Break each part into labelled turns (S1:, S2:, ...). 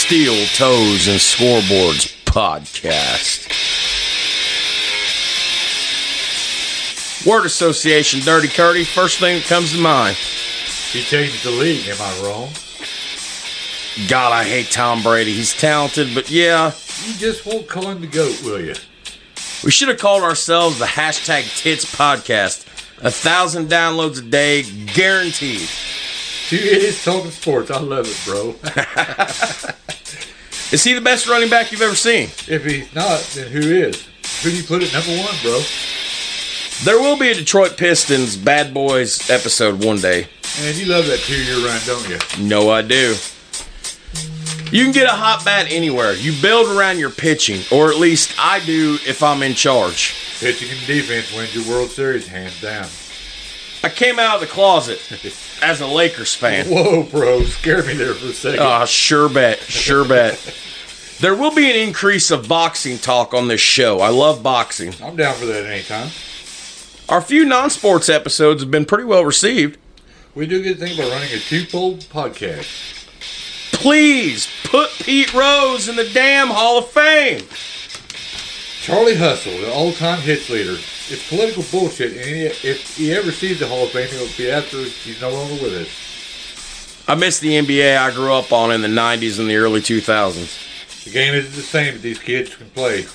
S1: Steel Toes and Scoreboards podcast. Word association, Dirty Curdy. First thing that comes to mind.
S2: He changed the league, am I wrong?
S1: God, I hate Tom Brady. He's talented, but yeah.
S2: You just won't call him the GOAT, will you?
S1: We should have called ourselves the hashtag Tits Podcast. 1,000 downloads a day, guaranteed.
S2: Two idiots talking sports. I love it, bro.
S1: Is he the best running back you've ever seen?
S2: If he's not, then who is? Who do you put at number one, bro?
S1: There will be a Detroit Pistons Bad Boys episode one day.
S2: And you love that 2-year run, don't you?
S1: No, I do. You can get a hot bat anywhere. You build around your pitching, or at least I do if I'm in charge.
S2: Pitching and defense wins your World Series, hands down.
S1: I came out of the closet as a Lakers fan.
S2: Whoa, bro. Scared me there for a second.
S1: Oh, sure bet. Sure bet. There will be an increase of boxing talk on this show. I love boxing.
S2: I'm down for that anytime.
S1: Our few non-sports episodes have been pretty well received.
S2: We do a good thing by running a two-fold podcast.
S1: Please put Pete Rose in the damn Hall of Fame.
S2: Charlie Hustle, the all-time hits leader. It's political bullshit, and if he ever sees the Hall of Fame, it'll be after he's no longer with us.
S1: I miss the NBA I grew up on in the 90s and the early 2000s.
S2: The game isn't the same that these kids can play.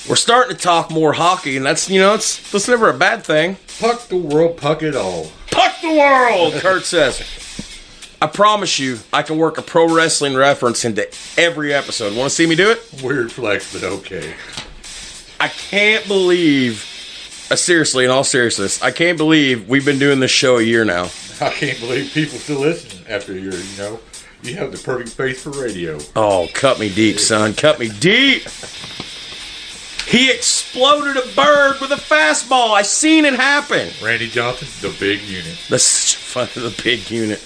S1: We're starting to talk more hockey, and that's never a bad thing.
S2: Puck the world, puck it all.
S1: Puck the world, Kurt says. I promise you, I can work a pro wrestling reference into every episode. Want to see me do it?
S2: Weird flex, but okay.
S1: I can't believe, seriously, in all seriousness, I can't believe we've been doing this show a year now.
S2: I can't believe people still listen after a year, you know. You have the perfect face for radio.
S1: Oh, cut me deep, son. Cut me deep. He exploded a bird with a fastball. I seen it happen.
S2: Randy Johnson, the big unit.
S1: The big unit.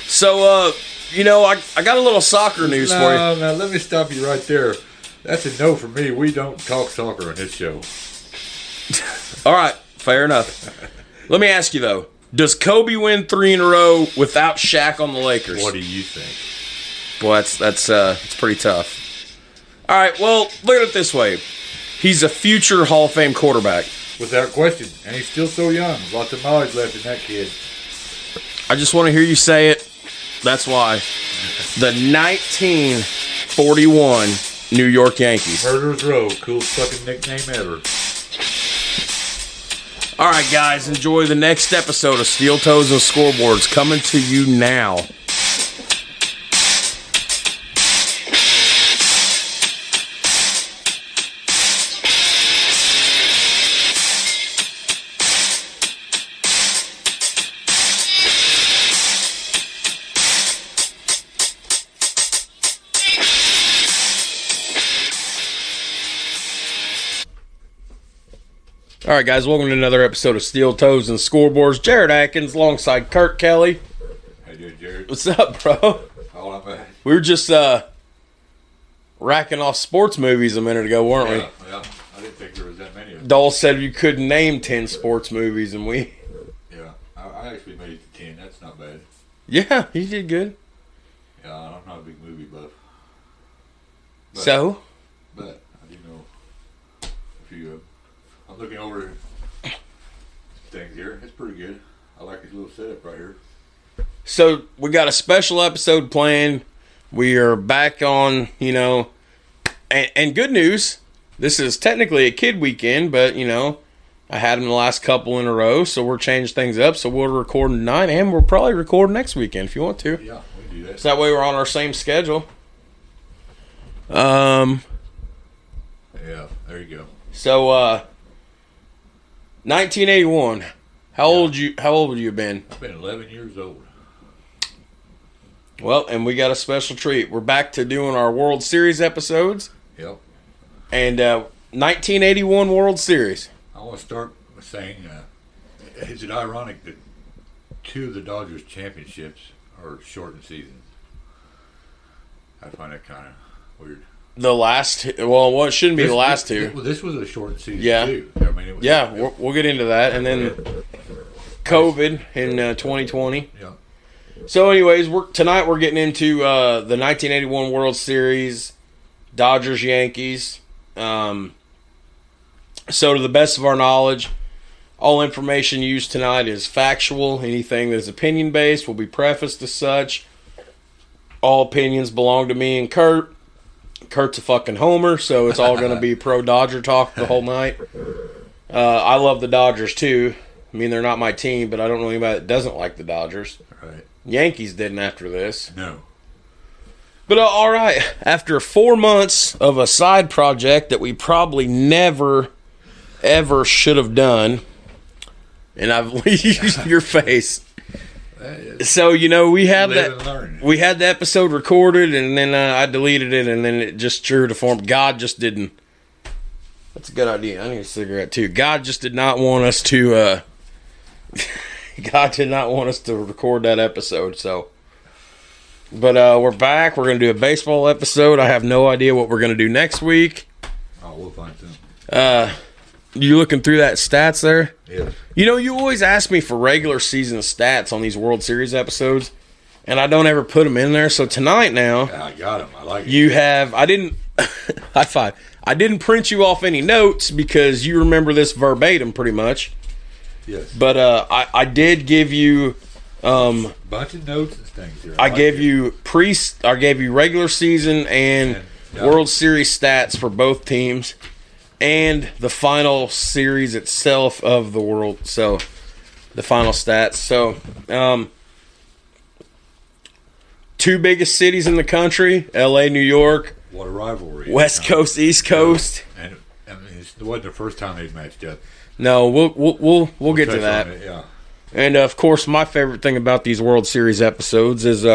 S1: So, I got a little soccer news for you.
S2: Now, let me stop you right there. That's a no for me. We don't talk soccer on this show.
S1: All right, fair enough. Let me ask you, though. Does Kobe win 3 in a row without Shaq on the Lakers?
S2: What do you think?
S1: Boy, that's pretty tough. All right, well, look at it this way. He's a future Hall of Fame quarterback.
S2: Without question. And he's still so young. Lots of mileage left in that kid.
S1: I just want to hear you say it. That's why. The 1941 New York Yankees.
S2: Murderers Row. Coolest fucking nickname ever.
S1: All right, guys. Enjoy the next episode of Steel Toes and Scoreboards coming to you now. All right, guys, welcome to another episode of Steel Toes and Scoreboards. Jared Atkins alongside Kurt Kelly.
S2: How you doing, Jared?
S1: What's up, bro?
S2: Oh, not bad.
S1: We were just racking off sports movies a minute ago, weren't we?
S2: Yeah. I didn't think there was that many of them.
S1: Dole said you couldn't name 10 sports movies, and we...
S2: Yeah, I actually made it to 10. That's not bad.
S1: Yeah, he did good.
S2: Yeah, I'm not a big movie buff.
S1: But
S2: I do know a few of them. I'm looking over things here. It's pretty good. I like his little setup right here.
S1: So we got a special episode planned. We are back on, and good news. This is technically a kid weekend, but, I had them the last couple in a row, so we're changing things up. So we'll record tonight, and we'll probably record next weekend if you want to.
S2: Yeah, we can do that.
S1: So that way we're on our same schedule.
S2: Yeah, there you go.
S1: So, 1981. How old would you have been?
S2: I've been 11 years old.
S1: Well, and we got a special treat. We're back to doing our World Series episodes.
S2: Yep.
S1: And 1981 World Series.
S2: I want to start by saying, is it ironic that 2 of the Dodgers championships are shortened seasons? I find that kind of weird.
S1: The last, it shouldn't be the last 2.
S2: Well, this was a shortened season,
S1: yeah.
S2: too. I mean,
S1: we'll get into that. And then COVID in 2020.
S2: Yeah.
S1: So, anyways, tonight we're getting into the 1981 World Series, Dodgers Yankees. So, to the best of our knowledge, all information used tonight is factual. Anything that is opinion based will be prefaced as such. All opinions belong to me and Kurt. Kurt's a fucking homer, so it's all going to be pro Dodger talk the whole night. I love the Dodgers too. I mean, they're not my team, but I don't know anybody that doesn't like the Dodgers.
S2: Right.
S1: Yankees didn't after this.
S2: No.
S1: But all right, after 4 months of a side project that we probably never, ever should have done, and I've used your face. So, we had the episode recorded, and then I deleted it, and then it just true to form. God just didn't. That's a good idea. I need a cigarette too. God just did not want us to. God did not want us to record that episode. So, but we're back. We're gonna do a baseball episode. I have no idea what we're gonna do next week.
S2: Oh, we'll find some.
S1: You looking through that stats there?
S2: Yeah.
S1: You always ask me for regular season stats on these World Series episodes, and I don't ever put them in there. So tonight now,
S2: I got them. I like it.
S1: You have. I didn't. High five. I didn't print you off any notes because you remember this verbatim pretty much.
S2: Yes.
S1: But I did give you
S2: bunch of notes and things here.
S1: I gave you regular season and World Series stats for both teams and the final series itself of the world. So the final stats. So two biggest cities in the country, LA, New York.
S2: What a rivalry.
S1: West Coast, East Coast.
S2: And I mean, it wasn't the first time they've matched up.
S1: No, we'll get to that.
S2: It, yeah.
S1: And of course, my favorite thing about these World Series episodes is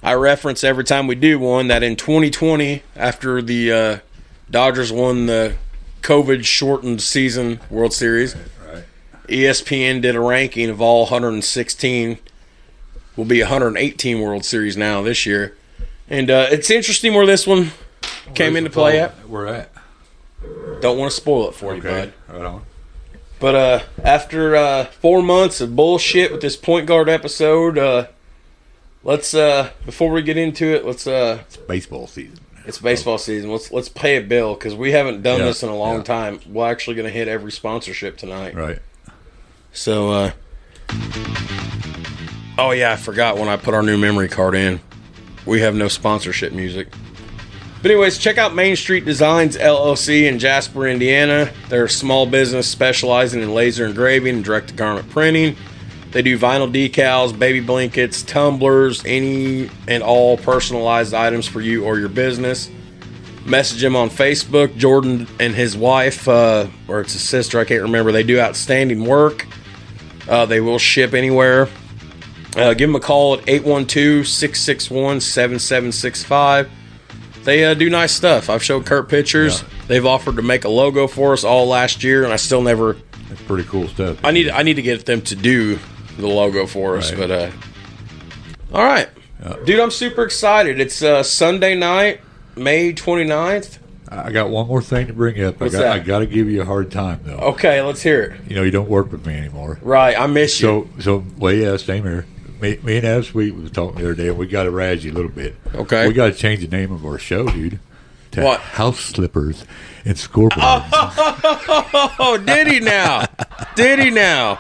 S1: I reference every time we do one that in 2020, after the Dodgers won the COVID shortened season World Series,
S2: right.
S1: ESPN did a ranking of all 116. Will be 118 World Series now this year. And it's interesting where this one came into play at.
S2: Where at?
S1: Don't want to spoil it for you, bud.
S2: Right on.
S1: But after 4 months of bullshit with this point guard episode, let's before we get into it,
S2: it's baseball season.
S1: It's baseball season. Let's pay a bill because we haven't done this in a long time. We're actually going to hit every sponsorship tonight.
S2: Right.
S1: So, oh yeah, I forgot when I put our new memory card in. We have no sponsorship music. But anyways, check out Main Street Designs LLC in Jasper, Indiana. They're a small business specializing in laser engraving and direct-to-garment printing. They do vinyl decals, baby blankets, tumblers, any and all personalized items for you or your business. Message him on Facebook. Jordan and his wife, or it's his sister, I can't remember. They do outstanding work. They will ship anywhere. Give them a call at 812-661-7765. They do nice stuff. I've showed Kurt pictures. Yeah. They've offered to make a logo for us all last year, and I still never.
S2: That's pretty cool stuff.
S1: I need to get them to do the logo for us, but all right, dude, I'm super excited. It's Sunday night, May 29th.
S2: I got one more thing to bring up.
S1: What's that?
S2: I got to give you a hard time though.
S1: Okay, let's hear it.
S2: You don't work with me anymore.
S1: Right, I miss you.
S2: Well, yeah, same here. Me and Av Sweet was talking the other day, and we got to razz you a little bit.
S1: Okay.
S2: We got to change the name of our show, dude. To
S1: what?
S2: House Slippers and Scoreboards.
S1: Oh, did he now? Did he now?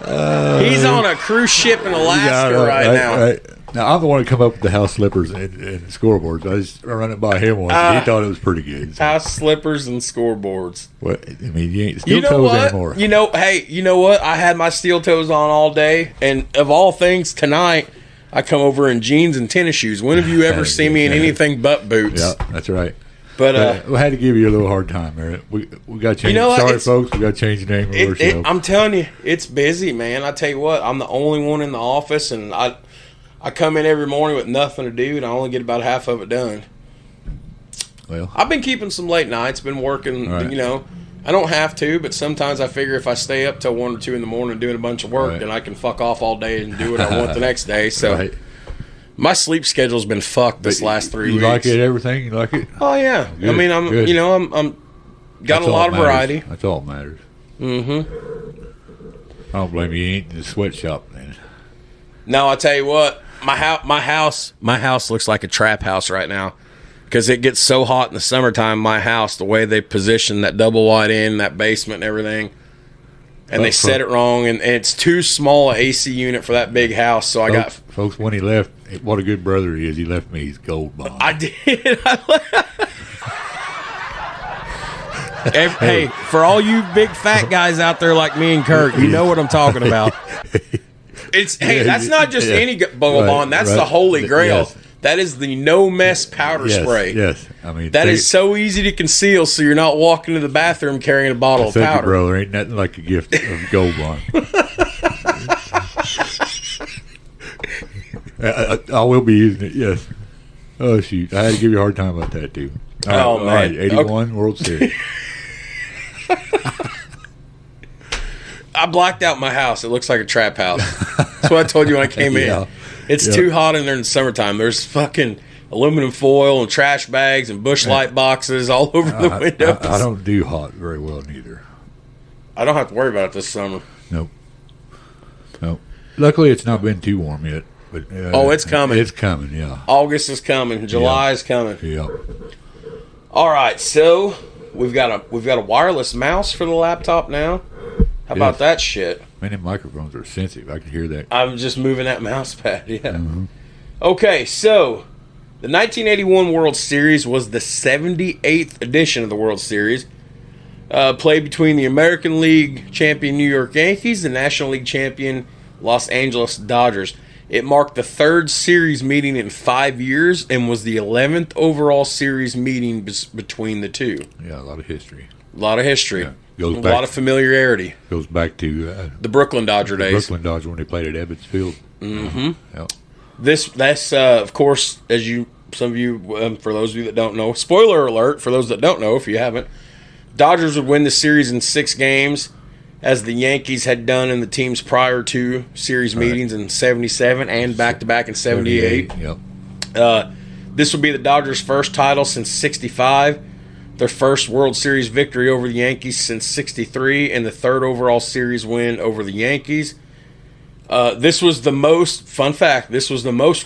S1: He's on a cruise ship in Alaska right now.
S2: Right. Now, I'm the one who come up with the house slippers and scoreboards. I just run it by him once. He thought it was pretty good. So.
S1: House slippers and scoreboards.
S2: Well, I mean, you ain't steel toes anymore.
S1: Hey, you know what? I had my steel toes on all day, and of all things, tonight I come over in jeans and tennis shoes. When have you ever seen me in anything but boots?
S2: Yeah, that's right.
S1: But
S2: we had to give you a little hard time, man. We got to change. Sorry, folks, we got to change the name of our show.
S1: I'm telling you, it's busy, man. I tell you what, I'm the only one in the office, and I come in every morning with nothing to do, and I only get about half of it done.
S2: Well,
S1: I've been keeping some late nights, been working,
S2: right.
S1: I don't have to, but sometimes I figure if I stay up till 1 or 2 in the morning doing a bunch of work, then I can fuck off all day and do what I want the next day. So my sleep schedule's been fucked this last 3 weeks.
S2: You like it, everything? You like it?
S1: Oh, yeah.
S2: Good,
S1: I mean, I'm got a lot of variety.
S2: That's all that matters.
S1: Mm-hmm.
S2: don't blame you. You ain't in the sweatshop then.
S1: No, I tell you what, my house looks like a trap house right now because it gets so hot in the summertime. My house, the way they position that double wide in that basement and everything, and they set it wrong, and it's too small an AC unit for that big house. So
S2: folks. When he left, what a good brother he is. He left me his gold bond.
S1: I did. Hey, for all you big fat guys out there like me and Kirk, you know what I'm talking about. That's not just any gold bond. That's the holy grail.
S2: Yes.
S1: That is the no mess powder spray.
S2: Yes, I mean
S1: that is so easy to conceal, so you're not walking to the bathroom carrying a bottle of powder.
S2: Brother, ain't nothing like a gift of gold bond. I will be using it. Yes. Oh shoot! I had to give you a hard time about that too. All right, 81 World Series.
S1: I blacked out my house. It looks like a trap house. That's what I told you when I came in. It's too hot in there in the summertime. There's fucking aluminum foil and trash bags and bush light boxes all over the windows.
S2: I don't do hot very well neither.
S1: I don't have to worry about it this summer.
S2: Nope. Luckily, it's not been too warm yet. But
S1: it's coming.
S2: It's coming, yeah.
S1: August is coming. July is coming.
S2: Yeah.
S1: All right, so we've got a wireless mouse for the laptop now. How about that shit?
S2: Man, them microphones are sensitive. I can hear that.
S1: I'm just moving that mouse pad, yeah.
S2: Mm-hmm.
S1: Okay, so the 1981 World Series was the 78th edition of the World Series. Played between the American League champion New York Yankees and National League champion Los Angeles Dodgers. It marked the third series meeting in 5 years and was the 11th overall series meeting between the two.
S2: Yeah, a lot of history.
S1: A lot of history.
S2: Yeah.
S1: A lot of familiarity.
S2: Goes back to
S1: the Brooklyn Dodger days.
S2: Brooklyn Dodger when they played at Ebbets Field.
S1: Mm-hmm.
S2: Yeah.
S1: That's of course, some of you, for those of you that don't know, spoiler alert for those that don't know, if you haven't, Dodgers would win the series in 6 games, as the Yankees had done in the team's prior 2 series meetings in 77 and back-to-back in 78.
S2: Yep.
S1: This would be the Dodgers' first title since 65. Their first World Series victory over the Yankees since 63, and the third overall series win over the Yankees. This was the most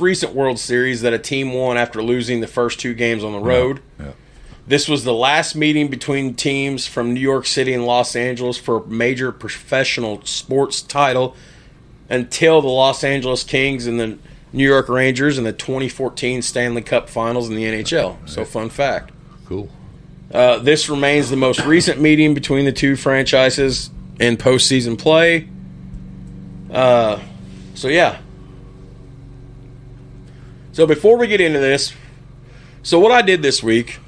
S1: recent World Series that a team won after losing the first 2 games on the road.
S2: Yeah.
S1: This was the last meeting between teams from New York City and Los Angeles for a major professional sports title until the Los Angeles Kings and the New York Rangers in the 2014 Stanley Cup Finals in the NHL. So, fun fact.
S2: Cool.
S1: This remains the most recent meeting between the two franchises in postseason play. So before we get into this, so what I did this week,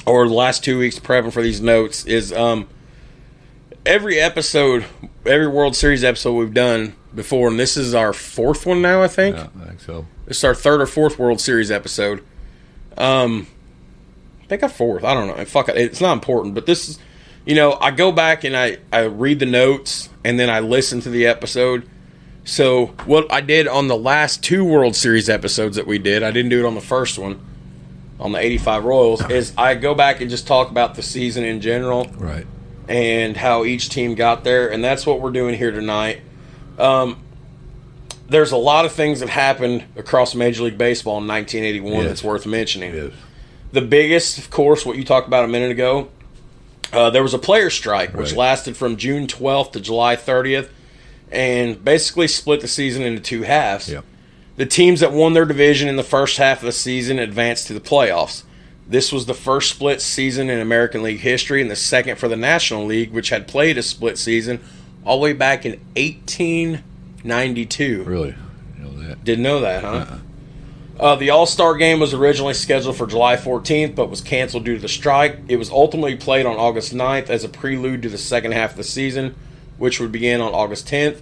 S1: or the last 2 weeks prepping for these notes, is every World Series episode we've done before, and this is our 4th one now, I think.
S2: Yeah, I think so.
S1: This is our 3rd or 4th World Series episode. I think I'm 4th. I don't know. Fuck it. It's not important. But this is, I go back and I read the notes and then I listen to the episode. So what I did on the last 2 World Series episodes that we did, I didn't do it on the first one, on the 85 Royals, is I go back and just talk about the season in general.
S2: Right.
S1: And how each team got there. And that's what we're doing here tonight. There's a lot of things that happened across Major League Baseball in 1981 that's worth mentioning.
S2: Yes.
S1: The biggest, of course, what you talked about a minute ago, there was a player strike, which lasted from June 12th to July 30th, and basically split the season into 2 halves.
S2: Yep.
S1: The teams that won their division in the first half of the season advanced to the playoffs. This was the first split season in American League history, and the second for the National League, which had played a split season all the way back in 1892.
S2: Really? Didn't know that.
S1: Didn't know that, huh? The All-Star game was originally scheduled for July 14th, but was canceled due to the strike. It was ultimately played on August 9th as a prelude to the second half of the season, which would begin on August 10th.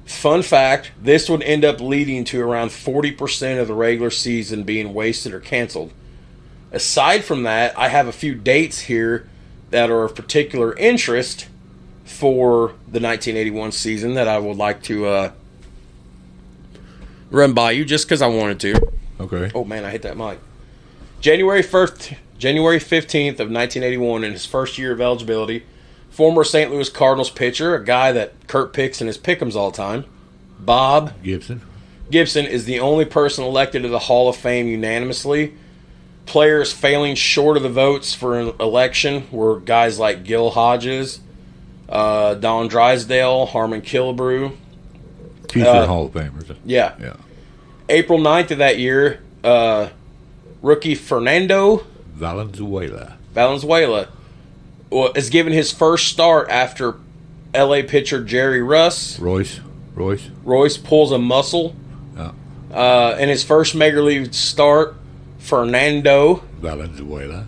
S1: Fun fact, this would end up leading to around 40% of the regular season being wasted or canceled. Aside from that, I have a few dates here that are of particular interest for the 1981 season that I would like to run by you just because I wanted to.
S2: Okay.
S1: Oh, man, I hit that mic. January 15th of 1981, in his first year of eligibility, Former St. Louis Cardinals pitcher, a guy that Kurt picks in his pick'ems all the time, Bob
S2: Gibson.
S1: Gibson is the only person elected to the Hall of Fame unanimously. Players failing short of the votes for an election were guys like Gil Hodges, Don Drysdale, Harmon Killebrew.
S2: Future Hall of Famers.
S1: Yeah.
S2: Yeah.
S1: April 9th of that year, rookie Fernando
S2: Valenzuela
S1: is given his first start after LA pitcher Jerry Royce pulls a muscle. In his first major league start, Fernando
S2: Valenzuela.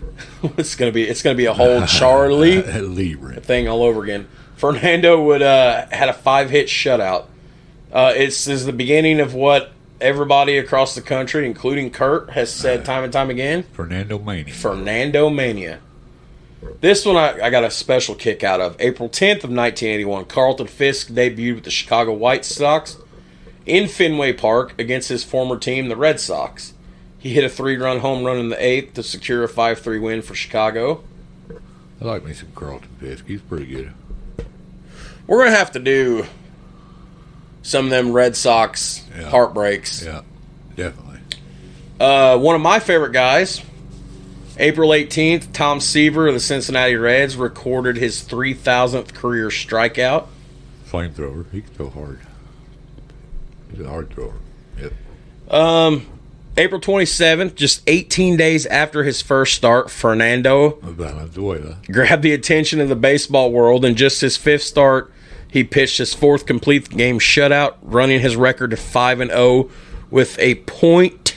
S1: it's gonna be a whole Charlie thing all over again. Fernando would had a 5-hit shutout. It's the beginning of what everybody across the country, including Kurt, has said time and time again.
S2: Fernando
S1: Mania. This one I got a special kick out of. April 10th of 1981, Carlton Fisk debuted with the Chicago White Sox in Fenway Park against his former team, the Red Sox. He hit a 3-run home run in the 8th to secure a 5-3 win for Chicago.
S2: I like me some Carlton Fisk. He's pretty good.
S1: We're going to have to do some of them Red Sox heartbreaks.
S2: Yeah, definitely.
S1: One of my favorite guys, April 18th, Tom Seaver of the Cincinnati Reds recorded his 3,000th career strikeout.
S2: Flamethrower. He can throw hard. He's a hard thrower. Yep.
S1: April 27th, just 18 days after his first start, Fernando
S2: Valenzuela
S1: grabbed the attention of the baseball world. In just his 5th start, he pitched his 4th complete game shutout, running his record to 5-0 with a .20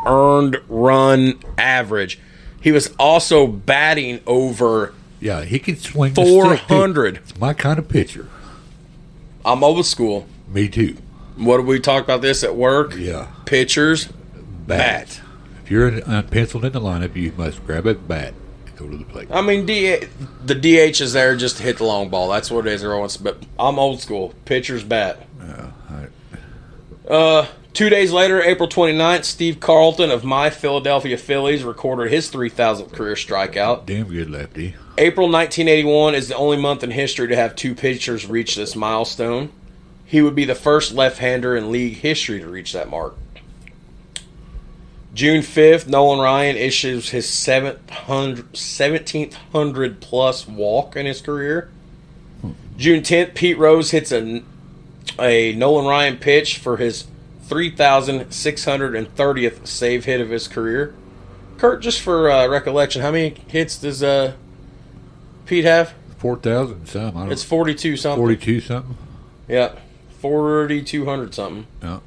S1: earned run average. He was also batting over
S2: he can swing
S1: 400.
S2: It's my kind of pitcher.
S1: I'm old school.
S2: Me too.
S1: What did we talk about this at work?
S2: Yeah.
S1: Pitchers, bat.
S2: If you're penciled in the lineup, you must grab a bat and go to the plate.
S1: I mean, the DH is there just to hit the long ball. That's what it is. But I'm old school. Pitchers, bat.
S2: Yeah.
S1: 2 days later, April 29th, Steve Carlton of my Philadelphia Phillies recorded his 3,000th career strikeout.
S2: Damn good lefty.
S1: April 1981 is the only month in history to have 2 pitchers reach this milestone. He would be the first left-hander in league history to reach that mark. June 5th, Nolan Ryan issues his 1,700-plus walk in his career. June 10th, Pete Rose hits a Nolan Ryan pitch for his 3,630th save hit of his career. Kurt, just for recollection, how many hits does Pete have?
S2: 4,000 something.
S1: It's 42 something.
S2: 42 something?
S1: Yeah. 4,200 something.
S2: Yeah.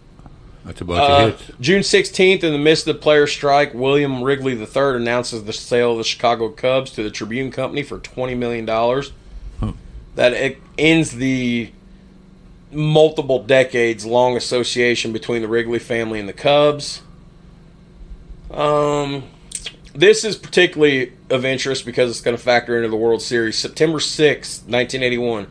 S2: That's a bunch of hits.
S1: June 16th, in the midst of the players' strike, William Wrigley III announces the sale of the Chicago Cubs to the Tribune Company for $20 million. That ends the multiple decades-long association between the Wrigley family and the Cubs. This is particularly of interest because it's going to factor into the World Series. September 6th, 1981.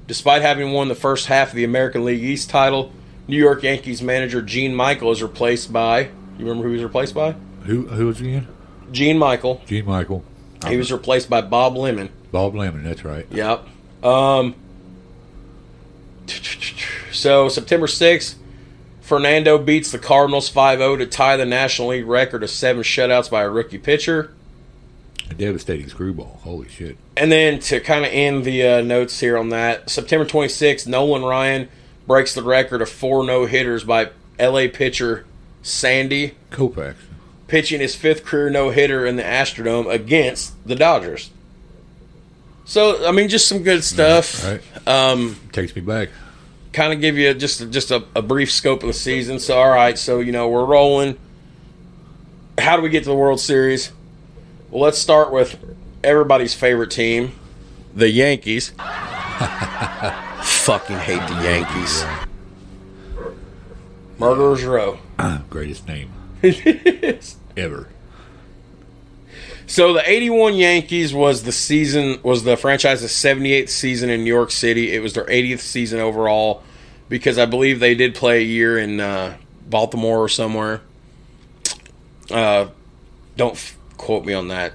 S1: Despite having won the first half of the American League East title, New York Yankees manager Gene Michael is replaced by... You remember who he was replaced by?
S2: Who was he in?
S1: Gene Michael.
S2: Gene Michael.
S1: He was replaced by Bob Lemon.
S2: Bob Lemon, that's right.
S1: Yep. So, September 6th, Fernando beats the Cardinals 5-0 to tie the National League record of 7 shutouts by a rookie pitcher.
S2: A devastating screwball. Holy shit.
S1: And then to kind of end the notes here on that, September 26th, Nolan Ryan breaks the record of 4 no-hitters by LA pitcher Sandy
S2: Koufax,
S1: pitching his 5th career no-hitter in the Astrodome against the Dodgers. So, I mean, just some good stuff.
S2: Right. Takes me back.
S1: Kind of give you just a brief scope of the season. So, all right, so, we're rolling. How do we get to the World Series? Well, let's start with everybody's favorite team, the Yankees. Fucking hate the Yankees. Murderers Row.
S2: Greatest name ever.
S1: So the 81 Yankees was the franchise's 78th season in New York City. It was their 80th season overall because I believe they did play a year in Baltimore or somewhere. Don't quote me on that.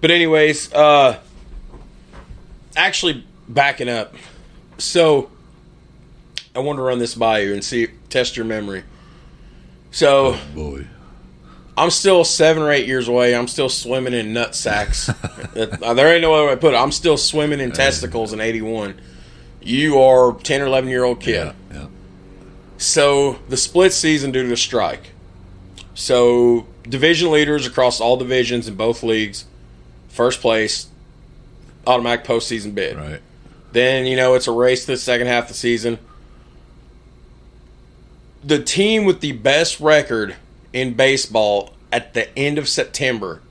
S1: But anyways, actually backing up. So I want to run this by you and test your memory. So,
S2: Oh, boy.
S1: I'm still 7 or 8 years away. I'm still swimming in nut sacks. There ain't no other way to put it. I'm still swimming in testicles in 81. You are 10 or 11-year-old kid.
S2: Yeah.
S1: So, the split season due to the strike. So, division leaders across all divisions in both leagues, first place, automatic postseason bid.
S2: Right.
S1: Then, it's a race to the second half of the season. The team with the best record in baseball at the end of September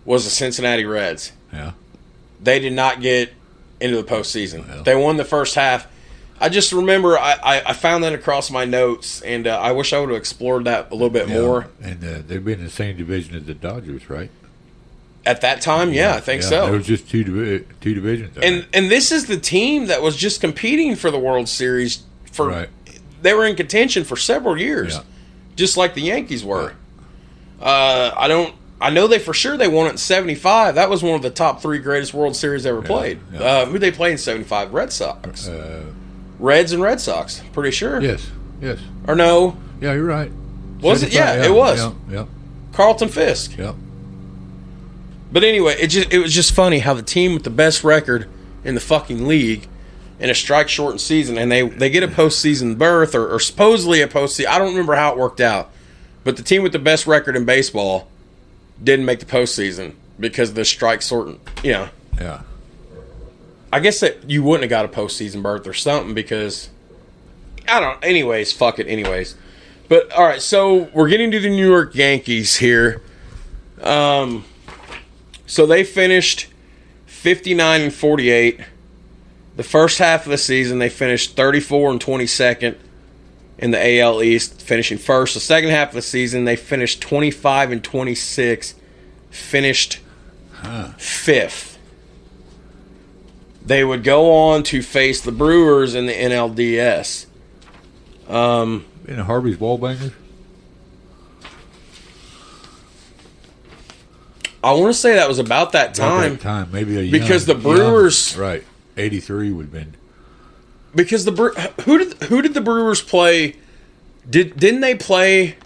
S1: was the Cincinnati Reds.
S2: Yeah.
S1: They did not get into the postseason.
S2: Well.
S1: They won the first half. I just remember I found that across my notes, and I wish I would have explored that a little bit more.
S2: And they've been in the same division as the Dodgers, right?
S1: At that time, yeah, I think so.
S2: There was just two divisions.
S1: And this is the team that was just competing for the World Series.
S2: Right.
S1: They were in contention for several years. Yeah. Just like the Yankees were. I know they for sure they won it in 75. That was one of the top 3 greatest World Series ever played.
S2: Yeah.
S1: Who'd they play in 75? Red Sox. Reds and Red Sox. Pretty sure.
S2: Yes.
S1: Or no?
S2: Yeah, you're right.
S1: Was it? Yeah, it was.
S2: Yeah.
S1: Carlton Fisk.
S2: Yeah.
S1: But anyway, it was just funny how the team with the best record in the fucking league in a strike-shortened season, and they get a postseason berth or supposedly a postseason. I don't remember how it worked out, but the team with the best record in baseball didn't make the postseason because of the strike-shortened.
S2: Yeah.
S1: I guess that you wouldn't have got a postseason berth or something because I don't. Anyways, fuck it. Anyways, but all right. So we're getting to the New York Yankees here. So they finished 59 and 48. The first half of the season, they finished 34 and 22nd in the AL East, finishing first. The second half of the season, they finished 25 and 26, finished fifth. They would go on to face the Brewers in the NLDS.
S2: In Harvey's Wallbangers?
S1: I want to say that was about that time.
S2: Maybe
S1: because the Brewers,
S2: right? 83 would have been.
S1: Because who did the Brewers play? Didn't they play?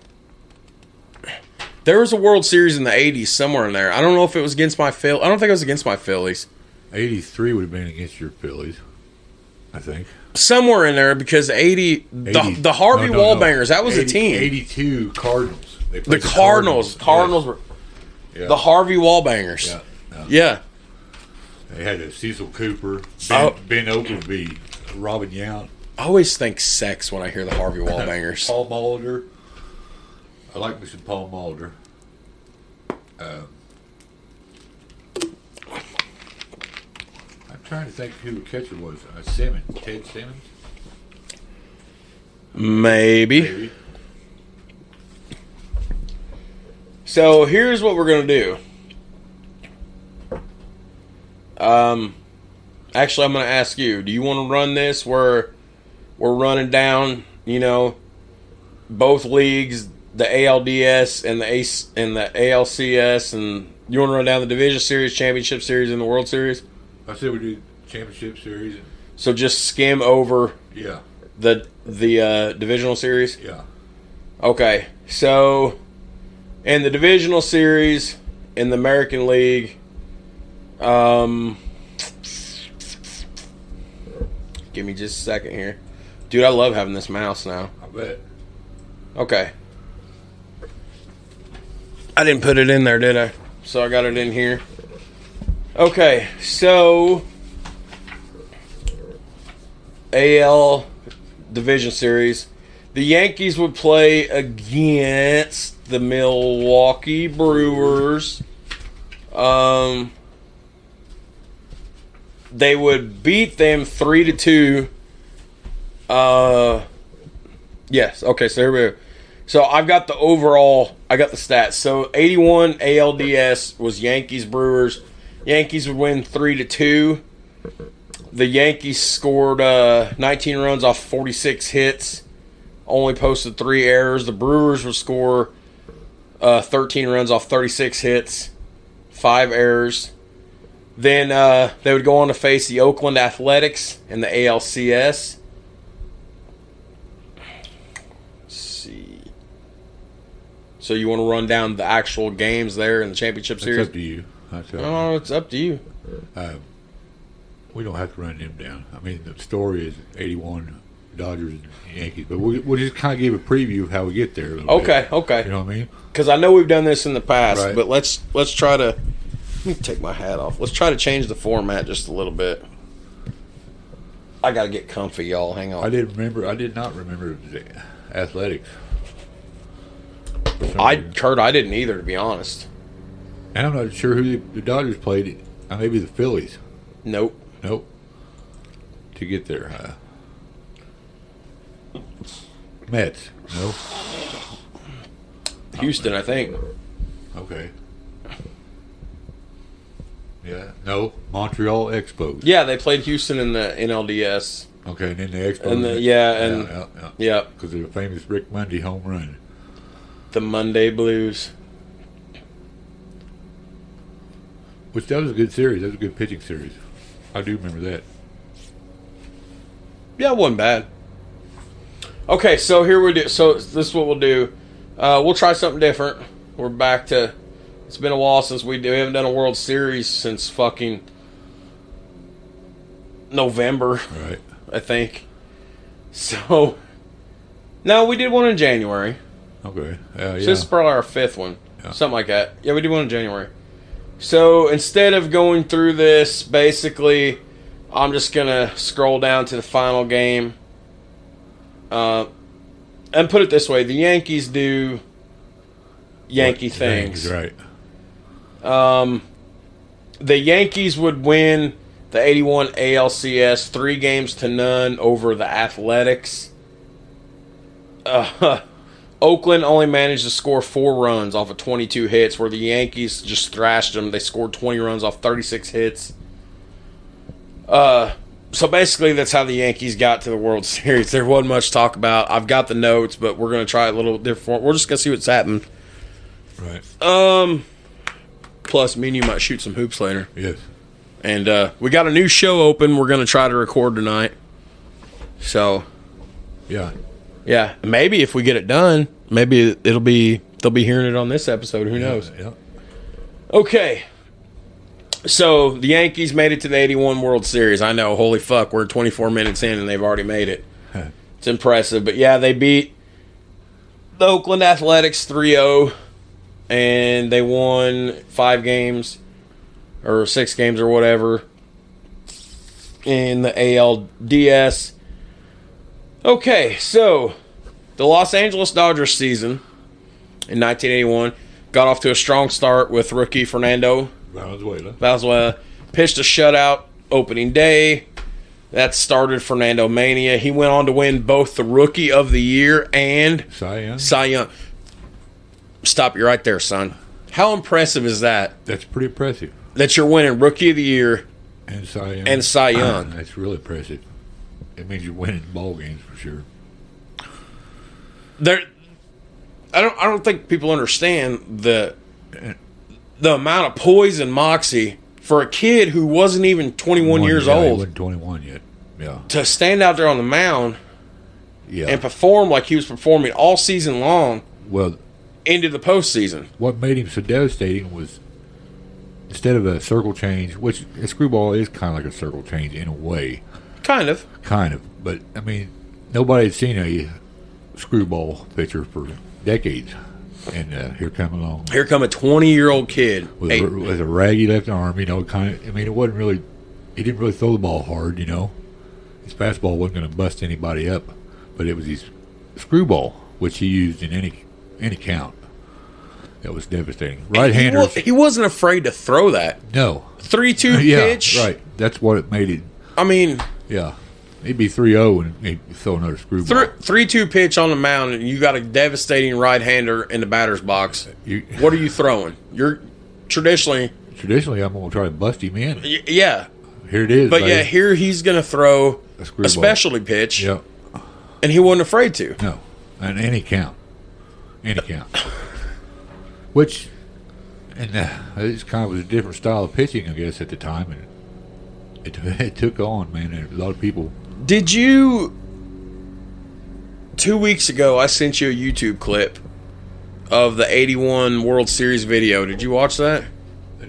S1: There was a World Series in the 80s somewhere in there. I don't know if it was against my Phillies. I don't think it was against my Phillies.
S2: 83 would have been against your Phillies, I think.
S1: Somewhere in there because the Harvey Wallbangers, that was a team.
S2: 82 Cardinals.
S1: They played the Cardinals. Cardinals were the Harvey Wallbangers. Yeah.
S2: They had Cecil Cooper, Ben Ogleby, Robin Yount.
S1: I always think sex when I hear the Harvey Wallbangers.
S2: Paul Molitor. I like me some Paul Molitor. I'm trying to think who the catcher was. Simmons. Ted Simmons?
S1: Maybe. So here's what we're going to do. Actually, I'm going to ask you. Do you want to run this where we're running down, both leagues, the ALDS and the ALCS, and you want to run down the Division Series, Championship Series, and the World Series?
S2: I said we do Championship Series.
S1: So just skim over the Divisional Series?
S2: Yeah.
S1: Okay. So in the Divisional Series, in the American League, give me just a second here. Dude, I love having this mouse now.
S2: I bet.
S1: Okay. I didn't put it in there, did I? So I got it in here. Okay, so AL Division Series. The Yankees would play against the Milwaukee Brewers. They would beat them 3-2. Yes. Okay. So here we go. So I've got the stats. So 81 ALDS was Yankees Brewers. Yankees would win 3-2. The Yankees scored 19 runs off 46 hits. Only posted 3 errors. The Brewers would score 13 runs off 36 hits. 5 errors. Then they would go on to face the Oakland Athletics in the ALCS. Let's see. So you want to run down the actual games there in the championship series?
S2: It's up to you.
S1: No, it's up to you.
S2: We don't have to run them down. I mean, the story is 81 Dodgers and Yankees, but we'll just kind of give a preview of how we get there.
S1: Okay.
S2: You know what I mean?
S1: Because I know we've done this in the past,
S2: Right.
S1: but let's try to. Let me take my hat off. Let's try to change the format just a little bit. I gotta get comfy, y'all. Hang on.
S2: I did not remember the Athletics.
S1: I didn't either, to be honest.
S2: And I'm not sure who the Dodgers played. Maybe the Phillies.
S1: Nope.
S2: To get there. Mets. No.
S1: Houston, I think.
S2: Okay. Yeah. No. Montreal Expos.
S1: Yeah, they played Houston in the NLDS.
S2: Okay, and then the Expos.
S1: And yeah.
S2: Because of the famous Rick Monday home run.
S1: The Monday Blues.
S2: Which that was a good series. That was a good pitching series. I do remember that.
S1: Yeah, it wasn't bad. Okay, so here we do. So this is what we'll do. We'll try something different. We're back to. It's been a while since we haven't done a World Series since fucking November.
S2: Right.
S1: I think. So. No, we did one in January.
S2: Okay.
S1: So this is probably our 5th one. Yeah. Something like that. Yeah, we did one in January. So instead of going through this, basically, I'm just going to scroll down to the final game. And put it this way, the Yankees do Yankee things.
S2: Right.
S1: The Yankees would win the 81 ALCS 3-0 over the Athletics. Oakland only managed to score 4 runs off of 22 hits, where the Yankees just thrashed them. They scored 20 runs off 36 hits. So basically, that's how the Yankees got to the World Series. There wasn't much to talk about. I've got the notes, but we're going to try a little different. We're just going to see what's happening.
S2: Right.
S1: Plus, me and you might shoot some hoops later.
S2: Yes.
S1: And we got a new show open we're going to try to record tonight. So, yeah, maybe if we get it done, maybe they'll be hearing it on this episode. Who knows?
S2: Yeah.
S1: Okay. So, the Yankees made it to the 81 World Series. I know, holy fuck, we're 24 minutes in and they've already made it. It's impressive. But, yeah, they beat the Oakland Athletics 3-0, and they won 5 games or 6 games or whatever in the ALDS. Okay, so the Los Angeles Dodgers season in 1981 got off to a strong start with rookie Fernando Valenzuela. Pitched a shutout opening day. That started Fernando Mania. He went on to win both the Rookie of the Year and Cy Young. Stop you right there, son. How impressive is that?
S2: That's pretty impressive.
S1: That you're winning Rookie of the Year
S2: and
S1: Cy Young.
S2: That's really impressive. It means you're winning ball games for sure.
S1: I don't think people understand the amount of poise and moxie for a kid who wasn't even 21 years old. He
S2: wasn't 21 yet. Yeah.
S1: To stand out there on the mound
S2: yeah.
S1: and perform like he was performing all season long.
S2: Well,
S1: into the postseason.
S2: What made him so devastating was instead of a circle change, which a screwball is kind of like a circle change in a way.
S1: Kind of.
S2: But, I mean, nobody had seen a screwball pitcher for decades. And here come along.
S1: Here come a 20-year-old kid.
S2: With a raggy left arm, it wasn't really, he didn't really throw the ball hard, His fastball wasn't going to bust anybody up. But it was his screwball, which he used in any count. That was devastating. Right-handers.
S1: He wasn't afraid to throw that.
S2: No.
S1: 3-2 pitch.
S2: Right. That's what it made it.
S1: I mean.
S2: Yeah. He'd be 3-0 and he'd throw another screwball.
S1: 3-2 pitch on the mound, and you got a devastating right-hander in the batter's box. What are you throwing? You're traditionally,
S2: I'm going to try to bust him in.
S1: Yeah.
S2: Here it is.
S1: But, yeah, here he's going to throw a specialty pitch.
S2: Yeah.
S1: And he wasn't afraid to.
S2: No. And any count. Which, And it kind of was a different style of pitching, I guess, at the time, and it took on, man. And a lot of people.
S1: Did you? 2 weeks ago, I sent you a YouTube clip of the '81 World Series video. Did you watch that?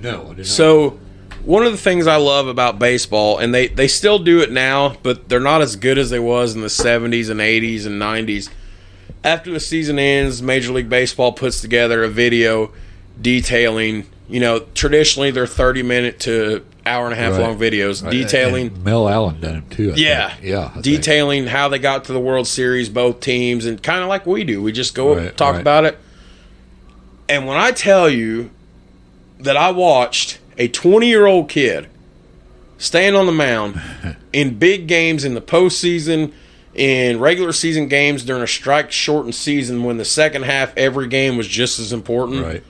S2: No, I did not.
S1: So, one of the things I love about baseball, and they still do it now, but they're not as good as they was in the '70s and '80s and '90s. After the season ends, Major League Baseball puts together a video detailing, traditionally they're 30-minute to hour-and-a-half long videos,
S2: right.
S1: detailing.
S2: And Mel Allen done them too. I think.
S1: Detailing how they got to the World Series, both teams, and kind of like we do. We just go up and talk about it. And when I tell you that I watched a 20-year-old kid stand on the mound in big games in the postseason, in regular season games during a strike-shortened season when the second half every game was just as important.
S2: Right.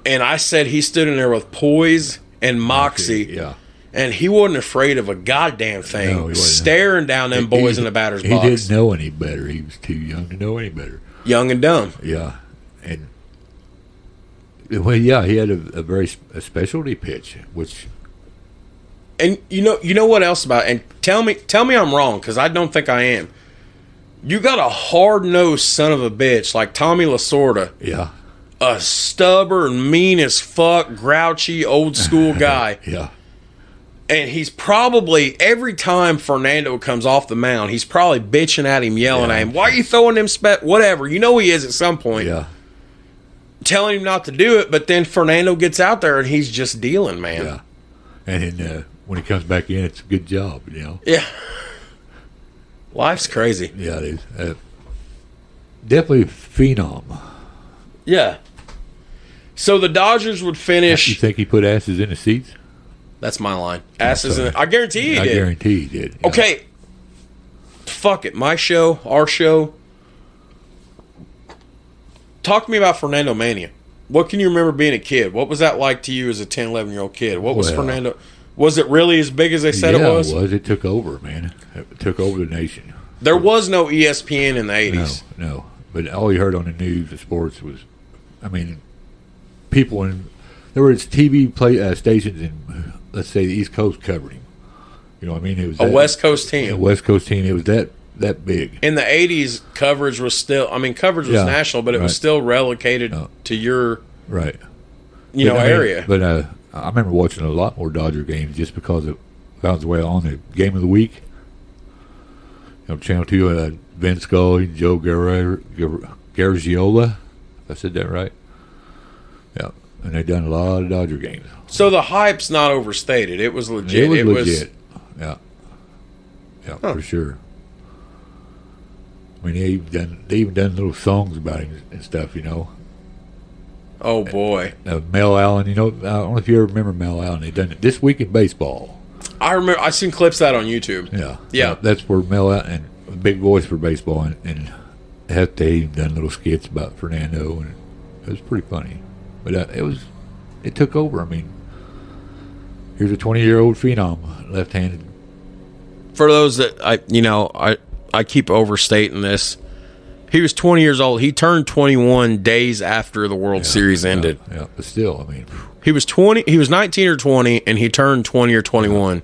S1: And I said he stood in there with poise and moxie.
S2: Yeah.
S1: And he wasn't afraid of a goddamn thing.
S2: No, he wasn't.
S1: Staring down them boys in the batter's box.
S2: He didn't know any better. He was too young to know any better.
S1: Young and dumb.
S2: Yeah. And, well, yeah, he had a specialty pitch, which...
S1: And you know what else about it? And tell me I'm wrong, because I don't think I am. You got a hard-nosed son of a bitch like Tommy Lasorda.
S2: Yeah.
S1: A stubborn, mean as fuck, grouchy, old-school guy.
S2: Yeah.
S1: And he's probably, every time Fernando comes off the mound, he's probably bitching at him, yelling at him, why are you throwing him whatever. You know he is at some point.
S2: Yeah.
S1: Telling him not to do it, but then Fernando gets out there and he's just dealing, man.
S2: Yeah. And then, when he comes back in, it's a good job,
S1: Yeah. Life's crazy.
S2: Yeah, it is. Definitely phenom.
S1: Yeah. So the Dodgers would finish.
S2: You think he put asses in the seats?
S1: That's my line. Asses in. I guarantee he did.
S2: I guarantee he did. Yeah.
S1: Okay. Fuck it. My show, our show. Talk to me about Fernando Mania. What can you remember being a kid? What was that like to you as a 10, 11-year-old kid? What was Fernando? Was it really as big as they said it was?
S2: Yeah, it was. It took over, man. It took over the nation.
S1: There was no ESPN in the 80s.
S2: No. But all you heard on the news, the sports was, people there were TV stations in, let's say, the East Coast covered him. You know what I mean? It was
S1: a West Coast team.
S2: A West Coast team. It was that big.
S1: In the 80s, coverage was still, coverage was national, but it was still relegated to your area.
S2: But I remember watching a lot more Dodger games just because it found its way on the game of the week. Channel 2, Vince Scully, Joe Garagiola. If I said that right. Yeah. And they've done a lot of Dodger games.
S1: So the hype's not overstated. It was legit.
S2: It was legit. Yeah. Yeah, for sure. They even done little songs about him and stuff,
S1: Oh, boy.
S2: Mel Allen, I don't know if you ever remember Mel Allen. They done it This Week in Baseball.
S1: I remember. I seen clips of that on YouTube.
S2: Yeah. That's where Mel Allen, and big voice for baseball, and they even done little skits about Fernando, and it was pretty funny. But it took over. Here's a 20-year-old phenom, left-handed.
S1: For those that I keep overstating this. He was 20 years old. He turned 21 days after the World Series ended.
S2: Yeah, but still,
S1: he was 20. He was 19 or 20, and he turned 20 or 21.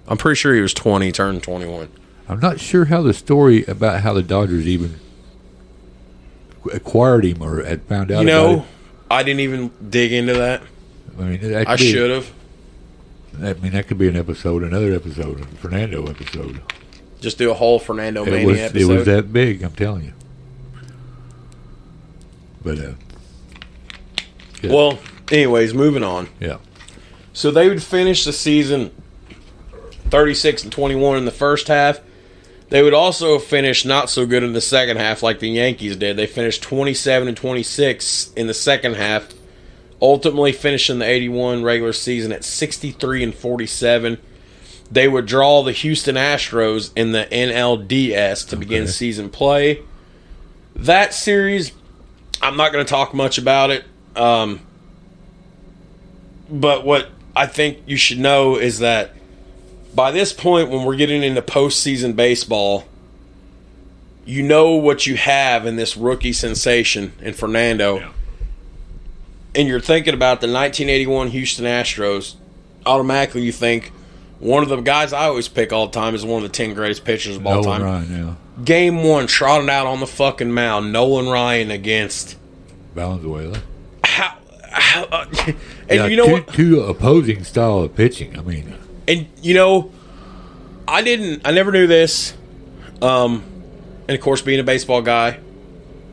S1: I'm pretty sure he was 20, turned 21.
S2: I'm not sure how the story about how the Dodgers even acquired him or had found out about it.
S1: I didn't even dig into that. I should have.
S2: That could be another episode, a Fernando episode.
S1: Just do a whole Fernando Mania episode.
S2: It was that big, I'm telling you. But,
S1: well, anyways, moving on.
S2: Yeah.
S1: So they would finish the season 36-21 in the first half. They would also finish not so good in the second half like the Yankees did. They finished 27-26 in the second half, ultimately finishing the 81 regular season at 63-47. They would draw the Houston Astros in the NLDS to begin season play. That series, I'm not going to talk much about it. But what I think you should know is that by this point, when we're getting into postseason baseball, you know what you have in this rookie sensation in Fernando. Yeah. and you're thinking about the 1981 Houston Astros, automatically you think one of the guys I always pick all the time is one of the 10 greatest pitchers of all time.
S2: Ryan, yeah.
S1: Game 1, trotted out on the fucking mound, Nolan Ryan against
S2: Valenzuela.
S1: And you know what?
S2: Two opposing style of pitching. I mean,
S1: and you know, I never knew this. And of course, being a baseball guy,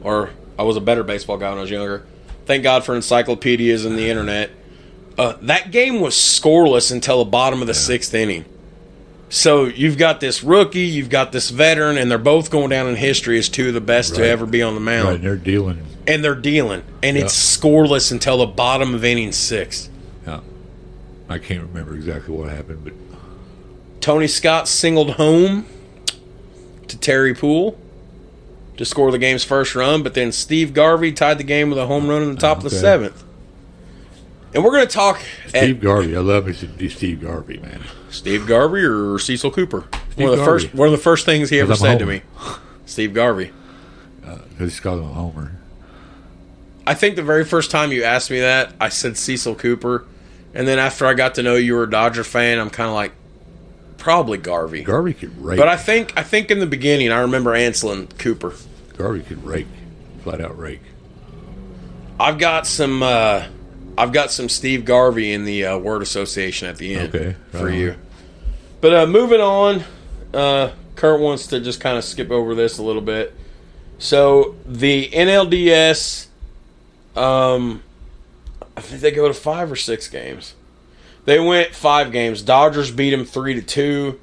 S1: or I was a better baseball guy when I was younger. Thank God for encyclopedias and the internet. That game was scoreless until the bottom of the 6th inning. So you've got this rookie, you've got this veteran, and they're both going down in history as two of the best to ever be on the mound.
S2: Right, and they're dealing.
S1: And it's scoreless until the bottom of inning 6.
S2: Yeah. I can't remember exactly what happened, but
S1: Tony Scott singled home to Terry Poole to score the game's first run, but then Steve Garvey tied the game with a home run in the top of the 7th. And we're going to talk...
S2: Steve Garvey. I love me some Steve Garvey, man.
S1: Steve Garvey or Cecil Cooper?
S2: Steve
S1: One of the first things he ever said to me. Steve Garvey.
S2: Because he's got a homer.
S1: I think the very first time you asked me that, I said Cecil Cooper. And then after I got to know you were a Dodger fan, I'm kind of like, probably Garvey.
S2: Garvey could rake.
S1: But I think in the beginning, I remember answering Cooper.
S2: Garvey could rake. Flat out rake.
S1: I've got some Steve Garvey in the word association at the end for you. But moving on, Kurt wants to just kind of skip over this a little bit. So the NLDS, I think they go to 5 or 6 games. They went 5 games. Dodgers beat them 3-2.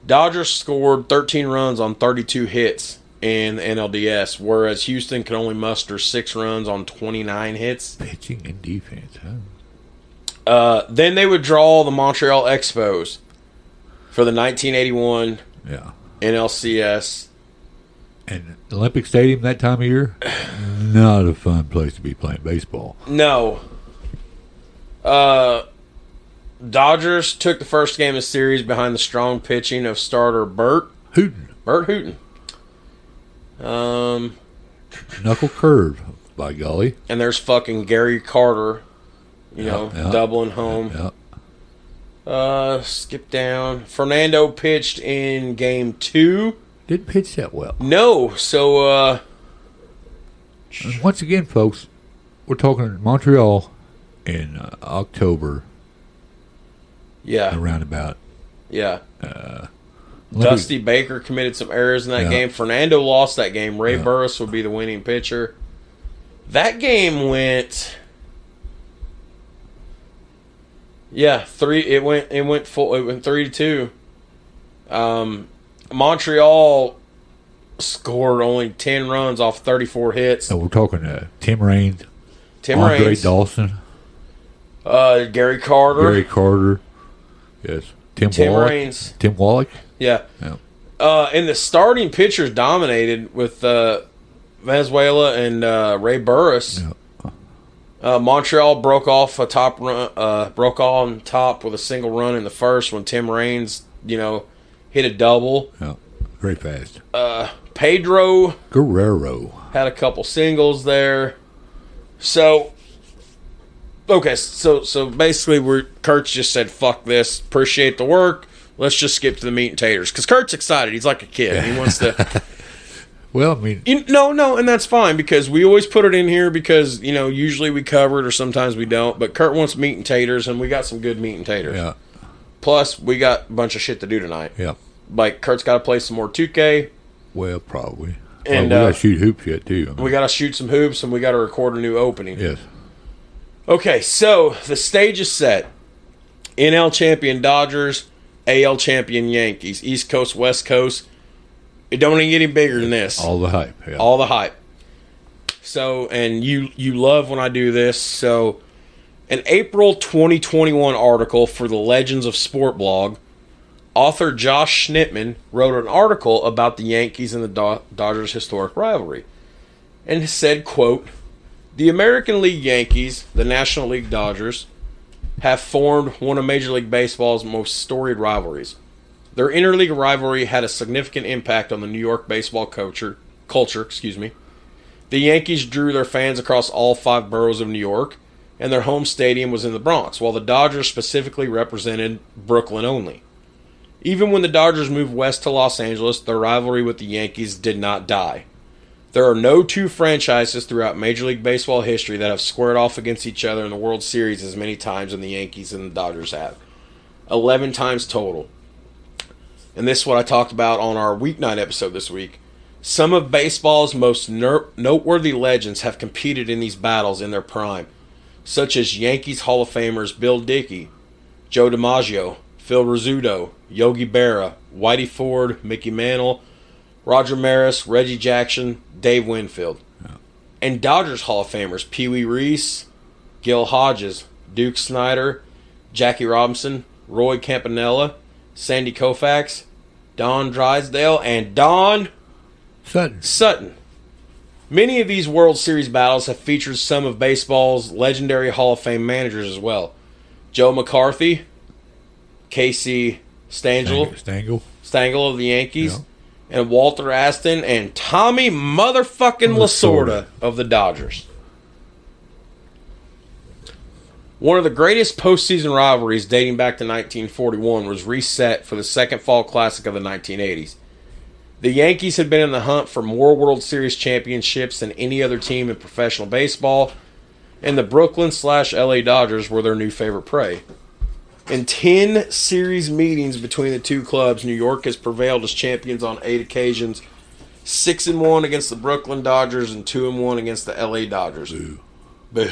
S1: Dodgers scored 13 runs on 32 hits in the NLDS, whereas Houston could only muster 6 runs on 29 hits.
S2: Pitching and defense, huh?
S1: Then they would draw the Montreal Expos for the 1981 NLCS.
S2: And Olympic Stadium that time of year, not a fun place to be playing baseball.
S1: No. Dodgers took the first game of the series behind the strong pitching of starter Bert Hooton.
S2: Knuckle curve, by golly.
S1: And there's fucking Gary Carter, doubling home. Skip down. Fernando pitched in game 2.
S2: Didn't pitch that well.
S1: No, so
S2: and once again, folks, we're talking Montreal in October.
S1: Yeah.
S2: Around about.
S1: Yeah. Dusty Baker committed some errors in that game. Fernando lost that game. Ray Burris would be the winning pitcher. That game went. Yeah, 3. It went 3-2. Montreal scored only 10 runs off 34 hits.
S2: So we're talking Tim Raines, Andre Dawson,
S1: Gary Carter.
S2: Yes. Tim
S1: Raines.
S2: Tim Wallach.
S1: Yeah. And the starting pitchers dominated with Venezuela and Ray Burris. Yeah. Montreal broke off on top with a single run in the first when Tim Raines, hit a double.
S2: Yeah. Very fast.
S1: Pedro
S2: Guerrero
S1: had a couple singles there. So basically Kurt's just said, fuck this, appreciate the work, let's just skip to the meat and taters. Because Kurt's excited. He's like a kid. He wants to...
S2: Well, I mean...
S1: No, and that's fine, because we always put it in here because, usually we cover it or sometimes we don't. But Kurt wants meat and taters, and we got some good meat and taters.
S2: Yeah.
S1: Plus, we got a bunch of shit to do tonight.
S2: Yeah.
S1: Like, Kurt's got to play some more 2K.
S2: Well, probably.
S1: And
S2: we got to shoot hoops yet, too. I mean.
S1: We got to shoot some hoops, and we got to record a new opening.
S2: Yes.
S1: Okay, so the stage is set. NL champion Dodgers, AL champion Yankees, East Coast, West Coast. It don't even get any bigger than this.
S2: All the hype. Yeah.
S1: All the hype. So, and you love when I do this. So, an April 2021 article for the Legends of Sport blog, author Josh Schnittman wrote an article about the Yankees and the Dodgers' historic rivalry. And said, quote, "The American League Yankees, the National League Dodgers, have formed one of Major League Baseball's most storied rivalries. Their interleague rivalry had a significant impact on the New York baseball culture. The Yankees drew their fans across all 5 boroughs of New York, and their home stadium was in the Bronx, while the Dodgers specifically represented Brooklyn only. Even when the Dodgers moved west to Los Angeles, their rivalry with the Yankees did not die. There are no 2 franchises throughout Major League Baseball history that have squared off against each other in the World Series as many times as the Yankees and the Dodgers have. 11 times total. And this is what I talked about on our weeknight episode this week. Some of baseball's most noteworthy legends have competed in these battles in their prime, such as Yankees Hall of Famers Bill Dickey, Joe DiMaggio, Phil Rizzuto, Yogi Berra, Whitey Ford, Mickey Mantle, Roger Maris, Reggie Jackson, Dave Winfield. Yeah. And Dodgers Hall of Famers Pee Wee Reese, Gil Hodges, Duke Snider, Jackie Robinson, Roy Campanella, Sandy Koufax, Don Drysdale, and Don Sutton. Many of these World Series battles have featured some of baseball's legendary Hall of Fame managers as well. Joe McCarthy, Casey Stengel of the Yankees, yeah, and Walter Aston and Tommy motherfucking Lasorda of the Dodgers. One of the greatest postseason rivalries dating back to 1941 was reset for the second fall classic of the 1980s. The Yankees had been in the hunt for more World Series championships than any other team in professional baseball, and the Brooklyn/LA Dodgers were their new favorite prey. In 10 series meetings between the two clubs, New York has prevailed as champions on 8 occasions, 6-1 against the Brooklyn Dodgers and 2-1 against the LA Dodgers. Boo.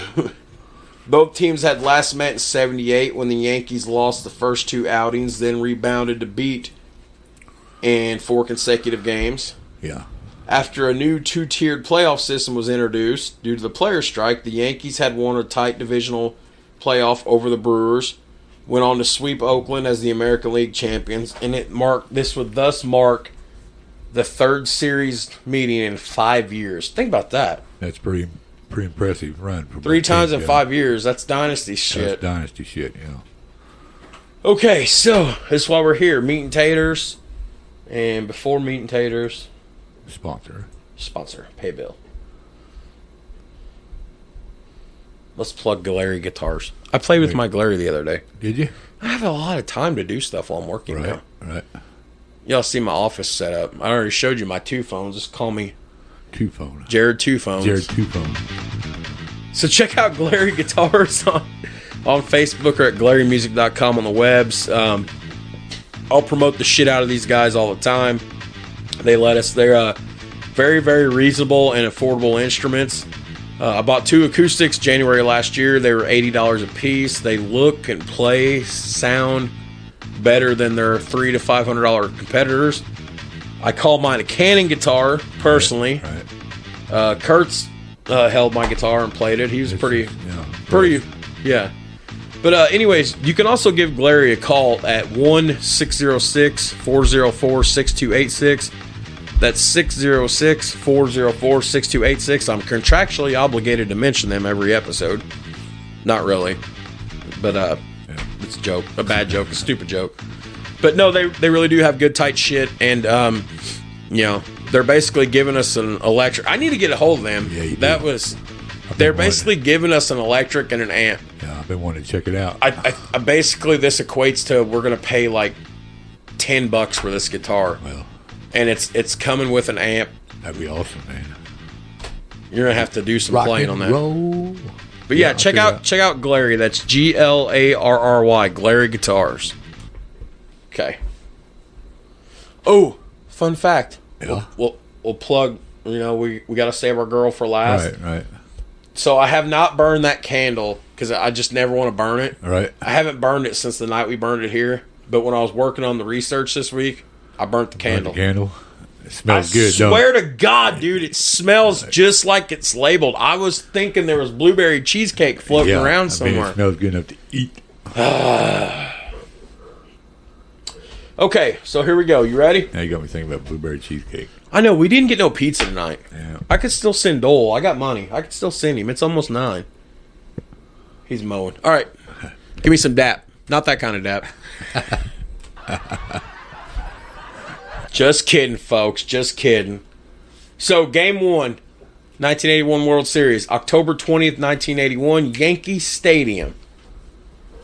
S1: Both teams had last met in 1978 when the Yankees lost the first 2 outings, then rebounded to beat in 4 consecutive games.
S2: Yeah.
S1: After a new 2-tiered playoff system was introduced due to the players' strike, the Yankees had won a tight divisional playoff over the Brewers, went on to sweep Oakland as the American League champions, and this would thus mark the 3rd series meeting in 5 years. Think about that.
S2: That's pretty impressive run. For
S1: 3 times in 5 years. That's dynasty shit.
S2: That's dynasty shit, yeah.
S1: Okay, so this is why we're here. Meat and Taters. And before Meat and Taters... Sponsor. Pay bill. Let's plug Glary Guitars. I played with my Glary the other day.
S2: Did you?
S1: I have a lot of time to do stuff while I'm working now.
S2: Right.
S1: Y'all see my office set up. I already showed you my 2 phones. Just call me...
S2: Jared
S1: 2 Phones.
S2: So
S1: check out Glary Guitars on Facebook or at GlaryMusic.com on the webs. I'll promote the shit out of these guys all the time. They're very, very reasonable and affordable instruments. I bought 2 acoustics January last year. They were $80 a piece. They look and sound better than their $300 to $500 competitors. I call mine a Canon guitar, personally.
S2: Right.
S1: Kurt's held my guitar and played it. He was pretty. But anyways, you can also give Glary a call at 1-606-404-6286. That's 606-404-6286. I'm contractually obligated to mention them every episode. Not really. But it's a joke. A bad joke. A stupid joke. But no, they really do have good, tight shit. And, they're basically giving us an electric. I need to get a hold of them.
S2: Yeah,
S1: They're basically giving us an electric and an amp.
S2: Yeah, I've been wanting to check it out.
S1: I basically, this equates to we're going to pay like $10 for this guitar.
S2: Well,
S1: and it's coming with an amp.
S2: That'd be awesome, man.
S1: You're going to have to do some playing on that.
S2: Roll.
S1: But yeah, check out Glary. That's Glary, Glary Guitars. Okay. Oh, fun fact.
S2: Yeah.
S1: We'll plug, we got to save our girl for last.
S2: Right.
S1: So I have not burned that candle because I just never want to burn it.
S2: Right.
S1: I haven't burned it since the night we burned it here. But when I was working on the research this week, I burnt the candle.
S2: It smells good,
S1: I swear to God, dude, it smells just like it's labeled. I was thinking there was blueberry cheesecake floating around somewhere.
S2: It smells good enough to eat.
S1: Okay, so here we go. You ready?
S2: Now you got me thinking about blueberry cheesecake.
S1: I know, we didn't get no pizza tonight.
S2: Yeah.
S1: I could still send Dole. I got money. I could still send him. It's almost 9. He's mowing. All right. Give me some dap. Not that kind of dap. Just kidding, folks. Just kidding. So, game 1. 1981 World Series, October 20th, 1981, Yankee Stadium.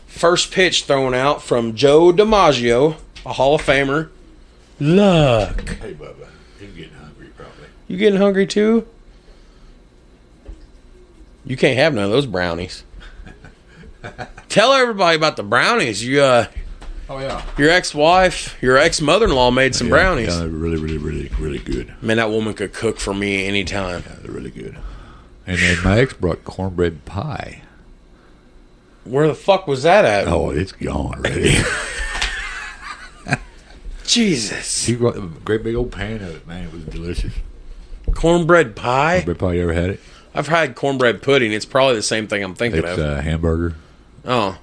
S1: First pitch thrown out from Joe DiMaggio, a Hall of Famer. Look.
S2: Hey, Bubba. You're getting hungry, probably.
S1: You getting hungry too? You can't have none of those brownies. Tell everybody about the brownies.
S2: Oh, yeah.
S1: Your ex-wife, your ex-mother-in-law made some brownies.
S2: Yeah, they're really, really, really, really good.
S1: Man, that woman could cook for me anytime.
S2: Yeah, they're really good. And then my ex brought cornbread pie.
S1: Where the fuck was that at?
S2: Oh, it's gone already.
S1: Jesus.
S2: She brought a great big old pan of it, man. It was delicious.
S1: Cornbread pie?
S2: Cornbread pie, you ever had it?
S1: I've had cornbread pudding. It's probably the same thing I'm thinking
S2: It's
S1: of.
S2: a hamburger,
S1: Oh,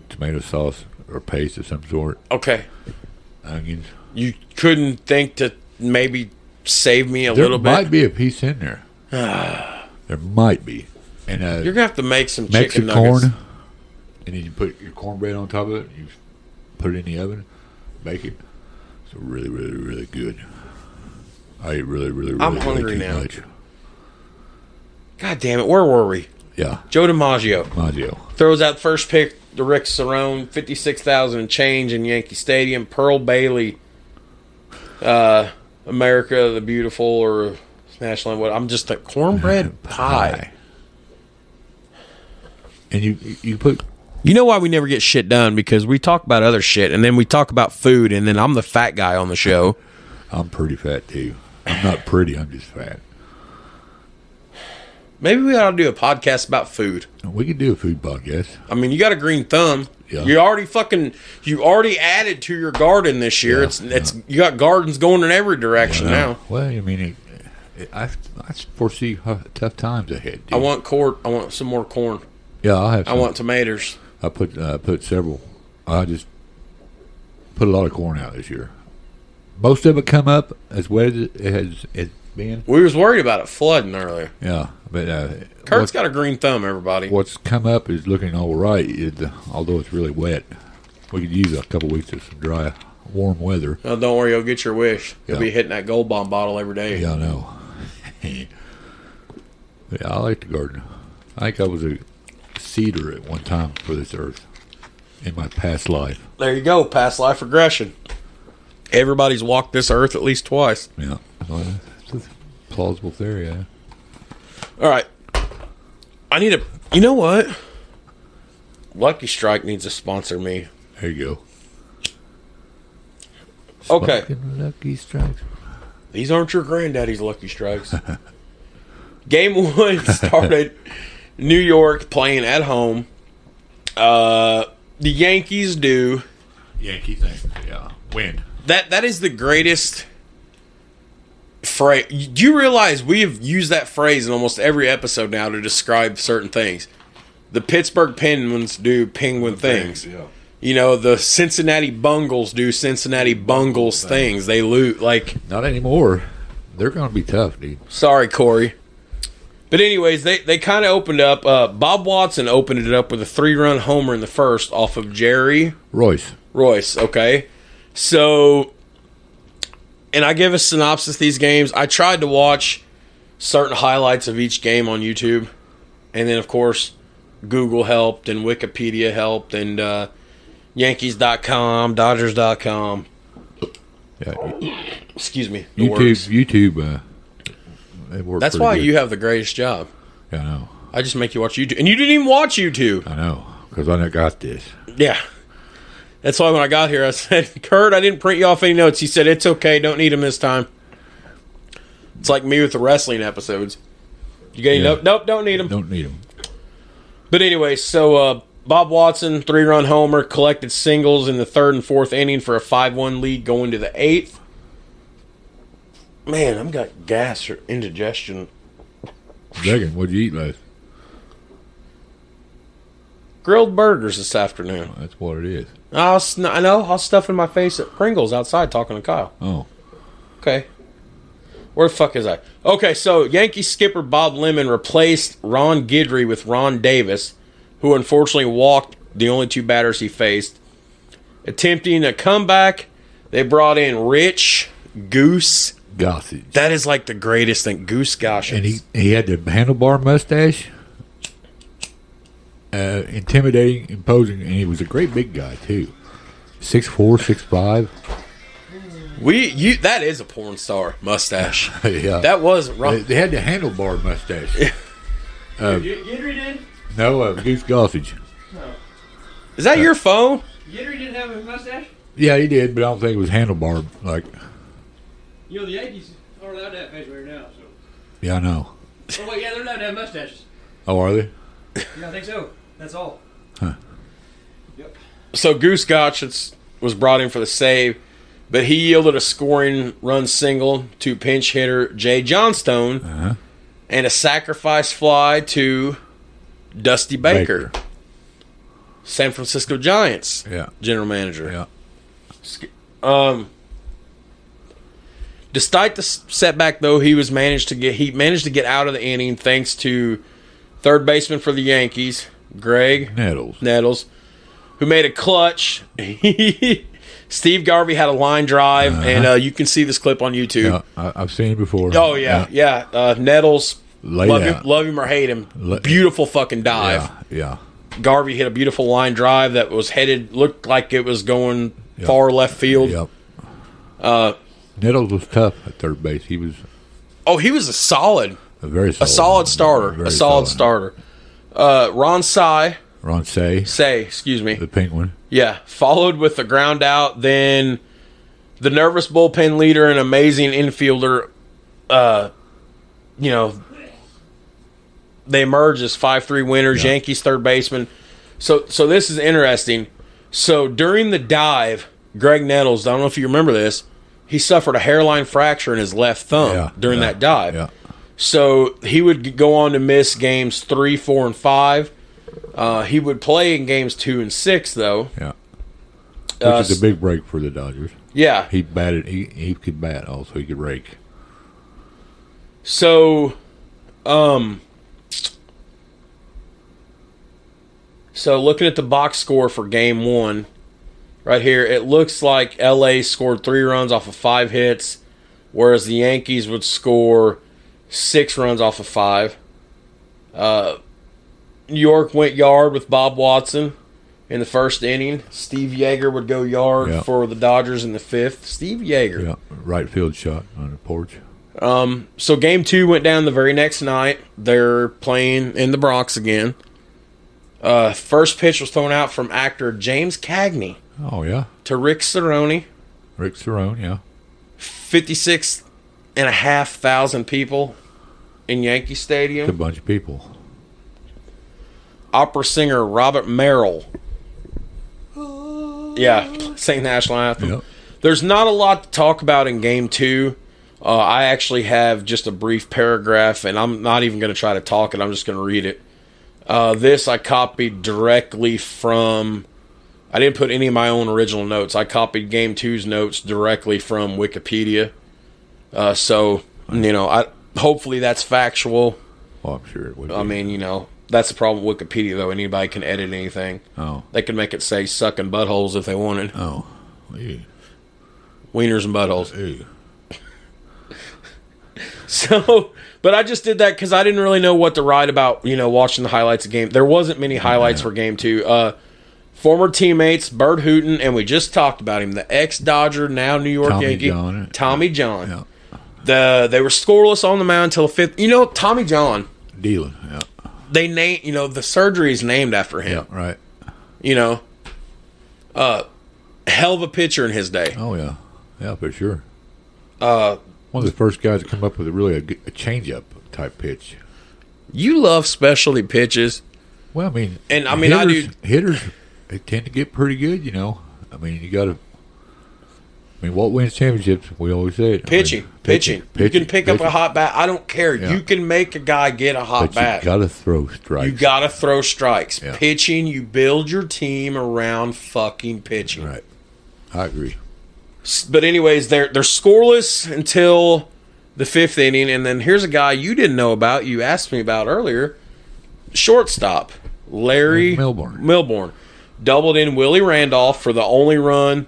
S2: tomato sauce or paste of some sort,
S1: okay.
S2: onions.
S1: You couldn't think to maybe save me a
S2: There
S1: little
S2: might
S1: bit?
S2: be a piece in there. There might be. And
S1: You're going to have to make some chicken
S2: Mexican
S1: nuggets.
S2: corn. And then you put your cornbread on top of it. You put it in the oven, bake it. It's really, really, really good. I ate really, really, really,
S1: I'm
S2: really
S1: hungry
S2: too
S1: now.
S2: much.
S1: God damn it, where were we?
S2: Yeah,
S1: Joe DiMaggio
S2: Maggio.
S1: throws out first pick to Rick Cerrone, 56,000 and change in Yankee Stadium. Pearl Bailey, America the Beautiful, or National. What? I'm just a cornbread pie.
S2: And you put
S1: You know why we never get shit done? Because we talk about other shit, and then we talk about food, and then I'm the fat guy on the show.
S2: I'm pretty fat too. I'm not pretty. I'm just fat.
S1: Maybe we ought to do a podcast about food.
S2: We could do a food podcast.
S1: I mean, you got a green thumb.
S2: Yeah.
S1: You already added to your garden this year.
S2: Yeah,
S1: You got gardens going in every direction now.
S2: Well, I mean, I foresee tough times ahead. Dude.
S1: I want some more corn.
S2: Yeah, I'll have.
S1: I
S2: Some.
S1: want tomatoes.
S2: I put several. I just put a lot of corn out this year. Most of it come up as wet as it has been.
S1: We was worried about it flooding earlier.
S2: Yeah, but
S1: Kurt's got a green thumb, everybody.
S2: what's come up is looking all right. Although it's really wet, we could use a couple weeks of some dry, warm weather.
S1: Oh, don't worry, you'll get your wish. You'll
S2: Yeah.
S1: be hitting that Gold Bomb bottle every day.
S2: Yeah, I know. But yeah, I like the garden. I think I was a seeder at one time for this earth in my past life.
S1: There you go, past life regression. Everybody's walked this earth at least twice.
S2: Yeah, well, it's a plausible theory. Yeah.
S1: All right. You know what? Lucky Strike needs to sponsor me.
S2: There you go.
S1: Okay.
S2: Smoking Lucky Strikes.
S1: These aren't your granddaddy's Lucky Strikes. Game 1 started New York playing at home. The Yankees do.
S2: Yankee thing. Yeah. Win.
S1: That is the greatest phrase. Do you realize we have used that phrase in almost every episode now to describe certain things? The Pittsburgh Penguins do penguin things.
S2: Yeah.
S1: You know, the Cincinnati Bungles do Cincinnati Bungles things. They loot like.
S2: Not anymore. They're going to be tough, dude.
S1: Sorry, Corey. But anyways, they kind of opened up. Bob Watson opened it up with a 3-run homer in the first off of Jerry
S2: Royce.
S1: Okay? So, and I give a synopsis of these games. I tried to watch certain highlights of each game on YouTube. And then, of course, Google helped and Wikipedia helped and Yankees.com, Dodgers.com.
S2: Yeah.
S1: Excuse me.
S2: YouTube. They work
S1: That's
S2: pretty
S1: why
S2: good.
S1: you have the greatest job.
S2: Yeah, I know.
S1: I just make you watch YouTube. And you didn't even watch YouTube.
S2: I know. Because I got this.
S1: Yeah. That's why when I got here, I said, Kurt, I didn't print you off any notes. He said, it's okay. Don't need them this time. It's like me with the wrestling episodes. You got any notes? Nope, don't need them.
S2: Don't need them.
S1: But anyway, so Bob Watson, 3-run homer, collected singles in the 3rd and 4th inning for a 5-1 lead going to the 8th. Man, I've got gas or indigestion.
S2: Megan, what'd you eat last?
S1: Grilled burgers this afternoon.
S2: That's what it is.
S1: I know. I was stuffing my face at Pringles outside talking to Kyle.
S2: Oh.
S1: Okay. Where the fuck is I? Okay, so Yankee skipper Bob Lemon replaced Ron Guidry with Ron Davis, who unfortunately walked the only 2 batters he faced. Attempting a comeback, they brought in Rich Goose
S2: Gossage.
S1: That is like the greatest thing. Goose Gossage.
S2: And he had the handlebar mustache. Intimidating, imposing, and he was a great big guy, too. 6'4", 6'5".
S1: That is a porn star mustache.
S2: Yeah.
S1: That was wrong.
S2: They had the handlebar mustache.
S3: Gendry did?
S2: No, Goose Gossage.
S3: No.
S1: Is that your phone?
S3: Gendry didn't have a mustache?
S2: Yeah, he did, but I don't think it was handlebar. Like,
S3: You know, the Yankees aren't allowed to have facial hair now, so.
S2: yeah, I know.
S3: Oh, wait, yeah, they're allowed to have mustaches.
S2: Oh, are they?
S3: Yeah, I think so. That's all.
S2: Huh.
S3: Yep.
S1: So Goose Gossage was brought in for the save, but he yielded a scoring run single to pinch hitter Jay Johnstone
S2: Uh-huh.
S1: and a sacrifice fly to Dusty Baker. San Francisco Giants
S2: Yeah.
S1: general manager.
S2: Yeah.
S1: Despite the setback, though, he managed to get out of the inning thanks to third baseman for the Yankees, Greg
S2: Nettles.
S1: who made a clutch. Steve Garvey had a line drive, and you can see this clip on YouTube.
S2: Yeah, I've seen it before.
S1: Oh yeah. Nettles,
S2: Laid
S1: love him or hate him, beautiful fucking dive.
S2: Yeah.
S1: Garvey hit a beautiful line drive that was looked like it was going far left field.
S2: Yep. Nettles was tough at third base. He was
S1: a solid,
S2: very solid.
S1: a solid starter,
S2: Very
S1: a solid starter. Ron Say, excuse me,
S2: the Penguin.
S1: yeah, followed with the ground out. Then the nervous bullpen leader and amazing infielder, they emerge as 5-3 winners.
S2: Yeah.
S1: Yankees third baseman. So this is interesting. So during the dive, Greg Nettles, I don't know if you remember this, he suffered a hairline fracture in his left thumb during that dive.
S2: Yeah.
S1: So he would go on to miss games 3, 4, and 5. He would play in games 2 and 6, though.
S2: Yeah. Which is a big break for the Dodgers.
S1: Yeah.
S2: He batted. He could bat also. He could rake.
S1: So, looking at the box score for Game 1, right here, it looks like LA scored 3 runs off of 5 hits, whereas the Yankees would score 6 runs off of 5. New York went yard with Bob Watson in the first inning. Steve Yeager would go yard for the Dodgers in the 5th. Steve Yeager.
S2: Yeah, right field shot on the porch.
S1: So Game 2 went down the very next night. They're playing in the Bronx again. First pitch was thrown out from actor James Cagney.
S2: Oh, yeah.
S1: To Rick Cerrone.
S2: Rick Cerrone, yeah.
S1: 56,500 people in Yankee Stadium.
S2: It's a bunch of people.
S1: Opera singer Robert Merrill. Yeah, sang the national anthem.
S2: Yep.
S1: There's not a lot to talk about in Game 2. I actually have just a brief paragraph, and I'm not even going to try to talk it. I'm just going to read it. This I copied directly from... I didn't put any of my own original notes. I copied Game 2's notes directly from Wikipedia. Hopefully that's factual.
S2: Oh, I'm sure it would be.
S1: I mean, that's the problem with Wikipedia, though. Anybody can edit anything.
S2: Oh.
S1: They can make it say sucking buttholes if they wanted.
S2: Oh. Ew.
S1: Wieners and buttholes.
S2: Ew.
S1: So, but I just did that because I didn't really know what to write about, watching the highlights of game. There wasn't many highlights for Game 2. Former teammates, Bert Hooton, and we just talked about him, the ex-Dodger, now New York Yankee, Tommy John. Yeah. They were scoreless on the mound until the 5th. Tommy John.
S2: Dealing, yeah.
S1: They the surgery is named after him.
S2: Yeah, right.
S1: Hell of a pitcher in his day.
S2: Oh, yeah. Yeah, for sure. One of the first guys to come up with a change-up type pitch.
S1: You love specialty pitches.
S2: Well, I mean,
S1: hitters,
S2: they tend to get pretty good, I mean, you got to. I mean, what wins championships? We always say it.
S1: Pitching. You can pick up a hot bat. I don't care. Yeah. You can make a guy get a hot bat.
S2: You got to throw strikes.
S1: Yeah. Pitching, you build your team around fucking pitching.
S2: Right. I agree.
S1: But anyways, they're scoreless until the 5th inning, and then here's a guy you didn't know about. You asked me about earlier. Shortstop Larry
S2: Milbourne
S1: doubled in Willie Randolph for the only run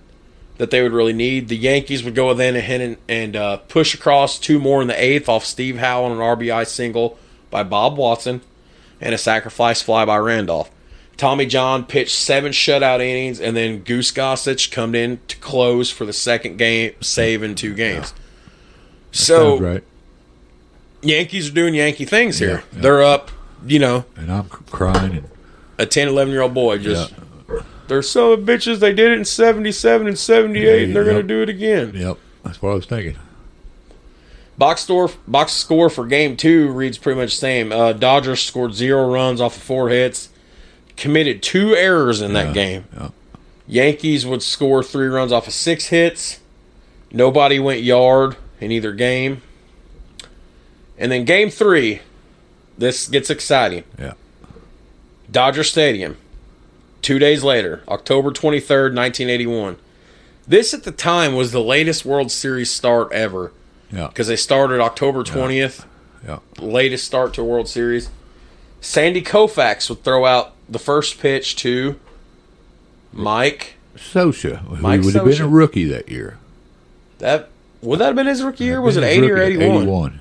S1: that they would really need. The Yankees would go then ahead and push across 2 more in the 8th off Steve Howe on an RBI single by Bob Watson and a sacrifice fly by Randolph. Tommy John pitched 7 shutout innings, and then Goose Gossage come in to close for the second game save in 2 games. So,
S2: right.
S1: Yankees are doing Yankee things here.
S2: Yeah.
S1: They're up, you know.
S2: And I'm crying. And
S1: A 10, 11-year-old boy just, they're son of bitches. They did it in 77 and 78, and they're going to do it again.
S2: Yep, that's what I was thinking.
S1: Box score for Game 2 reads pretty much the same. Dodgers scored 0 runs off of 4 hits, committed 2 errors in that game.
S2: Yeah.
S1: Yankees would score 3 runs off of 6 hits. Nobody went yard in either game. And then Game 3, this gets exciting.
S2: Yeah.
S1: Dodger Stadium, 2 days later, October 23rd, 1981. This at the time was the latest World Series start ever.
S2: Yeah.
S1: Because they started October 20th.
S2: Yeah.
S1: Latest start to a World Series. Sandy Koufax would throw out the first pitch to Mike
S2: Sosa, who
S1: Mike
S2: would have been
S1: Sosa.
S2: a rookie that year.
S1: Would that have been his rookie year? Was it 80 or 81?
S2: 81.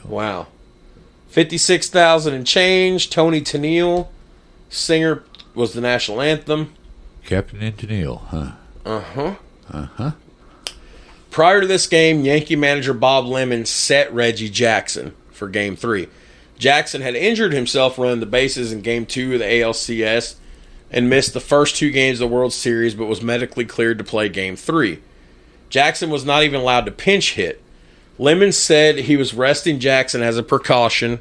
S1: Wow. 56,000 and change. Tony Tennille. Singer was the national anthem.
S2: Captain Antonil, huh?
S1: Uh-huh. Prior to this game, Yankee manager Bob Lemon set Reggie Jackson for Game 3. Jackson had injured himself running the bases in Game 2 of the ALCS and missed the first 2 games of the World Series, but was medically cleared to play Game 3. Jackson was not even allowed to pinch hit. Lemon said he was resting Jackson as a precaution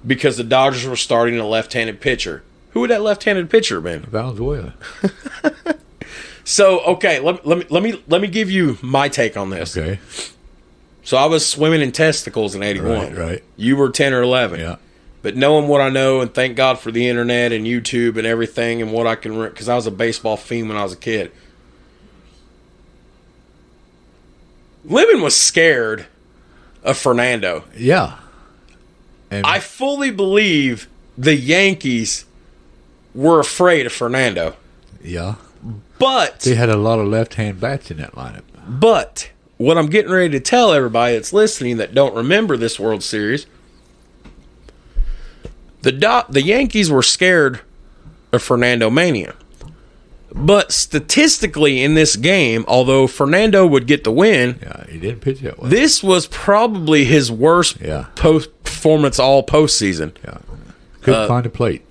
S1: because the Dodgers were starting a left-handed pitcher. Who would that left-handed pitcher have been?
S2: Valenzuela.
S1: So, okay, let me give you my take on this.
S2: Okay.
S1: So I was swimming in testicles in 81.
S2: Right.
S1: You were 10 or 11.
S2: Yeah.
S1: But knowing what I know, and thank God for the internet and YouTube and everything and what I can... Because I was a baseball fiend when I was a kid. Lemon was scared of Fernando.
S2: Yeah. And
S1: I fully believe the Yankees were afraid of Fernando.
S2: yeah.
S1: But...
S2: They had a lot of left-hand bats in that lineup.
S1: But what I'm getting ready to tell everybody that's listening that don't remember this World Series, the Yankees were scared of Fernando Mania. But statistically in this game, although Fernando would get the win,
S2: Yeah, he didn't pitch that well.
S1: this was probably his worst
S2: Yeah.
S1: performance all postseason.
S2: Yeah. Couldn't find a plate.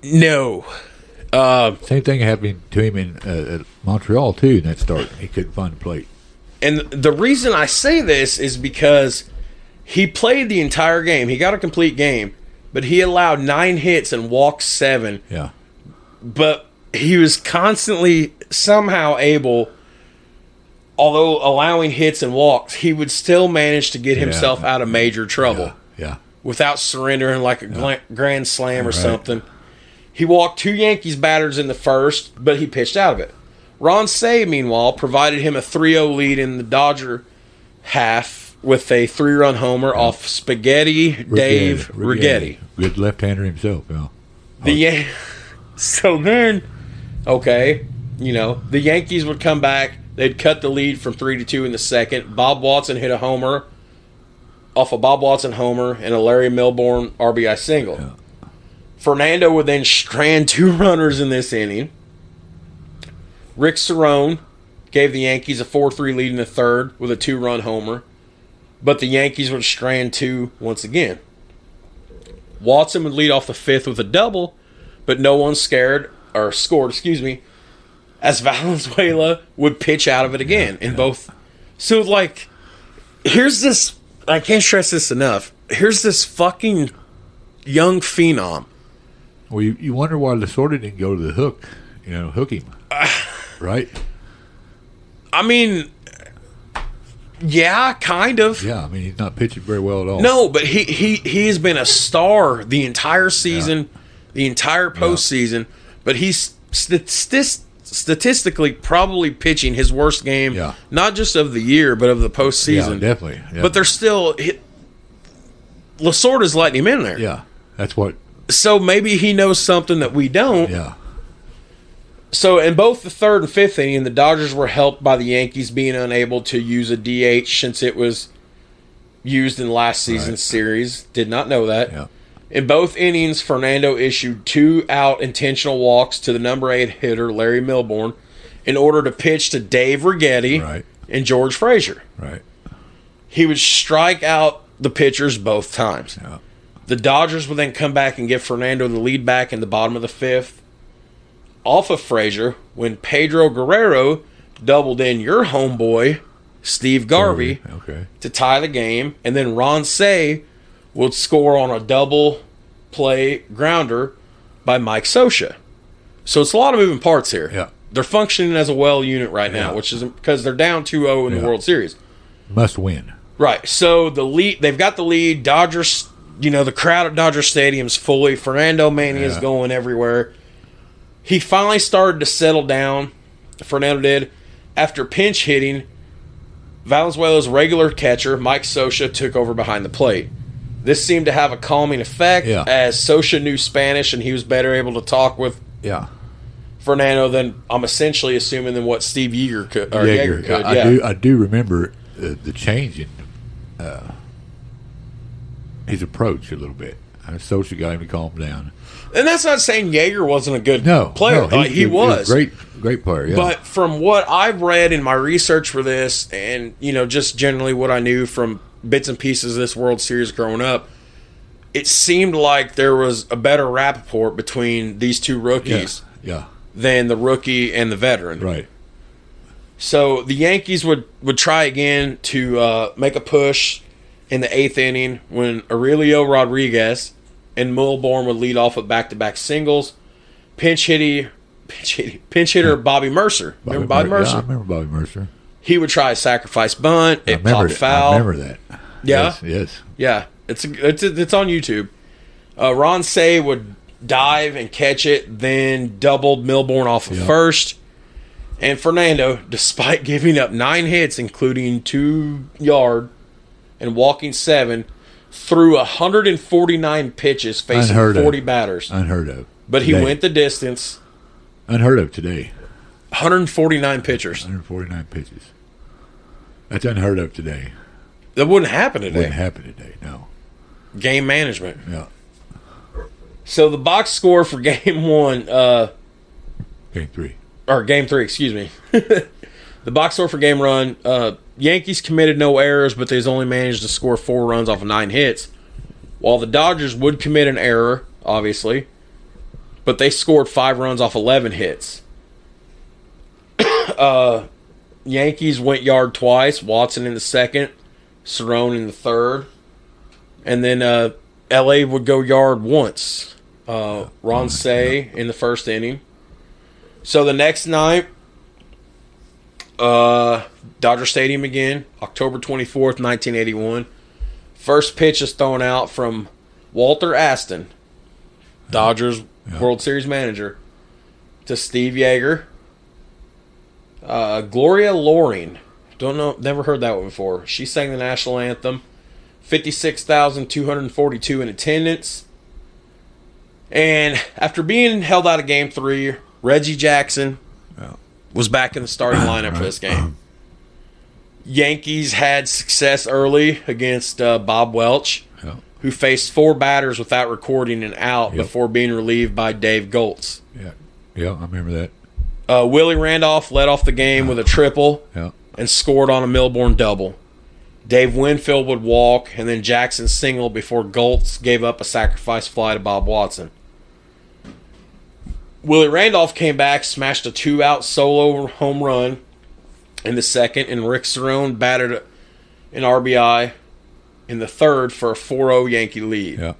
S1: No.
S2: Same thing happened to him in at Montreal, too, in that start. He couldn't find a plate.
S1: And the reason I say this is because he played the entire game. He got a complete game, but he allowed 9 hits and walked 7.
S2: Yeah.
S1: But he was constantly somehow able, although allowing hits and walks, he would still manage to get himself out of major trouble
S2: Yeah.
S1: without surrendering like a grand slam or
S2: Right.
S1: something. He walked 2 Yankees batters in the first, but he pitched out of it. Ron Say, meanwhile, provided him a 3-0 lead in the Dodger half with a 3-run homer off Spaghetti Dave Righetti.
S2: Good left-hander himself, yeah.
S1: So then, okay, the Yankees would come back. They'd cut the lead from 3-2 in the second. Bob Watson hit a homer off a Bob Watson homer and a Larry Milbourne RBI single.
S2: Yeah.
S1: Fernando would then strand 2 runners in this inning. Rick Cerrone gave the Yankees a 4-3 lead in the third with a 2-run homer, but the Yankees would strand 2 once again. Watson would lead off the 5th with a double, but no one scored, as Valenzuela would pitch out of it again in both. So, here's this, I can't stress this enough, here's this fucking young phenom.
S2: Well, you wonder why Lasorda didn't go to the hook, hook him. Right?
S1: I mean, yeah, kind of.
S2: Yeah, I mean, he's not pitching very well at all.
S1: No, but he has been a star the entire season, the entire postseason, but he's statistically probably pitching his worst game, not just of the year, but of the postseason.
S2: Yeah, definitely. Yeah.
S1: But they're still... Lasorda's letting him in there.
S2: Yeah, that's what...
S1: So maybe he knows something that we don't.
S2: Yeah.
S1: So in both the third and fifth inning, the Dodgers were helped by the Yankees being unable to use a DH since it was used in last season's series. Did not know that.
S2: Yeah.
S1: In both innings, Fernando issued 2 out intentional walks to the number 8 hitter, Larry Milbourne, in order to pitch to Dave Righetti and George Frazier.
S2: Right.
S1: He would strike out the pitchers both times.
S2: Yeah.
S1: The Dodgers would then come back and give Fernando the lead back in the bottom of the fifth off of Frazier when Pedro Guerrero doubled in your homeboy, Steve Garvey, to tie the game. And then Ron Say would score on a double play grounder by Mike Scioscia. So it's a lot of moving parts here.
S2: Yeah.
S1: They're functioning as a well unit right now, which is because they're down 2-0 in the World Series.
S2: Must win.
S1: Right. So they've got the lead. Dodgers, the crowd at Dodger Stadium's fully. Fernando Mania is going everywhere. He finally started to settle down. Fernando did. After pinch hitting, Valenzuela's regular catcher, Mike Scioscia, took over behind the plate. This seemed to have a calming effect as Scioscia knew Spanish and he was better able to talk with Fernando than, I'm essentially assuming, than what Steve Yeager could. Or Yeager could.
S2: I do remember the change in his approach a little bit. Scioscia got him to calm down.
S1: And that's not saying Yeager wasn't a good player.
S2: No,
S1: he was.
S2: Great player, yeah.
S1: But from what I've read in my research for this and, just generally what I knew from bits and pieces of this World Series growing up, it seemed like there was a better rapport between these two rookies than the rookie and the veteran.
S2: Right.
S1: So the Yankees would try again to make a push in the 8th inning when Aurelio Rodriguez and Milbourne would lead off with back-to-back singles. Pinch hitter Bobby Mercer. Remember Bobby Mercer?
S2: Yeah, I remember Bobby Mercer.
S1: He would try a sacrifice bunt. It popped foul.
S2: I remember that.
S1: Yeah?
S2: Yes.
S1: Yeah. It's on YouTube. Ron Say would dive and catch it, then doubled Milbourne off of first. And Fernando, despite giving up 9 hits, including 2 yard and walking 7, threw 149 pitches facing 40 batters.
S2: Unheard of.
S1: But he went the distance.
S2: Unheard of today.
S1: 149 pitchers.
S2: 149 pitches. That's unheard of today.
S1: That wouldn't happen today.
S2: No.
S1: Game management.
S2: Yeah.
S1: So the box score for game 1.
S2: Game 3.
S1: Or game 3, excuse me. The box score for game run. Yankees committed no errors, but they only managed to score 4 runs off of 9 hits. While the Dodgers would commit an error, obviously, but they scored 5 runs off 11 hits. Yankees went yard twice. Watson in the second, Cerrone in the third, and then LA would go yard once. Ron Say in the first inning. So the next night, Dodger Stadium again, October 24th, 1981. First pitch is thrown out from Walter Aston, Dodgers World Series manager, to Steve Yeager. Gloria Loring, don't know, never heard that one before. She sang the national anthem. 56,242 in attendance. And after being held out of Game 3, Reggie Jackson was back in the starting lineup for this game. Yankees had success early against Bob Welch, who faced 4 batters without recording an out before being relieved by Dave Goltz.
S2: Yeah, I remember that.
S1: Willie Randolph led off the game with a triple and scored on a Milbourne double. Dave Winfield would walk, and then Jackson singled before Goltz gave up a sacrifice fly to Bob Watson. Willie Randolph came back, smashed a 2-out solo home run in the second, and Rick Cerrone batted an RBI in the third for a 4-0 Yankee lead.
S2: Yeah.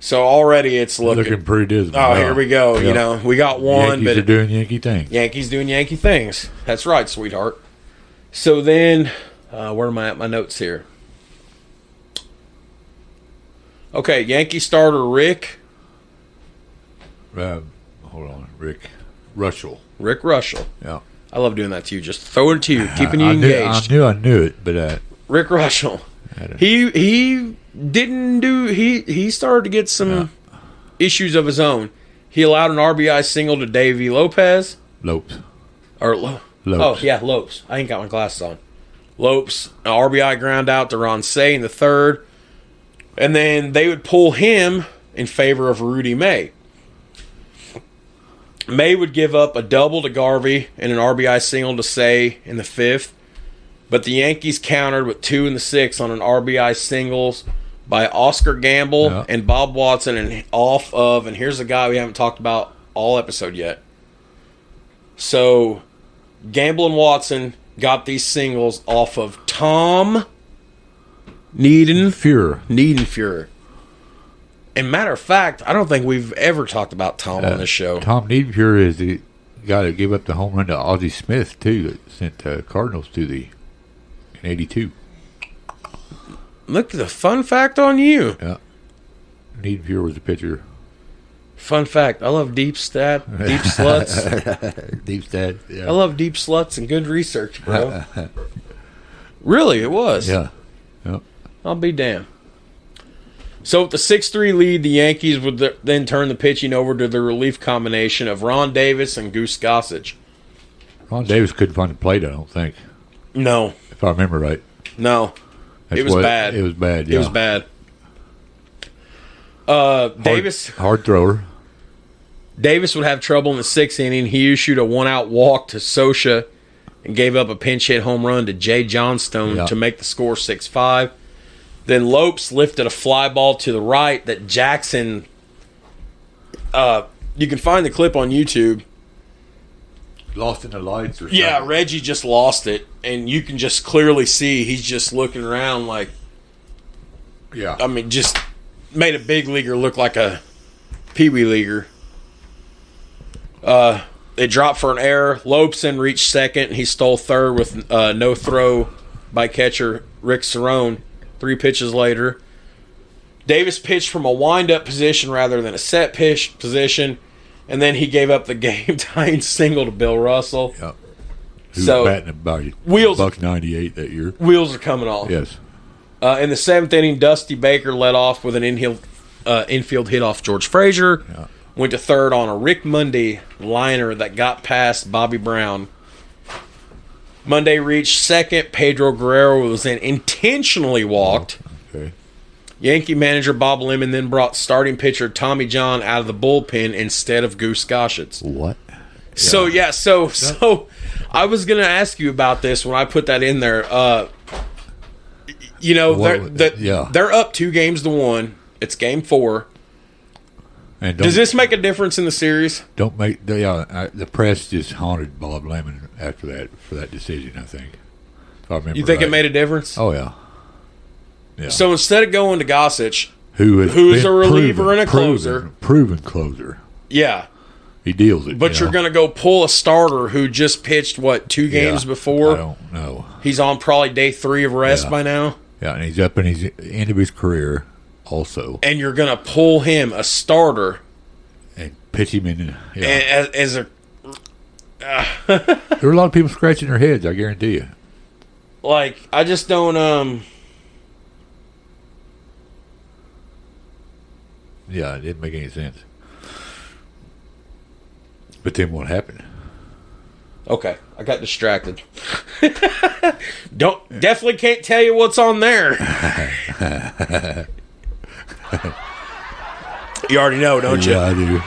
S1: So already it's looking
S2: pretty dismal.
S1: Oh, here we go. Yeah. We got one.
S2: Yankees are doing Yankee things.
S1: Yankees doing Yankee things. That's right, sweetheart. So then, where am I at my notes here? Okay, Yankee starter Rick.
S2: Hold on, Rick Russell.
S1: Rick Russell.
S2: Yeah.
S1: I love doing that to you. Just throwing it to you, keeping you engaged.
S2: I knew it, but
S1: Rick Russell. He didn't do. He started to get some issues of his own. He allowed an RBI single to Davey Lopez,
S2: Lopes.
S1: Oh, yeah, Lopes. I ain't got my glasses on. Lopes, an RBI ground out to Ron Say in the third. And then they would pull him in favor of Rudy May. May would give up a double to Garvey and an RBI single to Say in the fifth. But the Yankees countered with 2 in the sixth on an RBI singles by Oscar Gamble and Bob Watson, and and here's a guy we haven't talked about all episode yet. So Gamble and Watson got these singles off of Tom Niedenfuhrer. And matter of fact, I don't think we've ever talked about Tom on this show.
S2: Tom Niedenfuhrer is the guy that gave up the home run to Ozzie Smith, too, that sent Cardinals to in 82.
S1: Look at the fun fact on you.
S2: Yeah. Niedenfuhrer was the pitcher.
S1: Fun fact, I love deep sluts.
S2: Deep stat, yeah.
S1: I love deep sluts and good research, bro. Really, it was.
S2: Yeah. Yep.
S1: I'll be damned. So with the 6-3 lead, the Yankees would then turn the pitching over to the relief combination of Ron Davis and Goose Gossage.
S2: Ron Davis couldn't find the plate, I don't think.
S1: No.
S2: If I remember right.
S1: No. It was bad.
S2: It was bad, yeah.
S1: It was bad. Davis.
S2: Hard thrower.
S1: Davis would have trouble in the sixth inning. He issued a one-out walk to Sosha and gave up a pinch hit home run to Jay Johnstone to make the score 6-5. Then Lopes lifted a fly ball to the right that Jackson... you can find the clip on YouTube.
S2: Lost in the lights or something.
S1: Yeah, Reggie just lost it, and you can just clearly see he's just looking around like...
S2: Yeah.
S1: I mean, just made a big leaguer look like a peewee leaguer. It dropped for an error. Lopeson reached second. He stole third with no throw by catcher Rick Cerrone 3 pitches later. Davis pitched from a wind-up position rather than a set pitch position, and then he gave up the game-tying single to Bill Russell.
S2: Yep. Who was batting about $198 that year.
S1: Wheels are coming off.
S2: Yes.
S1: In the seventh inning, Dusty Baker led off with an infield hit off George Frazier.
S2: Yeah.
S1: Went to third on a Rick Monday liner that got past Bobby Brown. Monday reached second. Pedro Guerrero was then intentionally walked.
S2: Okay.
S1: Yankee manager Bob Lemon then brought starting pitcher Tommy John out of the bullpen instead of Goose Gossage.
S2: What?
S1: Yeah. So I was going to ask you about this when I put that in there. They're up 2 games to 1. It's game 4.
S2: And
S1: does this make a difference in the series?
S2: The press just haunted Bob Lemon after that for that decision, I think. If I remember
S1: you think it made a difference?
S2: Oh, yeah. Yeah.
S1: So instead of going to Gossage,
S2: who's
S1: a reliever and a closer.
S2: Proven closer.
S1: Yeah.
S2: He deals it.
S1: But you're going to go pull a starter who just pitched, 2 games before?
S2: I don't know.
S1: He's on probably day 3 of rest by now?
S2: Yeah, and he's up in his end of his career also.
S1: And you're going to pull him, a starter.
S2: And pitch him in.
S1: As a...
S2: There were a lot of people scratching their heads, I guarantee you.
S1: I just don't...
S2: Yeah, it didn't make any sense. But then what happened?
S1: Okay, I got distracted. Definitely can't tell you what's on there. You already know, don't you?
S2: Yeah, I do.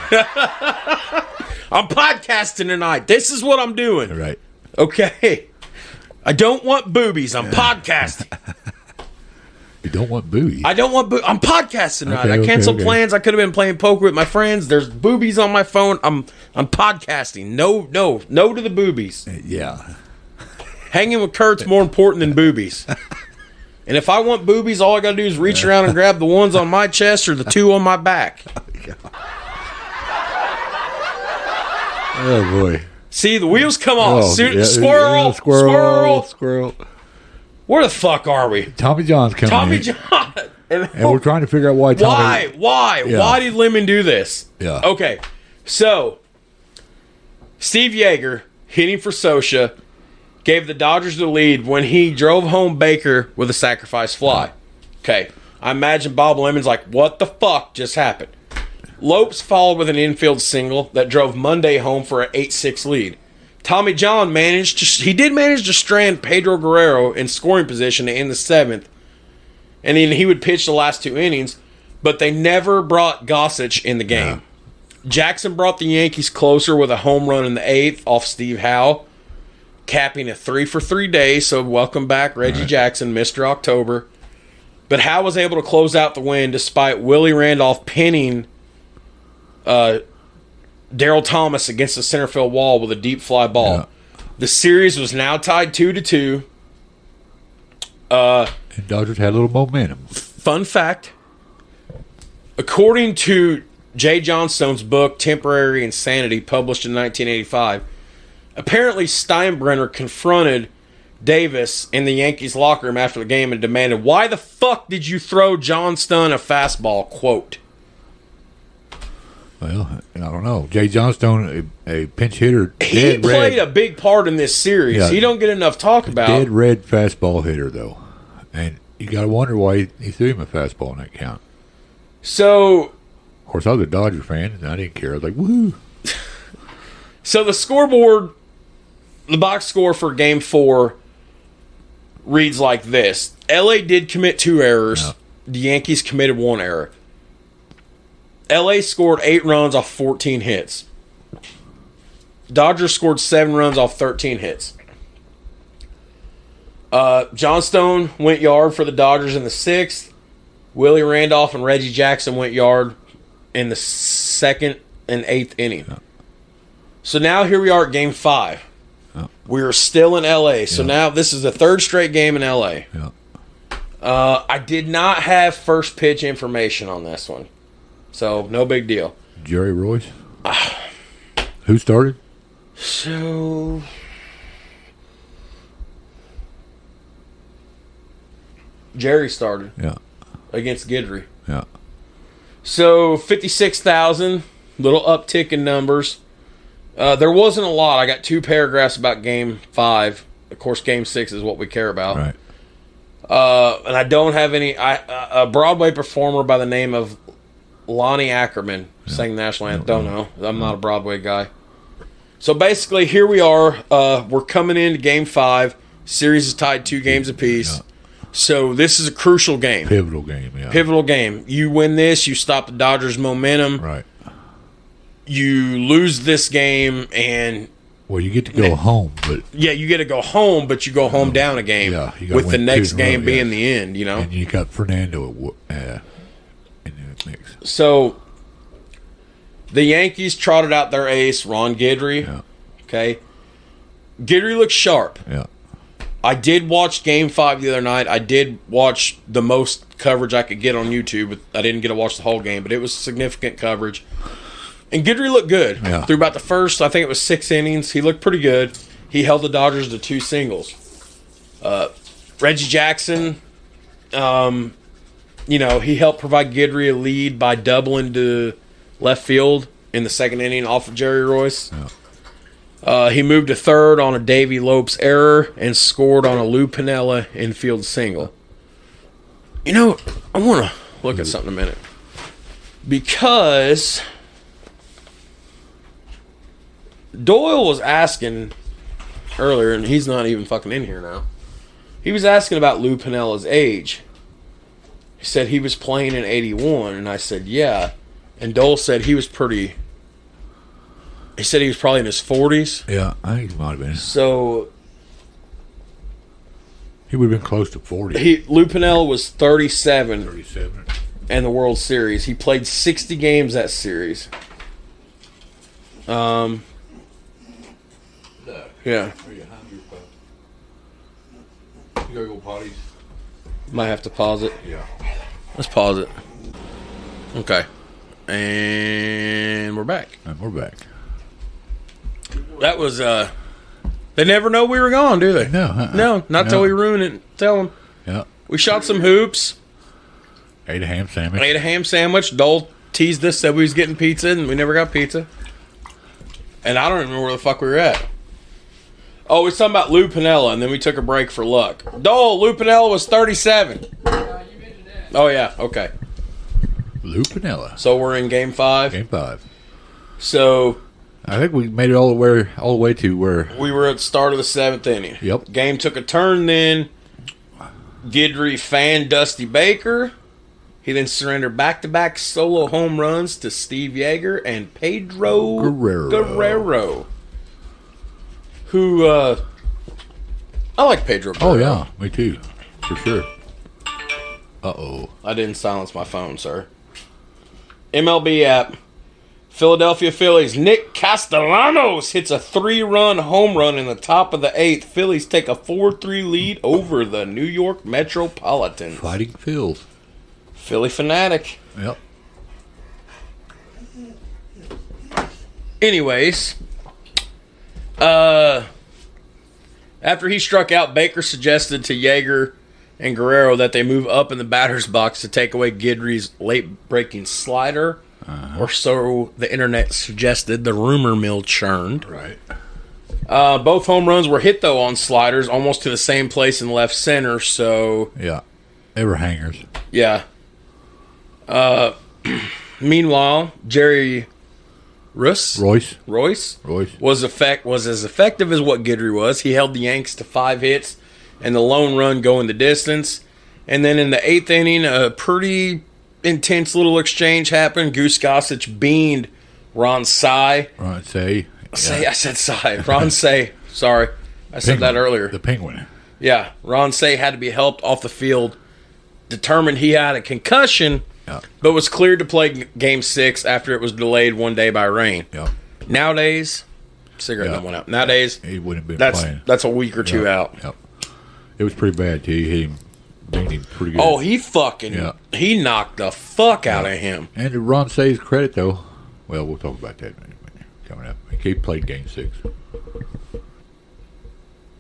S1: I'm podcasting tonight. This is what I'm doing.
S2: Right.
S1: Okay. I don't want boobies. I'm podcasting.
S2: You don't want boobies?
S1: I don't want I'm podcasting tonight. I canceled plans. I could have been playing poker with my friends. There's boobies on my phone. I'm podcasting. No to the boobies.
S2: Yeah.
S1: Hanging with Kurt's more important than boobies. And if I want boobies, all I got to do is reach around and grab the ones on my chest or the 2 on my back.
S2: Oh, boy.
S1: See, the wheels come off.
S2: Squirrel.
S1: Where the fuck are we?
S2: Tommy John's coming
S1: Tommy
S2: in.
S1: John.
S2: And we're trying to figure out why Tommy...
S1: Why?
S2: Yeah.
S1: Why did Lemon do this?
S2: Yeah.
S1: Okay, so Steve Yeager, hitting for Sosha, gave the Dodgers the lead when he drove home Baker with a sacrifice fly. Okay, I imagine Bob Lemon's like, what the fuck just happened? Lopes followed with an infield single that drove Monday home for an 8-6 lead. Tommy John managed to strand Pedro Guerrero in scoring position in the 7th, and then he would pitch the last 2 innings, but they never brought Gossage in the game. Yeah. Jackson brought the Yankees closer with a home run in the 8th off Steve Howe, capping a 3-for-3 day, so welcome back Reggie Jackson, Mr. October. But Howe was able to close out the win despite Willie Randolph pinning Darryl Thomas against the center field wall with a deep fly ball. Yeah. The series was now tied 2-2.
S2: And Dodgers had a little momentum.
S1: Fun fact, according to Jay Johnstone's book, Temporary Insanity, published in 1985, apparently Steinbrenner confronted Davis in the Yankees locker room after the game and demanded, "Why the fuck did you throw Johnstone a fastball?" Quote.
S2: Well, I don't know. Jay Johnstone, a pinch hitter.
S1: He played a big part in this series. Yeah, he don't get enough talk about.
S2: Dead red fastball hitter, though. And you got to wonder why he threw him a fastball in that count.
S1: So,
S2: of course, I was a Dodger fan, and I didn't care. I was like, woohoo.
S1: So the scoreboard, the box score for Game 4 reads like this. LA did commit 2 errors. Yeah. The Yankees committed 1 error. LA scored 8 runs off 14 hits. Dodgers scored 7 runs off 13 hits. Johnstone went yard for the Dodgers in the 6th. Willie Randolph and Reggie Jackson went yard in the 2nd and 8th inning. Yeah. So now here we are at Game 5. Yeah. We are still in LA. So now this is the 3rd straight game in LA.
S2: Yeah.
S1: I did not have first pitch information on this one. So, no big deal.
S2: Jerry Royce? Who started?
S1: So, Jerry started.
S2: Yeah.
S1: Against Guidry.
S2: Yeah.
S1: So, 56,000. Little uptick in numbers. There wasn't a lot. I got 2 paragraphs about Game 5. Of course, Game 6 is what we care about.
S2: Right.
S1: And I don't have any... a Broadway performer by the name of Lonnie Ackerman sang the national anthem. Don't know. I'm not a Broadway guy. So basically, here we are. We're coming into Game 5. Series is tied 2 games apiece. Yeah. So this is a crucial game.
S2: Pivotal game, yeah.
S1: Pivotal game. You win this, you stop the Dodgers' momentum.
S2: Right.
S1: You lose this game, and...
S2: Well, you get to go home, but...
S1: Yeah, you get to go home, but you go home down a game.
S2: Yeah,
S1: with the next game being the end, you know?
S2: And you got Fernando in the mix.
S1: So, the Yankees trotted out their ace, Ron Guidry.
S2: Yeah.
S1: Okay? Guidry looks sharp.
S2: Yeah.
S1: I did watch Game 5 the other night. I did watch the most coverage I could get on YouTube. I didn't get to watch the whole game, but it was significant coverage. And Guidry looked good.
S2: Yeah.
S1: Through about the first, I think it was 6 innings, he looked pretty good. He held the Dodgers to 2 singles. Reggie Jackson, he helped provide Guidry a lead by doubling to left field in the 2nd inning off of Jerry Royce.
S2: Yeah.
S1: He moved to 3rd on a Davey Lopes error and scored on a Lou Piniella infield single. You know, I want to look at something a minute. Because Doyle was asking earlier, and he's not even fucking in here now. He was asking about Lou Piniella's age. He said he was playing in 81, and I said, yeah. And Doyle said he was pretty... He said he was probably in his 40s.
S2: Yeah, I think he might have been.
S1: So...
S2: He would have been close to 40.
S1: Lou Piniella was 37.
S2: 37.
S1: And the World Series. He played 60 games that series. Yeah.
S2: Are you hungry, you gotta go potties?
S1: Might have to pause it.
S2: Yeah.
S1: Let's pause it. Okay. And we're back.
S2: And we're back.
S1: That was, they never know we were gone, do they?
S2: No.
S1: No, not till we ruin it. Tell them.
S2: Yeah.
S1: We shot some hoops.
S2: Ate a ham sandwich.
S1: Dole teased us, said we was getting pizza, and we never got pizza. And I don't even remember where the fuck we were at. Oh, we was talking about Lou Piniella, and then we took a break for luck. Dole, Lou Piniella was 37.
S3: You mentioned that.
S1: Oh, yeah, okay.
S2: Lou Piniella.
S1: So we're in Game 5?
S2: Game 5.
S1: So,
S2: I think we made it all the way to where
S1: We were at the start of the 7th inning.
S2: Yep.
S1: Game took a turn then. Guidry fanned Dusty Baker. He then surrendered back-to-back solo home runs to Steve Yeager and Pedro Guerrero. Who, I like Pedro Guerrero.
S2: Oh, yeah. Me too. For sure. Uh-oh.
S1: I didn't silence my phone, sir. MLB app. Philadelphia Phillies. Nick Castellanos hits a 3-run home run in the top of the 8th. Phillies take a 4-3 lead over the New York Metropolitans.
S2: Fighting Phils.
S1: Philly fanatic.
S2: Yep.
S1: Anyways, after he struck out, Baker suggested to Yeager and Guerrero that they move up in the batter's box to take away Guidry's late-breaking slider. Or so the internet suggested. The rumor mill churned.
S2: Right.
S1: Both home runs were hit, though, on sliders, almost to the same place in left center. So,
S2: Yeah. They were hangers.
S1: yeah. Meanwhile, Jerry Royce was as effective as what Guidry was. He held the Yanks to 5 hits and the lone run going the distance. And then in the 8th inning, a pretty intense little exchange happened. Goose Gossage beamed Ron Say.
S2: Ron Say.
S1: I said Say. Ron Say. Sorry. I said that earlier.
S2: The Penguin.
S1: Yeah. Ron Say had to be helped off the field. Determined he had a concussion, but was cleared to play Game 6 after it was delayed one day by rain.
S2: Yeah.
S1: Nowadays, cigarette don't went out. Nowadays,
S2: he wouldn't have been playing.
S1: That's a week or two out.
S2: Yep. It was pretty bad, too. He hit him. Dinged him pretty good.
S1: Oh, he knocked the fuck out of him.
S2: And to Ron Say's credit, though, well, we'll talk about that coming up. He played Game 6.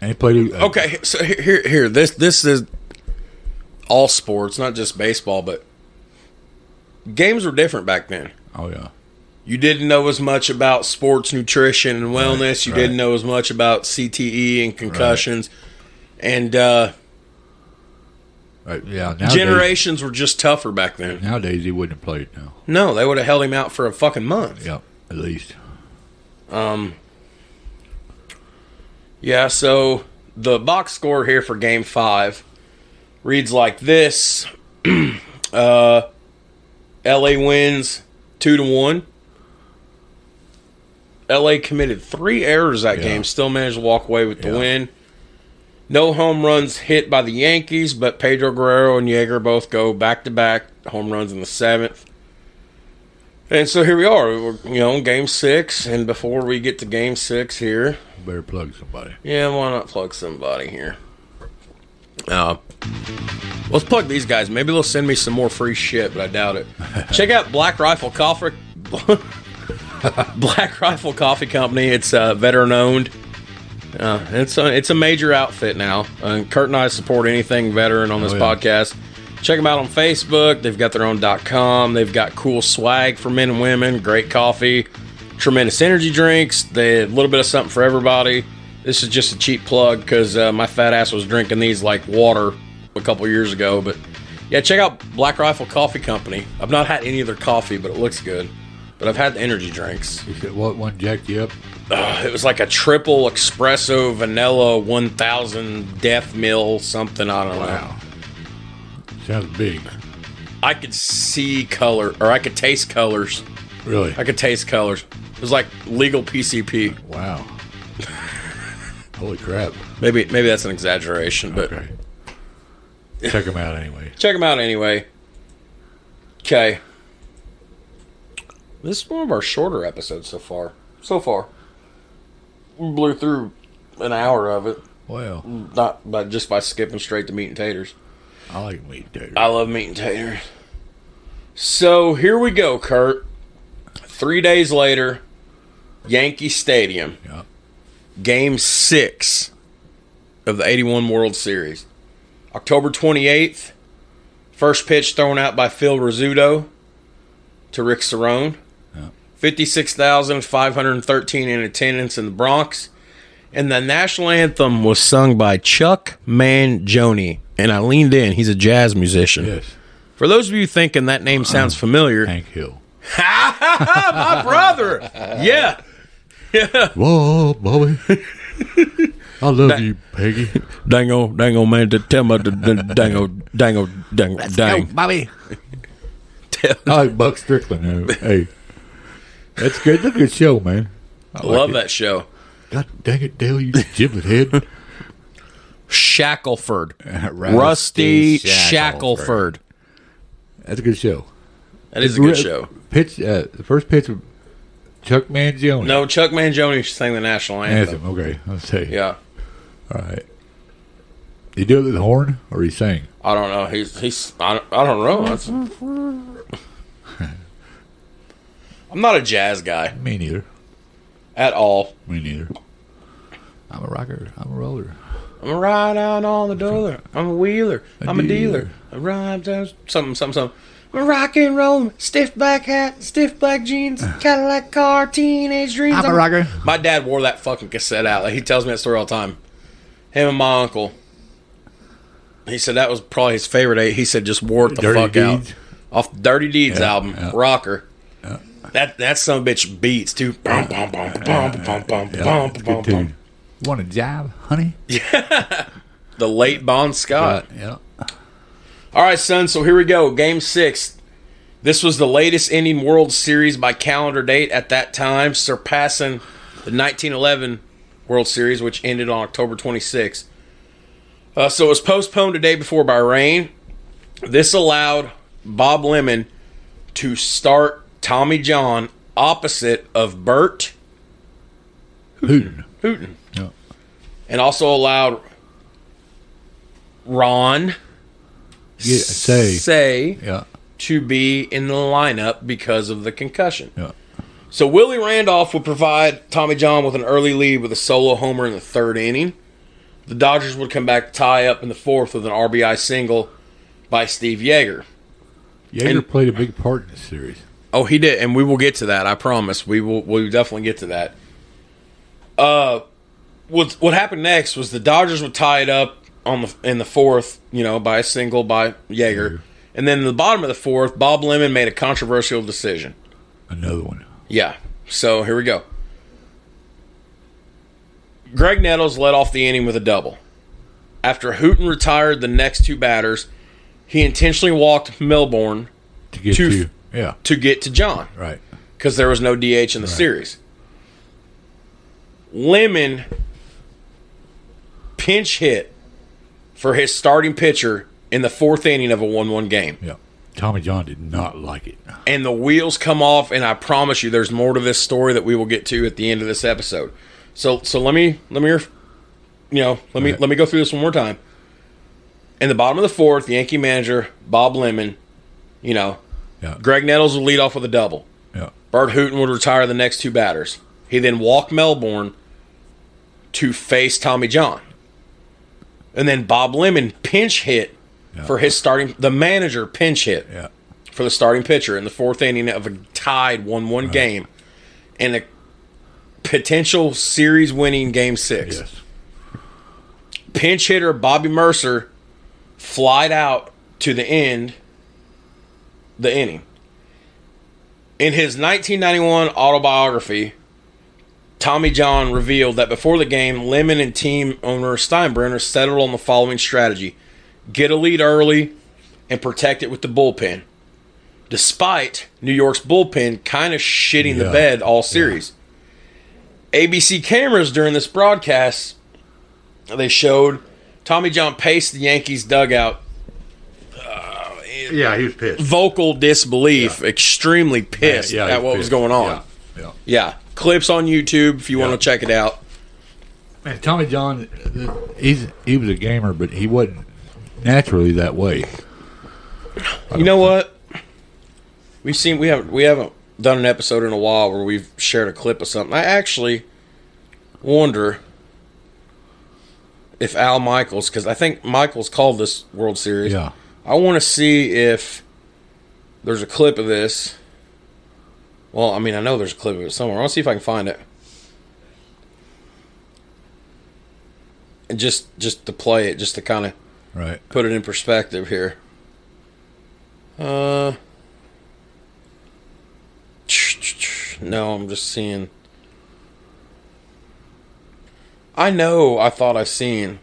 S2: And he played...
S1: okay, so here, this is all sports, not just baseball, but games were different back then.
S2: Oh, yeah.
S1: You didn't know as much about sports nutrition and wellness. You didn't know as much about CTE and concussions. And,
S2: nowadays,
S1: generations were just tougher back then.
S2: Nowadays, he wouldn't have played now.
S1: No, they would have held him out for a fucking month.
S2: Yep, at least.
S1: Yeah, so the box score here for Game 5 reads like this. LA wins 2-1. LA committed 3 errors that game, still managed to walk away with the win. No home runs hit by the Yankees, but Pedro Guerrero and Yeager both go back-to-back home runs in the 7th. And so here we are, we're, Game 6, and before we get to Game 6 here...
S2: Better plug somebody.
S1: Yeah, why not plug somebody here? Let's plug these guys. Maybe they'll send me some more free shit, but I doubt it. Check out Black Rifle Coffee... Black Rifle Coffee Company. It's veteran-owned. It's a major outfit now. Kurt and I support anything veteran on this podcast. Check them out on Facebook. They've got their own .com. They've got cool swag for men and women. Great coffee. Tremendous energy drinks. They have a little bit of something for everybody. This is just a cheap plug because my fat ass was drinking these like water a couple years ago. But yeah, check out Black Rifle Coffee Company. I've not had any of their coffee, but it looks good. But I've had the energy drinks.
S2: What one jacked you up?
S1: It was like a triple espresso vanilla 1000 death mill something. I don't know.
S2: Wow. Sounds big.
S1: I could see color, or I could taste colors.
S2: Really?
S1: I could taste colors. It was like legal PCP.
S2: Wow. Holy crap.
S1: Maybe that's an exaggeration, but
S2: okay. Check them out anyway.
S1: Check them out anyway. Okay. This is one of our shorter episodes so far. We blew through an hour of it.
S2: Well.
S1: Not by just by skipping straight to meat and taters.
S2: I like meat and taters.
S1: I love meat and taters. So here we go, Kurt. 3 days later, Yankee Stadium.
S2: Yep.
S1: Game 6 of the 81 World Series. October 28th. First pitch thrown out by Phil Rizzuto to Rick Cerrone.
S2: Yep.
S1: 56,513 in attendance in the Bronx. And the national anthem was sung by Chuck Mangione. And I leaned in. He's a jazz musician.
S2: Yes.
S1: For those of you thinking that name sounds familiar.
S2: Hank Hill.
S1: My brother. Yeah.
S2: Whoa, Bobby. I love you, Peggy.
S1: Dango, man, to tell me the dango, dang.
S2: Bobby. I like Buck Strickland. Hey, that's good. That's a good show, man. I
S1: love that show.
S2: God dang it, Dale, you giblet head.
S1: Shackelford. Rusty Shackelford.
S2: That's a good show.
S1: That is a good show.
S2: The first pitch was Chuck Mangione.
S1: No, Chuck Mangione sang the national anthem.
S2: Okay, let's see.
S1: Yeah.
S2: All right. He do it with the horn, or he sang?
S1: I don't know. I don't know. I'm not a jazz guy.
S2: Me neither.
S1: At all.
S2: Me neither. I'm a rocker. I'm a roller.
S1: I'm a ride out on the dollar. I'm a wheeler. I'm a dealer. I ride something. I'm a rock and roll. Stiff black hat, stiff black jeans, Cadillac car, teenage dreams.
S2: I'm a rocker.
S1: My dad wore that fucking cassette out. Like, he tells me that story all the time. Him and my uncle. He said that was probably his favorite. He said just wore it the fuck out. Off the Dirty Deeds album, Rocker. Yeah. That son of a bitch beats too. Bum, bum, bum, bum, bum, bum, bum, bum, bum.
S2: Want a job, honey?
S1: Yeah. The late Bon Scott.
S2: Yeah.
S1: All right, son. So here we go. Game 6. This was the latest inning World Series by calendar date at that time, surpassing the 1911 World Series, which ended on October 26th. So it was postponed the day before by rain. This allowed Bob Lemon to start Tommy John opposite of Bert Hooten.
S2: Yeah.
S1: And also allowed Ron Say to be in the lineup because of the concussion.
S2: Yeah.
S1: So Willie Randolph would provide Tommy John with an early lead with a solo homer in the third inning. The Dodgers would come back to tie up in the fourth with an RBI single by Steve Yeager.
S2: Yeager played a big part in this series.
S1: Oh, he did, and we will get to that. I promise. We'll definitely get to that. What happened next was the Dodgers would tie it up in the fourth, by a single by Yeager. And then in the bottom of the fourth, Bob Lemon made a controversial decision.
S2: Another one.
S1: Yeah. So here we go. Greg Nettles led off the inning with a double. After Hooten retired the next two batters, he intentionally walked Milbourne
S2: to get to
S1: John.
S2: Right.
S1: Because there was no DH in the series. Lemon pinch hit for his starting pitcher in the fourth inning of a 1-1 game.
S2: Yeah. Tommy John did not like it.
S1: And the wheels come off, and I promise you there's more to this story that we will get to at the end of this episode. So let me go through this one more time. In the bottom of the fourth, the Yankee manager, Bob Lemon, Greg Nettles would lead off with a double.
S2: Yeah.
S1: Bert Hooten would retire the next two batters. He then walked Milbourne to face Tommy John. And then Bob Lemon pinch hit for his the manager pinch hit for the starting pitcher in the fourth inning of a tied 1-1 game and a potential series-winning Game 6.
S2: Yes.
S1: Pinch hitter Bobby Mercer flied out to the inning. In his 1991 autobiography, Tommy John revealed that before the game, Lemon and team owner Steinbrenner settled on the following strategy: get a lead early and protect it with the bullpen. Despite New York's bullpen kind of shitting the bed all series. ABC cameras during this broadcast, they showed Tommy John paced the Yankees dugout.
S2: He was pissed.
S1: Vocal disbelief, extremely pissed at what was going on. Yeah. Clips on YouTube if you want to check it out.
S2: Man, Tommy John, he was a gamer, but he wasn't naturally that way.
S1: You know what? We haven't done an episode in a while where we've shared a clip of something. I actually wonder if Al Michaels, because I think Michaels called this World Series.
S2: Yeah.
S1: I want to see if there's a clip of this. Well, I mean, I know there's a clip of it somewhere. I want to see if I can find it. And just to play it, just to kind of put it in perspective here. No, I'm just seeing. I know. I thought I seen.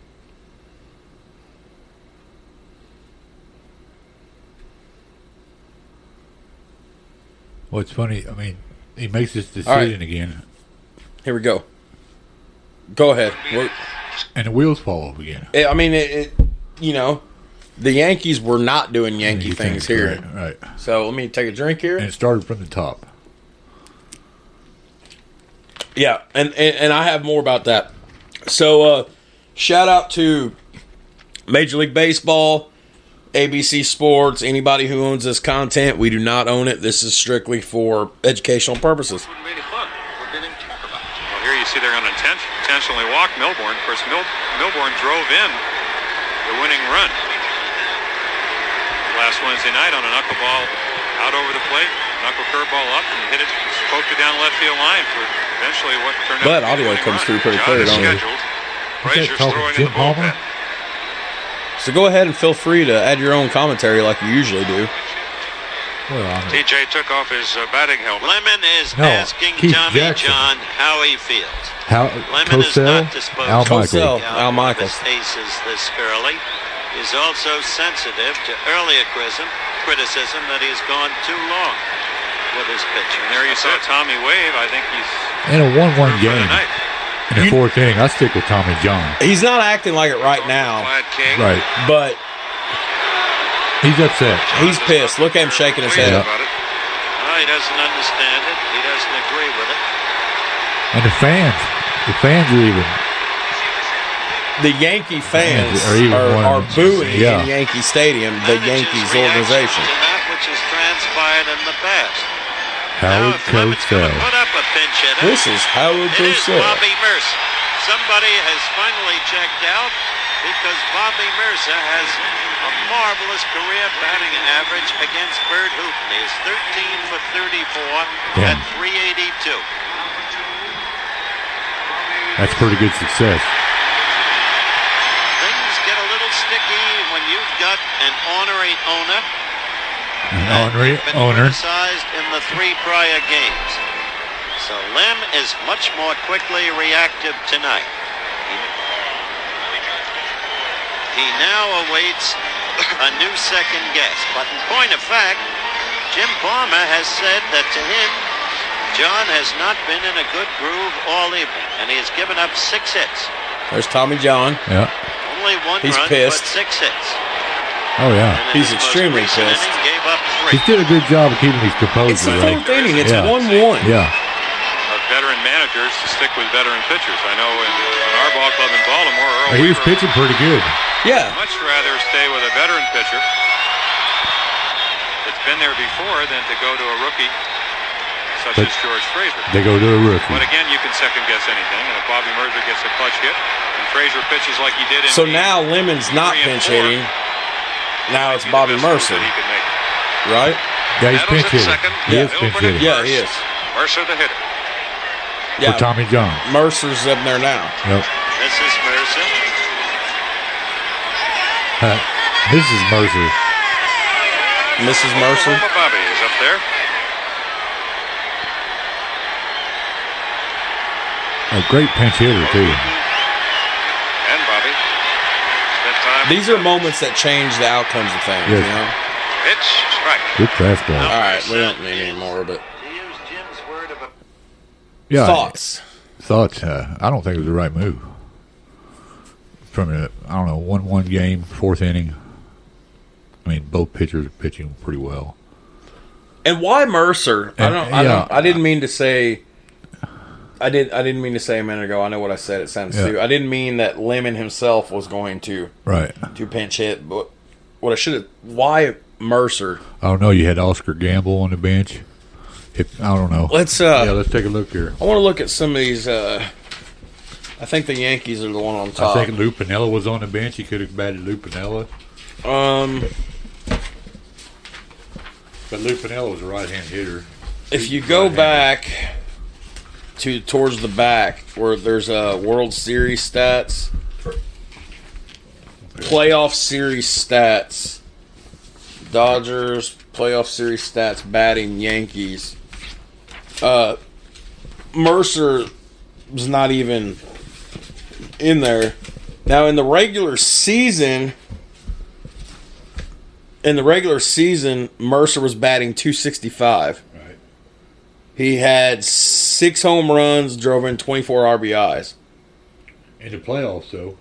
S2: Well, it's funny. I mean, he makes this
S1: All right.
S2: decision again,
S1: Here we go. Go ahead.
S2: and the wheels fall off again.
S1: I mean, you know, the Yankees were not doing Yankee things here.
S2: Right.
S1: So let me take a drink here.
S2: And it started from the top.
S1: Yeah, and I have more about that. So, shout out to Major League Baseball, ABC Sports, anybody who owns this content. We do not own it. This is strictly for educational purposes.
S4: Well, here you see they're going to intentionally walk Milbourne. Of course, Milbourne drove in the winning run last Wednesday night on a knuckleball out over the plate. Knuckle curveball up and hit it, poked it down left field line for eventually what turned out
S1: But
S4: to be
S1: audio
S4: the winning
S1: comes
S4: run.
S1: through pretty
S4: John
S1: clear,
S4: is
S1: don't it?
S4: scheduled. Frazier's
S2: talking
S4: throwing in
S2: Jim
S4: the bullpen.
S2: Palmer?
S1: So go ahead and feel free to add your own commentary like you usually do.
S2: Well, I mean,
S4: TJ took off his batting helmet.
S5: Lemon is
S2: No,
S5: asking
S2: Keith
S5: Tommy
S2: Jackson.
S5: John how he feels.
S2: how
S5: Lemon is
S2: Cosell,
S5: not disposed
S2: Al
S5: to
S2: Michael.
S1: Cosell. Al Michaels.
S5: his aces this early. He's also sensitive to earlier criticism that he's gone too long with his pitching.
S4: And there you saw Tommy wave. I think he's
S2: In a 1-1
S4: through for the
S2: game,
S4: night.
S2: in the fourth inning, I stick with Tommy John.
S1: He's not acting like it right now,
S4: Glad King.
S2: Right.
S1: but
S2: He's upset.
S1: he's pissed. Look at him shaking his head.
S4: About it.
S5: No, he doesn't understand it. He doesn't agree with it.
S2: And the fans are even.
S1: The Yankee fans
S2: Are even
S1: are
S2: one-
S1: booing
S2: yeah.
S1: in Yankee Stadium, the
S5: Manager's
S1: Yankees
S5: reaction
S1: organization.
S5: to that which has transpired in the past.
S2: Howard
S5: now, if Clement's going
S2: Cosell.
S5: to put up a pinch hitter,
S1: This is Howard
S5: it is
S1: Cosell.
S5: Bobby Mercer. Somebody has finally checked out because Bobby Mercer has a marvelous career batting average against Bert Hooton. He is 13 for 34
S2: Damn.
S5: at 382.
S2: That's pretty good success.
S5: Things get a little sticky when you've got an ornery owner.
S2: Honorary
S5: Been
S2: owner.
S5: criticized in the 3 prior games. So Lim is much more quickly reactive tonight. He now awaits a new second guess. But in point of fact, Jim Palmer has said that to him, John has not been in a good groove all evening, and he has given up 6 hits.
S1: There's Tommy John.
S2: Yeah.
S5: Only 1
S1: He's
S5: run,
S1: pissed.
S5: but 6 hits.
S2: Oh yeah.
S5: And in
S1: He's
S5: his most
S1: extremely
S5: recent
S1: pissed.
S5: inning, gave up
S2: He
S5: 3.
S2: did a good job of keeping his composure.
S1: It's the
S2: right?
S1: fourth inning. It's
S2: Yeah.
S1: 1-1.
S2: Yeah.
S4: Of veteran managers to stick with veteran pitchers. I know in our ball club in Baltimore, Earl
S2: He was
S4: Weaver
S2: pitching pretty good.
S1: Yeah.
S4: would much rather stay with a veteran pitcher that's been there before than to go to a rookie such
S2: But-
S4: as George Frazier.
S2: They go to a
S4: But
S2: rookie.
S4: again, you can second guess anything. And if Bobby Mercer gets a clutch hit and Frazier pitches like he did in
S1: So
S4: game
S1: now Lemon's not
S4: 3 and
S1: pinch
S4: 4,
S1: hitting. Now it's
S4: he's the
S1: Bobby
S4: best move
S1: Mercer,
S4: that he could make.
S1: right?
S2: Yeah, he's
S4: Adams
S2: pinch
S4: at
S2: hitting.
S4: second.
S2: He
S1: Yeah.
S2: is pinch
S4: Milbourne at
S2: hitting.
S1: Yeah,
S4: first.
S1: he is.
S4: Mercer the hitter.
S1: Yeah.
S2: For Tommy John.
S1: Mercer's up there now.
S2: Yep.
S5: This is Mercer.
S2: This is Mercer.
S1: Mrs. Mercer.
S4: Oklahoma Bobby is up there.
S2: A great pinch hitter too.
S4: And Bobby. Spent time.
S1: These are moments that change the outcomes of things,
S2: Yes.
S1: you know?
S4: Pitch, strike.
S2: Good fastball.
S1: All right, we don't need any more, but
S5: To use Jim's word of a
S2: Yeah.
S1: thoughts.
S2: Thoughts. I don't think it was the right move. From a 1-1 game, fourth inning. I mean, both pitchers are pitching pretty well.
S1: And why Mercer?
S2: And- yeah.
S1: I didn't mean to say. I didn't mean to say a minute ago. I know what I said. It sounds
S2: Yeah.
S1: stupid. I didn't mean that Lemon himself was going to
S2: Right.
S1: pinch hit. But what I should have. Why Mercer?
S2: I don't know. You had Oscar Gamble on the bench. I don't know.
S1: Let's
S2: Yeah, let's take a look here.
S1: I want to look at some of these. I think the Yankees are the one on
S2: I
S1: top.
S2: think Lou Piniella was on the bench. He could have batted Lou Piniella. But Lou Piniella was a right-hand hitter.
S1: If you go back to towards the back where there's a World Series stats, playoff series stats, Dodgers playoff series stats, batting Yankees. Mercer was not even in there. Now, in the regular season, Mercer was batting .265.
S2: Right.
S1: He had 6 home runs, drove in 24 RBIs.
S2: In the playoffs, though.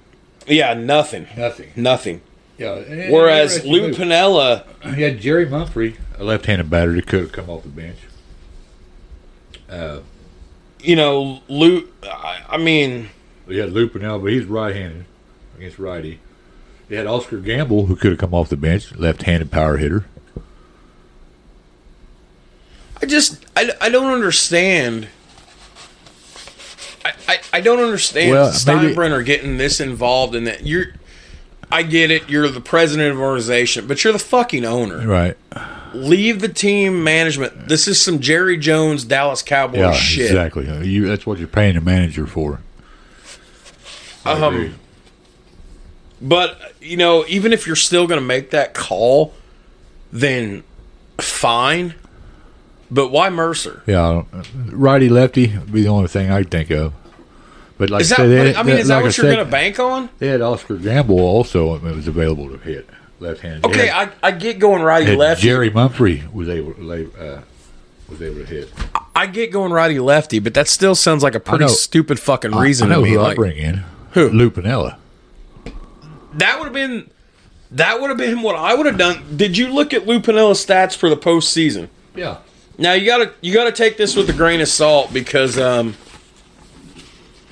S1: Yeah, nothing.
S2: Nothing. Yeah.
S1: Whereas Lou Piniella,
S2: he had Jerry Mumphrey, a left-handed batter that could have come off the bench.
S1: Lou. I mean,
S2: he had Lou Piniella, but he's right-handed against righty. They had Oscar Gamble, who could have come off the bench, left-handed power hitter.
S1: I don't understand. I don't understand Steinbrenner getting this involved in that. I get it. You're the president of an organization, but you're the fucking owner.
S2: Right.
S1: Leave the team management. This is some Jerry Jones, Dallas Cowboys shit.
S2: Exactly. That's what you're paying the manager for. I agree.
S1: But, even if you're still going to make that call, then fine. But why Mercer?
S2: Yeah, righty lefty would be the only thing I'd think of. But like
S1: is that what you're going to bank on?
S2: They had Oscar Gamble also. It was available to hit left-handed.
S1: Okay, I get going righty lefty.
S2: Jerry Mumphrey was able to hit.
S1: I get going righty lefty, but that still sounds like a pretty stupid fucking reason
S2: I know
S1: to me.
S2: Who I bring in?
S1: Who?
S2: Lou Piniella.
S1: That would have been what I would have done. Did you look at Lou Piniella's stats for the postseason?
S2: Yeah.
S1: Now you gotta take this with a grain of salt because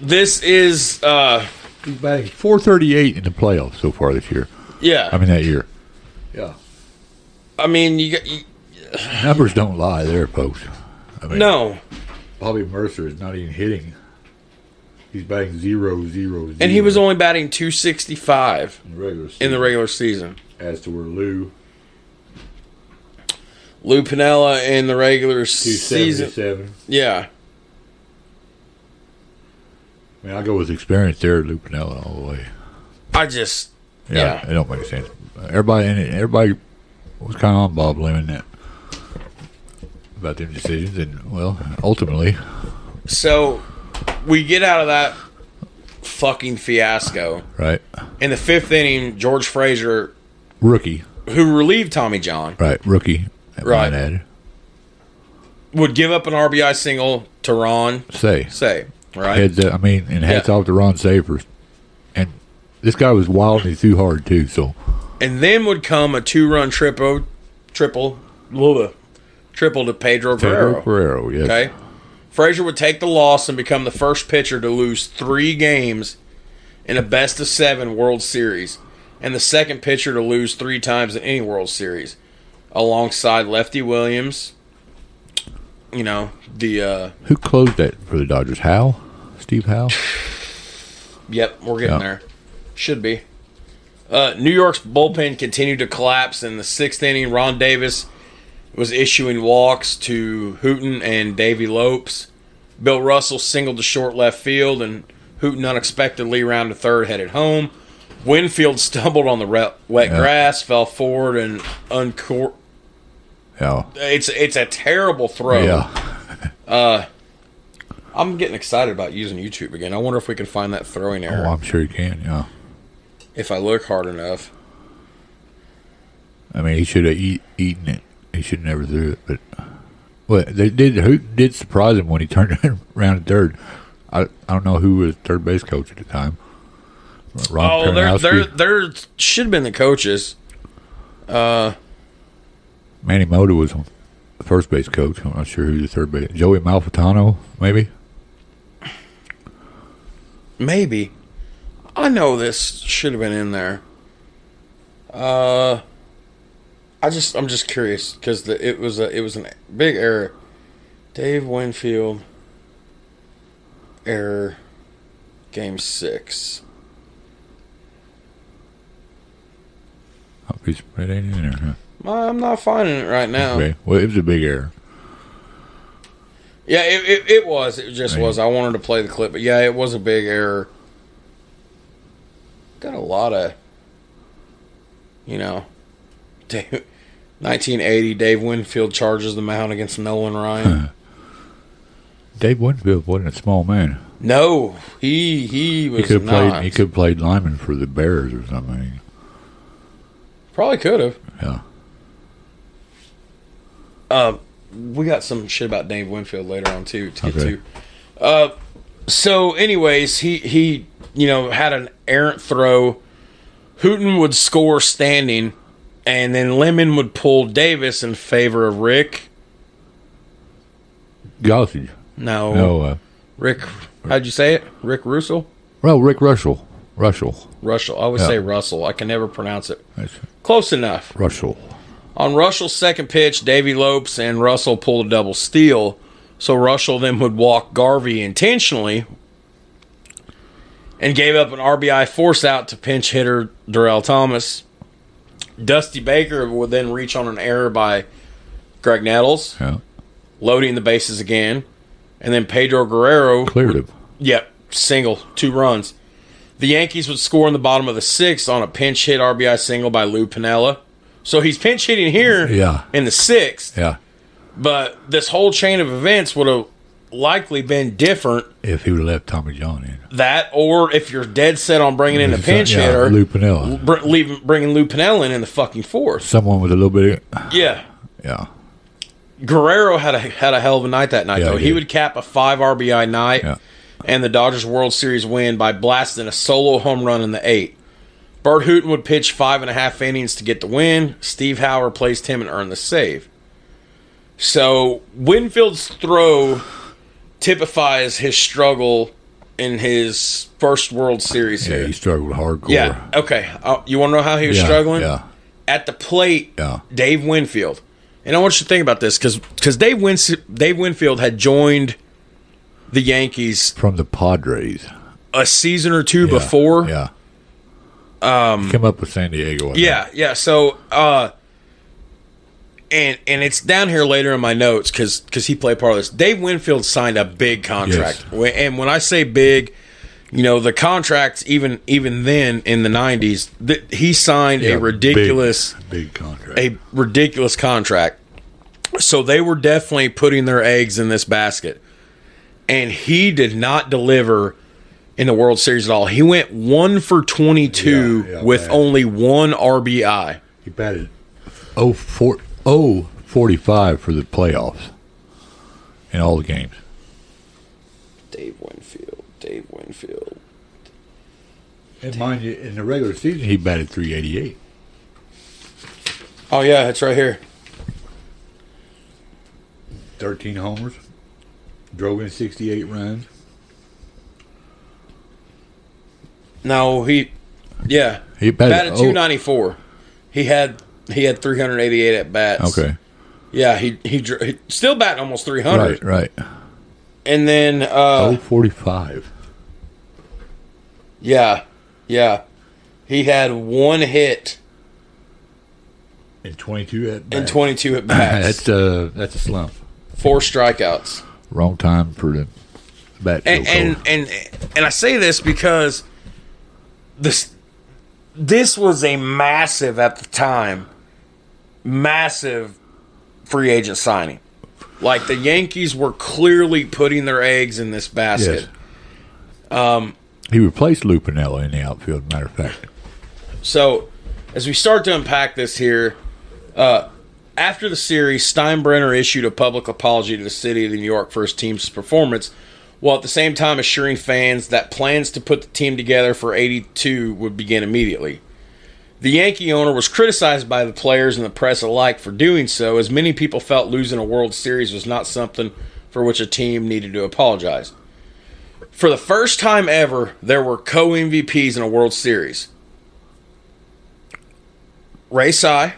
S1: this is
S2: he's batting .438 in the playoffs so far this year.
S1: Yeah.
S2: I mean that year. Yeah.
S1: I mean
S2: numbers don't lie there, folks.
S1: No.
S2: Bobby Mercer is not even hitting. He's batting 0-0-0.
S1: And he was only batting .265
S2: in
S1: the regular season.
S2: As to where Lou
S1: Piniella in the regular season.
S2: 277.
S1: Yeah.
S2: I mean, I'll go with experience there, Lou Piniella, all the way.
S1: Yeah.
S2: It don't make sense. Everybody was kind of on Bob Lemon that about them decisions, and well, ultimately.
S1: So we get out of that fucking fiasco.
S2: Right.
S1: In the 5th inning, George Frazier,
S2: rookie,
S1: who relieved Tommy John,
S2: right, rookie,
S1: right, would give up an RBI single to Ron Say, right?
S2: Hats off to Ron Say and this guy was wild and he threw hard too. So,
S1: and then would come a 2-run triple to Pedro Guerrero.
S2: Yes.
S1: Okay. Frazier would take the loss and become the first pitcher to lose 3 games in a best-of-7 World Series, and the second pitcher to lose 3 times in any World Series, alongside Lefty Williams.
S2: Who closed that for the Dodgers? Howe? Steve Howe?
S1: Yep, we're getting there. Should be. New York's bullpen continued to collapse in the 6th inning. Ron Davis was issuing walks to Hooten and Davey Lopes. Bill Russell singled to short left field, and Hooten unexpectedly rounded third, headed home. Winfield stumbled on the wet grass, fell forward, and uncorked.
S2: Yeah.
S1: It's a terrible throw.
S2: Yeah.
S1: I'm getting excited about using YouTube again. I wonder if we can find that throwing error.
S2: Oh, I'm sure you can, yeah.
S1: If I look hard enough.
S2: I mean, he should have eaten it. He should have never threw it, but they did surprise him when he turned around at third. I don't know who was third base coach at the time.
S1: There should have been the coaches.
S2: Manny Mota was the first base coach. I'm not sure who the third base. Joey Malfitano, maybe.
S1: Maybe. I know this should have been in there. I'm just curious because it was a big error. Dave Winfield error, Game 6.
S2: It ain't in there, huh?
S1: I'm not finding it right now.
S2: Okay. Well, it was a big error.
S1: Yeah, it was. It just was. I wanted to play the clip, but yeah, it was a big error. Got a lot of, 1980, Dave Winfield charges the mound against Nolan Ryan.
S2: Dave Winfield wasn't a small man.
S1: No, he was
S2: could have
S1: not.
S2: played. He could have played lineman for the Bears or something.
S1: Probably could have.
S2: Yeah.
S1: We got some shit about Dave Winfield later on too to get
S2: Okay.
S1: to. So, anyways, he had an errant throw. Hooten would score standing, and then Lemon would pull Davis in favor of Rick.
S2: Gossage.
S1: No, Rick. How'd you say it? Rick Russell.
S2: Well, Rick Russell. Russell.
S1: Russell. I always
S2: Yeah.
S1: say Russell. I can never pronounce it.
S2: That's
S1: Close enough.
S2: Russell.
S1: On Russell's second pitch, Davey Lopes and Russell pulled a double steal. So Russell then would walk Garvey intentionally and gave up an RBI force out to pinch hitter Darrell Thomas. Dusty Baker would then reach on an error by Greg Nettles,
S2: Yeah.
S1: loading the bases again. And then Pedro Guerrero
S2: Cleared him.
S1: Yep, single, 2 runs. The Yankees would score in the bottom of the 6th on a pinch hit RBI single by Lou Piniella. So he's pinch hitting here
S2: Yeah.
S1: in the 6th,
S2: Yeah.
S1: but this whole chain of events would have likely been different.
S2: If he would have left Tommy John in.
S1: That, or if you're dead set on bringing in a pinch hitter,
S2: Lou Piniella.
S1: bringing Lou Piniella in the fucking 4th.
S2: Someone with a little bit of...
S1: Yeah.
S2: Yeah.
S1: Guerrero had a hell of a night that night,
S2: Yeah,
S1: though.
S2: he
S1: He
S2: did.
S1: would cap a 5 RBI night
S2: Yeah.
S1: and the Dodgers World Series win by blasting a solo home run in the 8th. Bert Hooten would pitch 5.5 innings to get the win. Steve Howe replaced him and earned the save. So Winfield's throw typifies his struggle in his first World Series
S2: Yeah,
S1: here.
S2: he struggled hardcore.
S1: Yeah, okay. You want to know how he was
S2: Yeah,
S1: struggling?
S2: Yeah.
S1: At the plate,
S2: Yeah.
S1: Dave Winfield. And I want you to think about this because Dave Winfield had joined the Yankees
S2: From the Padres.
S1: a season or two
S2: Yeah.
S1: before.
S2: Yeah. Came up with San Diego. I think.
S1: Yeah. So, and it's down here later in my notes because he played part of this. Dave Winfield signed a big contract, and when I say big, the contracts even then in the 90s, he signed
S2: Yeah,
S1: a ridiculous,
S2: big contract.
S1: a ridiculous contract. So they were definitely putting their eggs in this basket, and he did not deliver in the World Series at all. He went 1 for 22 with
S2: bad.
S1: only 1 RBI.
S2: He batted 0.45 for the playoffs in all the games.
S1: Dave Winfield.
S2: And mind you, in the regular season, he batted 388.
S1: Oh, yeah, it's right here.
S2: 13 homers. Drove in 68 runs.
S1: No, he
S2: He
S1: batted 294. He had 388 at bats.
S2: Okay.
S1: Yeah, he still batting almost 300.
S2: Right.
S1: And then
S2: 0.45.
S1: Yeah. He had 1 hit
S2: And 22 at bats.
S1: and 22 at bats.
S2: That's a slump.
S1: 4 strikeouts.
S2: Wrong time for the bat.
S1: And I say this because this was a massive at the time, massive free agent signing. Like the Yankees were clearly putting their eggs in this basket.
S2: Yes. He replaced Lou Piniella in the outfield, matter of fact.
S1: So, as we start to unpack this here, after the series, Steinbrenner issued a public apology to the city of New York for his team's performance, while at the same time assuring fans that plans to put the team together for 82 would begin immediately. The Yankee owner was criticized by the players and the press alike for doing so, as many people felt losing a World Series was not something for which a team needed to apologize. For the first time ever, there were co-MVPs in a World Series. Ray Cy,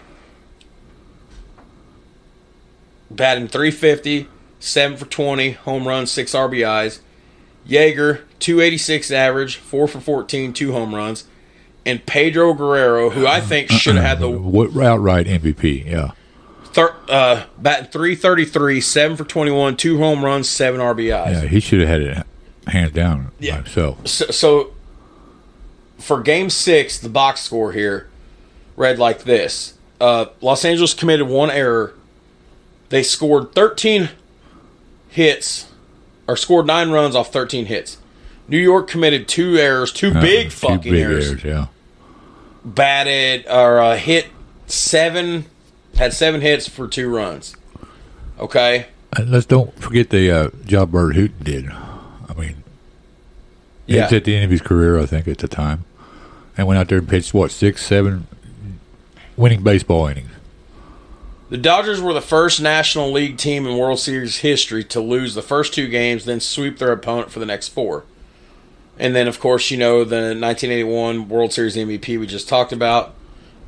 S1: batting .350, 7 for 20, home runs, 6 RBIs. Yeager, .286 average, 4 for 14, 2 home runs. And Pedro Guerrero, who I think should have had the
S2: outright MVP, yeah.
S1: batting .333, 7 for 21, 2 home runs, 7 RBIs.
S2: Yeah, he should have had it hands down by himself.
S1: So for Game 6, the box score here read like this. Los Angeles committed 1 error. They scored 13 hits, or scored 9 runs off 13 hits. New York committed 2 errors, two big fucking errors.
S2: Yeah.
S1: Batted or hit 7, had 7 hits for 2 runs. Okay.
S2: And let's don't forget the job Bert Hooton did. I mean, he was at the end of his career, I think, at the time, and went out there and pitched 6, 7 winning baseball innings.
S1: The Dodgers were the first National League team in World Series history to lose the first 2 games, then sweep their opponent for the next 4. And then, of course, the 1981 World Series MVP we just talked about.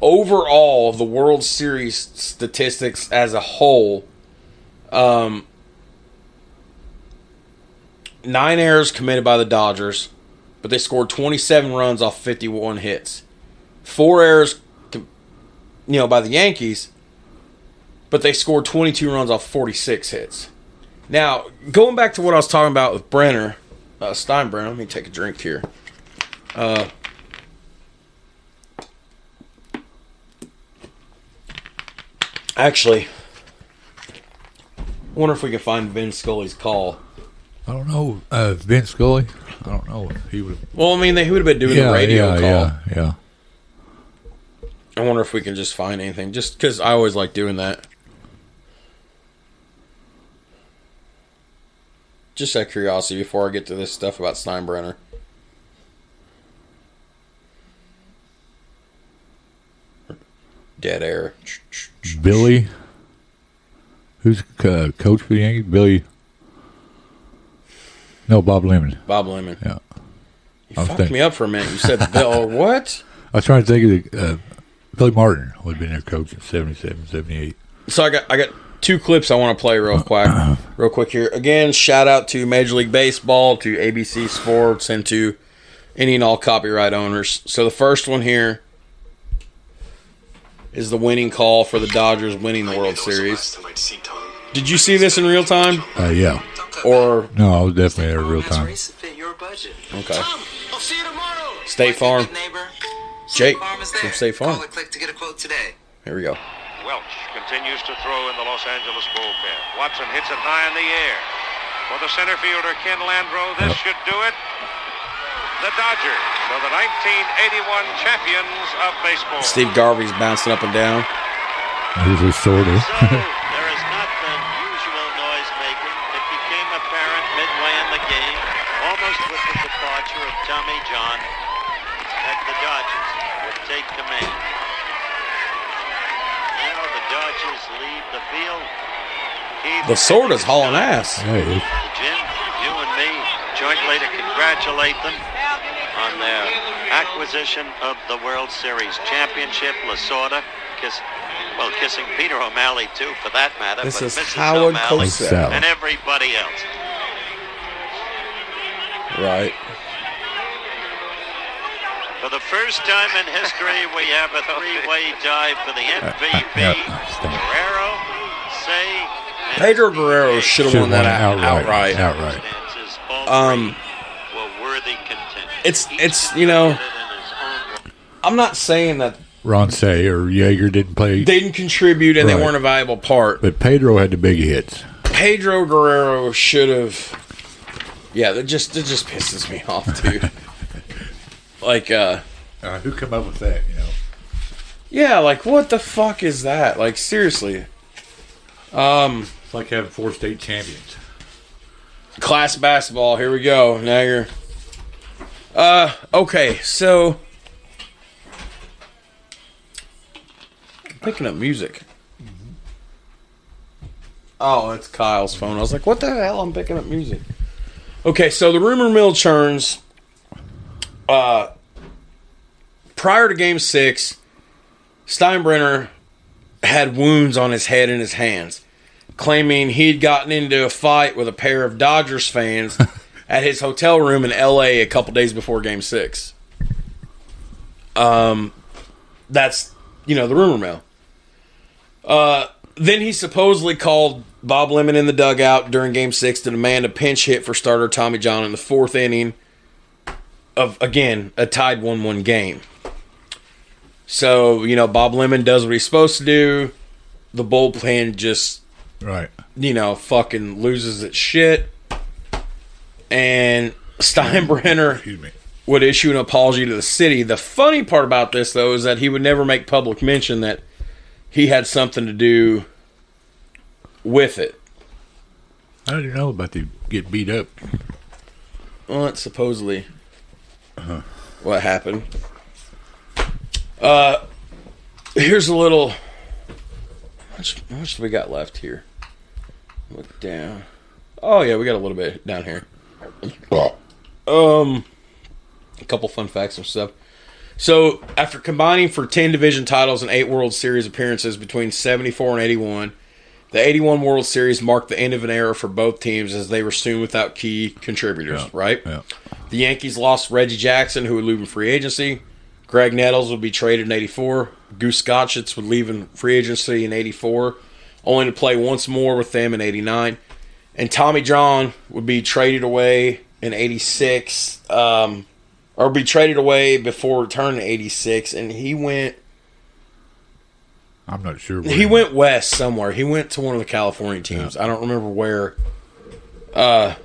S1: Overall, the World Series statistics as a whole, 9 errors committed by the Dodgers, but they scored 27 runs off 51 hits. 4 errors, by the Yankees, but they scored 22 runs off 46 hits. Now, going back to what I was talking about with Steinbrenner, let me take a drink here. Actually, I wonder if we can find Vince Scully's call.
S2: I don't know. Vince Scully? I don't know. He would.
S1: Well, I mean, he would have been doing the radio call.
S2: Yeah.
S1: I wonder if we can just find anything, just because I always like doing that. Just out of curiosity before I get to this stuff about Steinbrenner. Dead air.
S2: Billy, who's coach for the Yankees? Billy. No, Bob Lemon.
S1: Bob Lemon.
S2: Yeah.
S1: You fucked me up for a minute. You said Bill. What?
S2: I was trying to think of Billy Martin would have been their coach in 77, 78.
S1: So I got 2 clips I want to play real quick here. Again, shout out to Major League Baseball, to ABC Sports, and to any and all copyright owners. So the first one here is the winning call for the Dodgers winning the World Series. Did you see this in real time?
S2: Yeah.
S1: Or
S2: no, I was definitely there in real time.
S1: Okay. State Farm. Jake from State Farm. Here we go.
S4: Welch continues to throw in the Los Angeles bullpen. Watson hits it high in the air. For the center fielder, Ken Landreau, this should do it. The Dodgers are the 1981 champions of baseball.
S1: Steve Garvey's bouncing up and down.
S2: Here's a sorter.
S5: So, there has not been usual noise making. It became apparent midway in the game, almost with the departure of Tommy John, that the Dodgers would take command. Now the Dodgers leave the field.
S1: The sword is hauling ass.
S2: Yeah, it is.
S5: Jim, you and me jointly to congratulate them on their acquisition of the World Series championship. Lasorda kissing Peter O'Malley too, for that matter.
S1: This
S5: but
S1: is
S5: Mrs.
S1: Howard
S5: O'Malley
S1: Cosell.
S5: and everybody else.
S1: Right.
S5: For the first time in history, we have a 3-way tie for the MVP. Guerrero, Say, and
S1: Pedro Guerrero should have won that outright.
S5: circumstances, all three were worthy contenders.
S1: It's I'm not saying that
S2: Ron Say or Yeager didn't play.
S1: they didn't contribute and they
S2: Right.
S1: weren't a valuable part.
S2: But Pedro had the big hits.
S1: Pedro Guerrero should have. Yeah, that just pisses me off, dude. Like,
S2: Who come up with that,
S1: yeah, like what the fuck is that? Like, seriously.
S2: It's like having 4 state champions.
S1: Class basketball. Here we go. Now you're. Okay, so. I'm picking up music. Oh, it's Kyle's phone. I was like, what the hell? I'm picking up music. Okay, so the rumor mill churns. Prior to Game 6, Steinbrenner had wounds on his head and his hands, claiming he'd gotten into a fight with a pair of Dodgers fans at his hotel room in L.A. a couple days before Game 6. That's, the rumor mill. Then he supposedly called Bob Lemon in the dugout during Game 6 to demand a pinch hit for starter Tommy John in the 4th inning of, again, a tied 1-1 game. So, Bob Lemon does what he's supposed to do. The bullpen just,
S2: Right.
S1: fucking loses its shit. And Steinbrenner
S2: Excuse me.
S1: would issue an apology to the city. The funny part about this, though, is that he would never make public mention that he had something to do with it.
S2: I didn't know about the get beat up.
S1: Well, that's supposedly what happened. Here's a little... How much do we got left here? Look down. Oh, yeah, we got a little bit down here. A couple fun facts and stuff. So, after combining for 10 division titles and 8 World Series appearances between 74 and 81, the 81 World Series marked the end of an era for both teams as they were soon without key contributors, right?
S2: Yeah.
S1: The Yankees lost Reggie Jackson, who would leave in free agency. Greg Nettles would be traded in 84. Goose Gottschitz would leave in free agency in 84, only to play once more with them in 89. And Tommy John would be traded away in 86, or be traded away before returning in 86, and he went...
S2: I'm not sure.
S1: He went west somewhere. He went to one of the California teams. Yeah. I don't remember where. Bob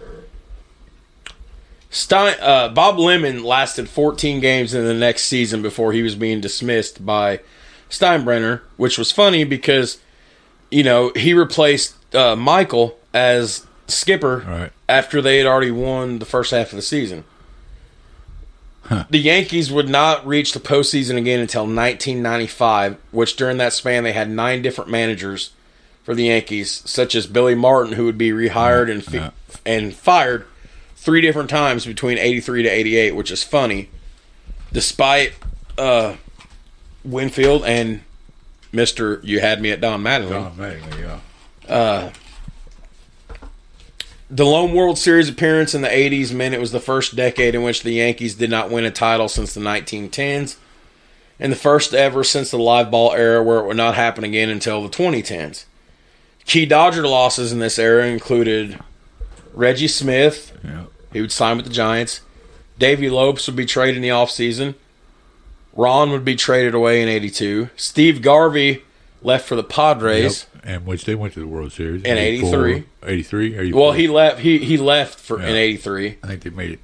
S1: Lemon lasted 14 games in the next season before he was being dismissed by Steinbrenner, which was funny because, he replaced Michael as skipper after they had already won the first half of the season. Huh. The Yankees would not reach the postseason again until 1995, which during that span they had 9 different managers for the Yankees, such as Billy Martin, who would be rehired and fired 3 different times between 83 to 88, which is funny, despite Winfield and Mr. You Had Me at Don Mattingly.
S2: Don Mattingly, yeah.
S1: The lone World Series appearance in the 80s meant it was the first decade in which the Yankees did not win a title since the 1910s, and the first ever since the live ball era where it would not happen again until the 2010s. Key Dodger losses in this era included Reggie Smith, he would sign with the Giants. Davey Lopes would be traded in the offseason. Ron would be traded away in 82. Steve Garvey left for the Padres.
S2: And which they went to the World Series
S1: in 83.
S2: 83? 84.
S1: Well, he left in 83.
S2: I think they made it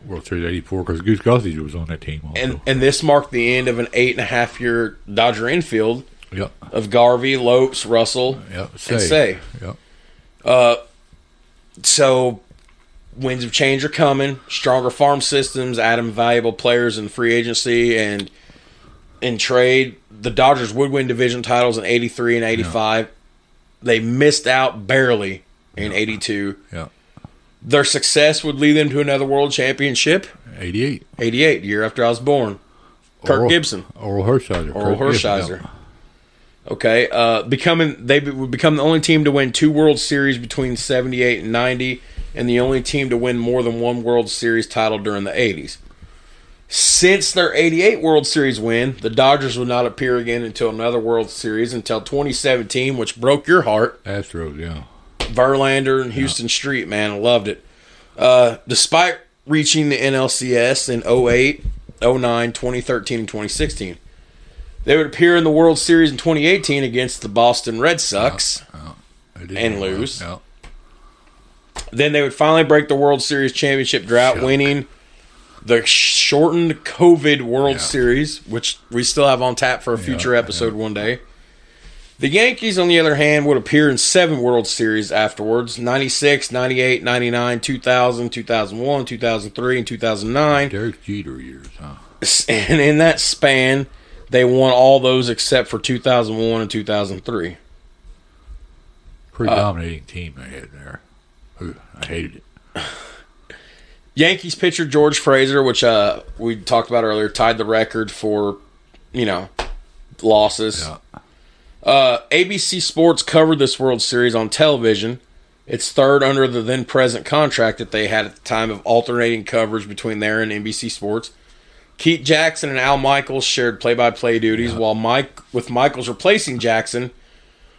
S2: World Series 84 because Goose Gossage was on that team also.
S1: And this marked the end of an 8.5-year Dodger infield of Garvey, Lopes, Russell, and Say. So winds of change are coming. Stronger farm systems, adding valuable players in free agency and in trade. The Dodgers would win division titles in 83 and 85. They missed out barely in 82. Their success would lead them to another world championship.
S2: 88.
S1: 88, year after I was born. Kirk Gibson.
S2: Oral Hershiser.
S1: Okay. They would become the only team to win 2 World Series between 78 and 90, and the only team to win more than 1 World Series title during the 80s. Since their 88 World Series win, the Dodgers would not appear again until another World Series until 2017, which broke your heart.
S2: Astros, yeah.
S1: Verlander and Houston Street, man, I loved it. Despite reaching the NLCS in 08, 09, 2013, and 2016. They would appear in the World Series in 2018 against the Boston Red Sox and lose. Then they would finally break the World Series championship drought, winning the shortened COVID World Series, which we still have on tap for a future episode one day. The Yankees, on the other hand, would appear in 7 World Series afterwards: 96, 98, 99, 2000, 2001, 2003, and 2009.
S2: Derek Jeter years, huh?
S1: And in that span, they won all those except for 2001 and 2003.
S2: Pretty dominating team they had there. Ooh, I hated it.
S1: Yankees pitcher George Fraser, which we talked about earlier, tied the record for, losses. ABC Sports covered this World Series on television. It's third under the then-present contract that they had at the time of alternating coverage between there and NBC Sports. Keith Jackson and Al Michaels shared play-by-play duties, while Michaels replacing Jackson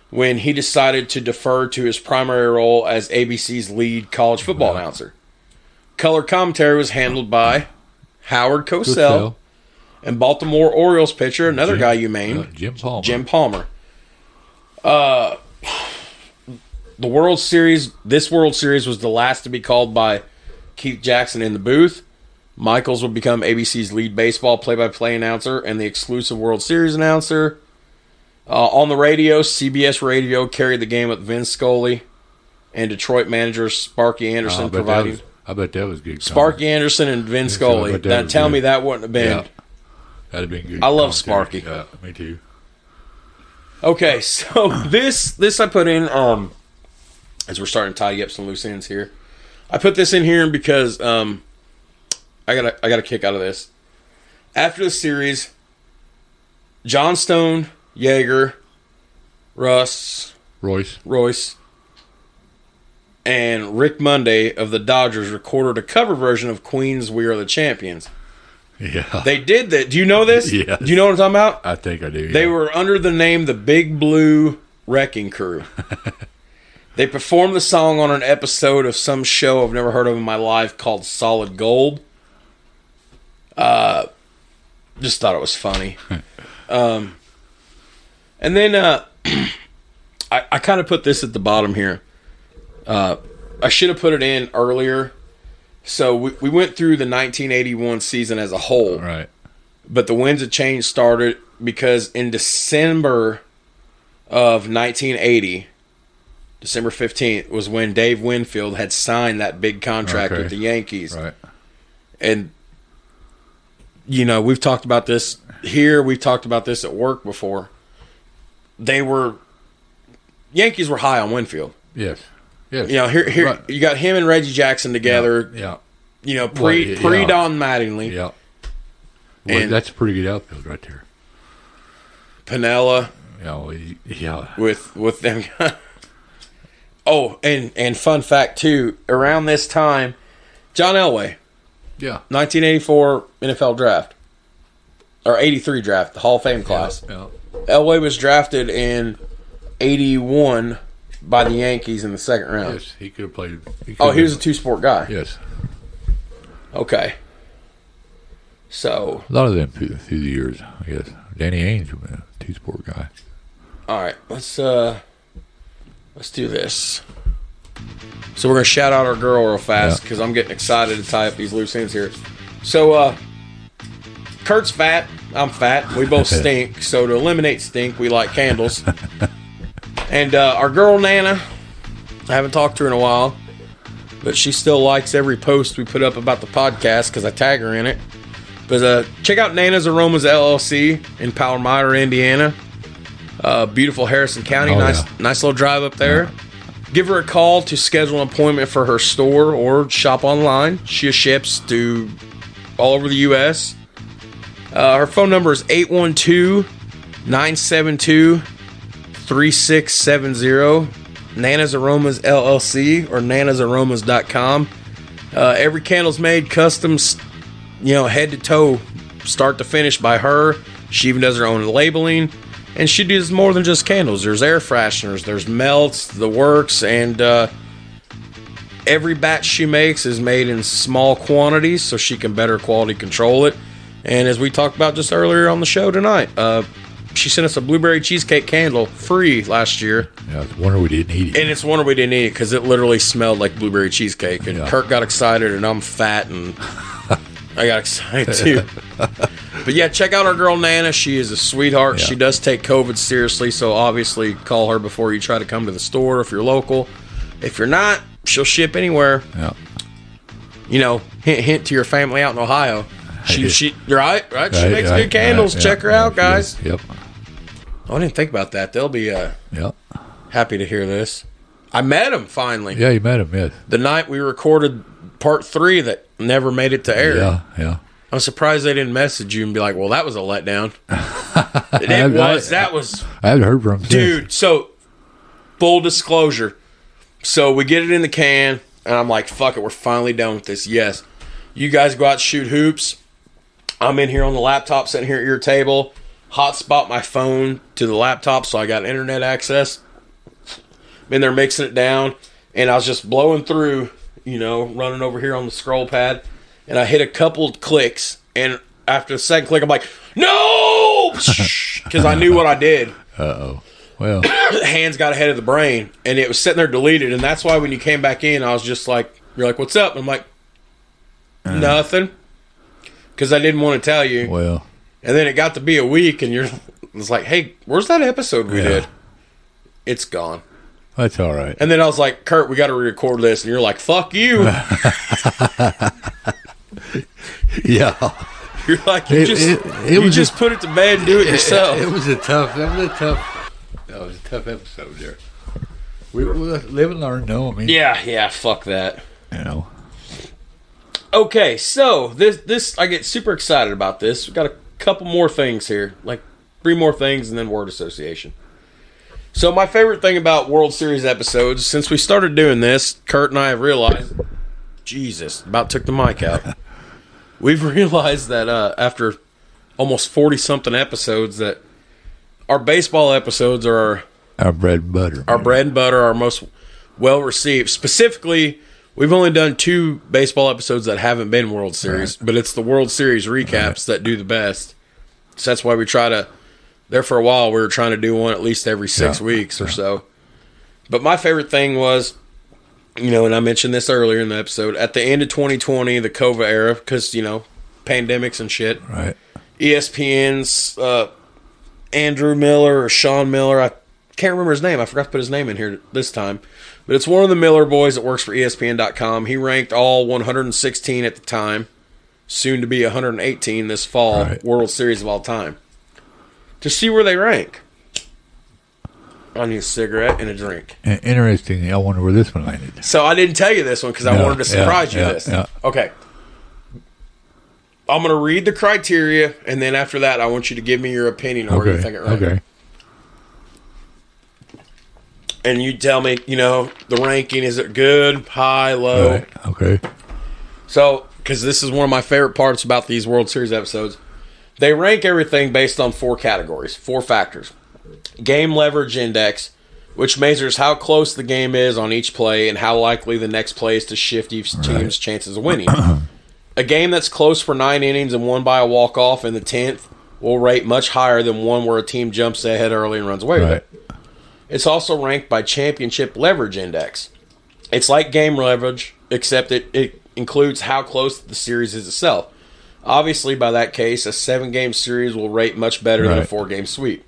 S1: when he decided to defer to his primary role as ABC's lead college football announcer. Color commentary was handled by Howard Cosell and Baltimore Orioles pitcher, another guy you named, Jim Palmer. The World Series, this World Series was the last to be called by Keith Jackson in the booth. Michaels would become ABC's lead baseball play-by-play announcer and the exclusive World Series announcer. On the radio, CBS Radio carried the game with Vin Scully and Detroit manager Sparky Anderson providing.
S2: I bet that was good.
S1: Sparky Anderson and Vin Scully. Now tell me that wouldn't have been.
S2: Yeah. That'd have been good.
S1: I love Sparky.
S2: Yeah, me too.
S1: Okay, so this I put in as we're starting to tidy up some loose ends here. I put this in here because I got a kick out of this. After the series, John Stone, Yeager, Royce, and Rick Monday of the Dodgers recorded a cover version of Queen's "We Are the Champions."
S2: Yeah.
S1: They did that. Do you know this?
S2: Yeah.
S1: Do you know what I'm talking about?
S2: I think I do. Yeah.
S1: They were under the name the Big Blue Wrecking Crew. They performed the song on an episode of some show I've never heard of in my life called Solid Gold. Just thought it was funny. And then I kind of put this at the bottom here. I should have put it in earlier. So we went through the 1981 season as a whole.
S2: Right.
S1: But the winds of change started because in December of 1980, December 15th, was when Dave Winfield had signed that big contract with the Yankees.
S2: Right.
S1: And, you know, we've talked about this here. We've talked about this at work before. Yankees were high on Winfield.
S2: Yes. Yes.
S1: You know, here
S2: right.
S1: You got him and Reggie Jackson together.
S2: Yeah.
S1: You know, pre Don Mattingly.
S2: Yeah. Well, that's a pretty good outfield right there.
S1: Pinella.
S2: Yeah.
S1: With them. Oh, and fun fact too, around this time, John Elway.
S2: Yeah.
S1: 1984 NFL draft. Or 83 draft, the Hall of Fame class.
S2: Yeah.
S1: Elway was drafted in 81 by the Yankees in the second round.
S2: Yes, he could have played.
S1: He was a two-sport guy.
S2: Yes.
S1: Okay. So
S2: a lot of them through the years, I guess. Danny Ainge was a two-sport guy.
S1: All right, let's do this. So we're gonna shout out our girl real fast because I'm getting excited to tie up these loose ends here. So Kurt's fat. I'm fat. We both stink. So to eliminate stink, we light candles. And our girl Nana, I haven't talked to her in a while, but she still likes every post we put up about the podcast because I tag her in it. But check out Nana's Aromas LLC in Palmyra, Indiana. Beautiful Harrison County. Nice little drive up there. Yeah. Give her a call to schedule an appointment for her store or shop online. She ships to all over the U.S. Her phone number is 812-972-3670. Nana's Aromas LLC or nanasaromas.com. Every candle's made custom, head to toe, start to finish by her. She even does her own labeling. And she does more than just candles. There's air fresheners, there's melts, the works, and every batch she makes is made in small quantities so she can better quality control it. And as we talked about just earlier on the show tonight, she sent us a blueberry cheesecake candle free last year.
S2: Yeah, it's a wonder we didn't eat it.
S1: And it's a wonder we didn't eat it because it literally smelled like blueberry cheesecake. And Kurt got excited, and I'm fat, and I got excited too. But yeah, check out our girl Nana. She is a sweetheart. Yeah. She does take COVID seriously, so obviously call her before you try to come to the store if you're local. If you're not, she'll ship anywhere.
S2: Yeah.
S1: Hint to your family out in Ohio. She right? She makes good candles. Check her out, guys.
S2: Yep.
S1: Oh, I didn't think about that. They'll be happy to hear this. I met him finally.
S2: Yeah, you met him, yes.
S1: The night we recorded part 3 that never made it to air.
S2: Yeah.
S1: I'm surprised they didn't message you and be like, well, that was a letdown. I
S2: haven't heard from him.
S1: Dude, so, full disclosure. So, we get it in the can, and I'm like, fuck it, we're finally done with this. Yes. You guys go out and shoot hoops. I'm in here on the laptop, sitting here at your table. Hotspot my phone to the laptop, so I got internet access. Been there mixing it down, and I was just blowing through, running over here on the scroll pad. And I hit a couple clicks, and after the second click, I'm like, no! Because I knew what I did.
S2: Uh-oh. Well.
S1: The hands got ahead of the brain, and it was sitting there deleted, and that's why when you came back in, I was just like, you're like, what's up? And I'm like, Nothing. Because I didn't want to tell you.
S2: Well,
S1: And then it got to be a week, and it's like, hey, where's that episode we did? It's gone.
S2: that's all right.
S1: And then I was like, Kurt, we got to re-record this. And you're like, fuck you.
S2: Yeah.
S1: You're like, you just put it to bed and do it yourself.
S2: It was a tough episode there. We live and learn, though. I mean,
S1: Yeah, fuck that.
S2: you know.
S1: Okay, so this I get super excited about this. We've got a couple more things here, like 3 more things, and then word association. So my favorite thing about World Series episodes, since we started doing this, Kurt and I have realized, Jesus, about took the mic out. We've realized that after almost 40-something episodes, that our baseball episodes are
S2: Our bread and butter.
S1: our bread and butter, our most well-received. Specifically, we've only done 2 baseball episodes that haven't been World Series, but it's the World Series recaps that do the best. So that's why we try to, there for a while, we were trying to do one at least every 6 weeks or so. But my favorite thing was, and I mentioned this earlier in the episode, at the end of 2020, the COVID era, because, pandemics and shit,
S2: Right.
S1: ESPN's Andrew Miller or Sean Miller, I can't remember his name. I forgot to put his name in here this time. But it's one of the Miller boys that works for ESPN.com. He ranked all 116 at the time, soon to be 118 this fall, World Series of all time. To see where they rank. I need a cigarette and a drink.
S2: Interesting. I wonder where this one landed.
S1: So I didn't tell you this one because I wanted to surprise you this.
S2: Yeah.
S1: Okay. I'm going to read the criteria, and then after that, I want you to give me your opinion on where you think it ranks.
S2: Okay.
S1: And you tell me, the ranking, is it good, high, low?
S2: Right. Okay.
S1: So, because this is one of my favorite parts about these World Series episodes, they rank everything based on 4 categories, 4 factors. Game leverage index, which measures how close the game is on each play and how likely the next play is to shift each team's chances of winning. A game that's close for 9 innings and won by a walk-off in the 10th will rate much higher than one where a team jumps ahead early and runs away with it. It's also ranked by championship leverage index. It's like game leverage, except it includes how close the series is itself. Obviously, by that case, a 7-game series will rate much better than a 4-game sweep.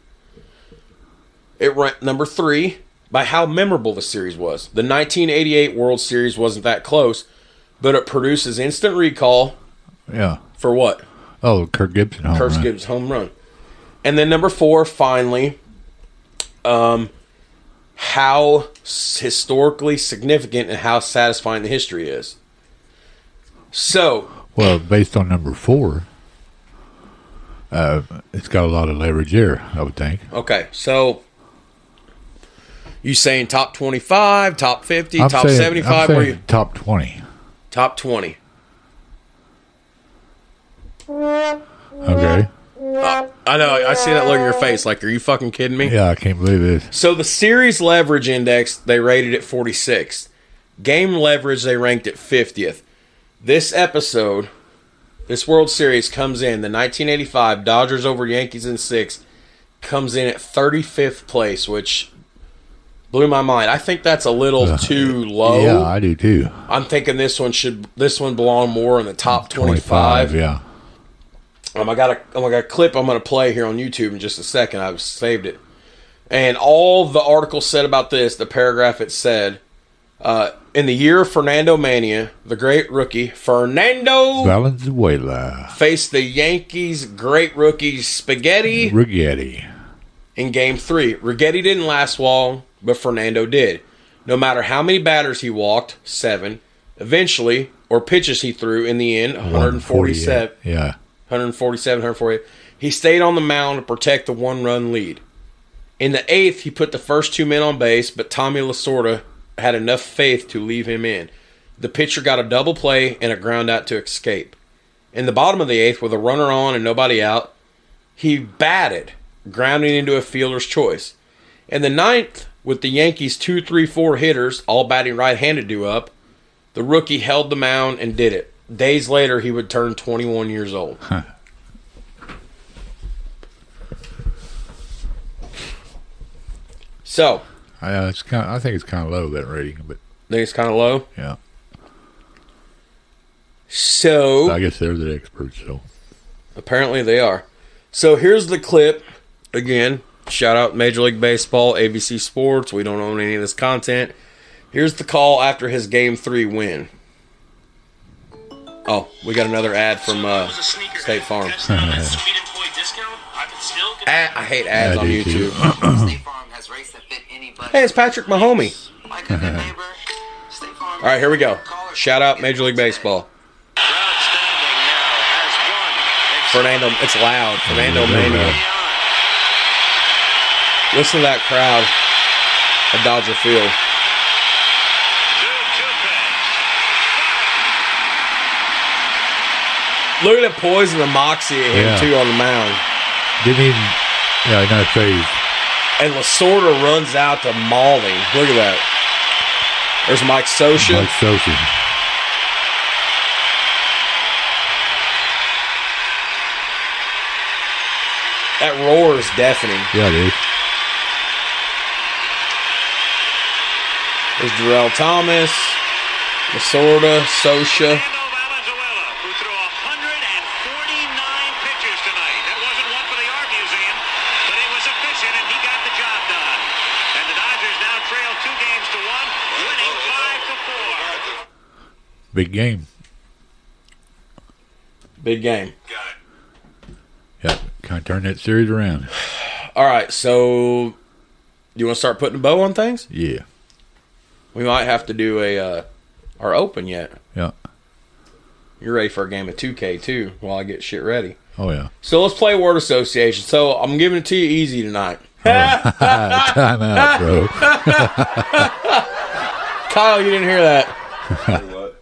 S1: It ranked number 3 by how memorable the series was. The 1988 World Series wasn't that close, but it produces instant recall.
S2: Yeah.
S1: For what?
S2: Oh, Kirk Gibson home run.
S1: Gibbs home run. And then number 4, finally, how historically significant and how satisfying the history is. So,
S2: well, based on number 4, it's got a lot of leverage there, I would think.
S1: okay, so you saying top 25, top 50, top 75?
S2: I'm
S1: Where
S2: saying
S1: you?
S2: top 20.
S1: Top 20.
S2: Okay.
S1: I know. I see that look in your face. Like, are you fucking kidding me?
S2: Yeah, I can't believe this.
S1: So the series leverage index, they rated it 46th. Game leverage, they ranked it 50th. This episode, this World Series comes in, the 1985 Dodgers over Yankees in 6, comes in at 35th place, which blew my mind. I think that's a little too low.
S2: Yeah, I do too.
S1: I'm thinking this one belong more in the top 25.
S2: Yeah.
S1: I got a clip I'm going to play here on YouTube in just a second. I've saved it. And all the article said about this, the paragraph it said, in the year of Fernando Mania, the great rookie Fernando
S2: Valenzuela
S1: faced the Yankees' great rookie Spaghetti
S2: Righetti.
S1: in Game 3. Righetti didn't last long, but Fernando did. No matter how many batters he walked, 7, eventually, or pitches he threw, in the end, 147.
S2: Yeah.
S1: 148. He stayed on the mound to protect the 1-run lead. In the 8th, he put the first 2 men on base, but Tommy Lasorda had enough faith to leave him in. The pitcher got a double play and a ground out to escape. In the bottom of the 8th, with a runner on and nobody out, he batted, grounding into a fielder's choice. In the 9th, with the Yankees' 2, 3, 4 hitters, all batting right-handed due up, the rookie held the mound and did it. Days later, he would turn 21 years old. So,
S2: I think it's kind of low, that rating, but
S1: think it's kind of low.
S2: yeah.
S1: So
S2: I guess they're the experts, so.
S1: apparently they are. So here's the clip. Again, shout out Major League Baseball, ABC Sports. We don't own any of this content. Here's the call after his Game 3 win. Oh, we got another ad from State Farm. I hate ads on YouTube. Hey, it's Patrick Mahomey. All right, here we go. Shout out Major League Baseball. Fernando, it's loud. Fernando Mania. Listen to that crowd at Dodger Field. Look at the poise and the moxie at him, too, on the mound.
S2: Didn't even, not phased.
S1: And Lasorda runs out to maul him. Look at that. There's Mike Scioscia.
S2: Mike Scioscia.
S1: That roar is deafening.
S2: Yeah, it is.
S1: There's Darrell Thomas, Lasorda, Scioscia.
S4: Who threw 149 pitches tonight. That wasn't one for the art museum, but it was efficient, and he got the job done. And the Dodgers now trail 2 games to 1, winning 5-4.
S2: Big game.
S1: Big game.
S2: Yeah, kind of turn that series around.
S1: All right, so you want to start putting a bow on things?
S2: Yeah.
S1: We might have to do our open yet.
S2: Yeah.
S1: You're ready for a game of 2K, too, while I get shit ready.
S2: Oh, yeah.
S1: So let's play word association. So I'm giving it to you easy tonight.
S2: Time out, bro.
S1: Kyle, you didn't hear that.
S6: What?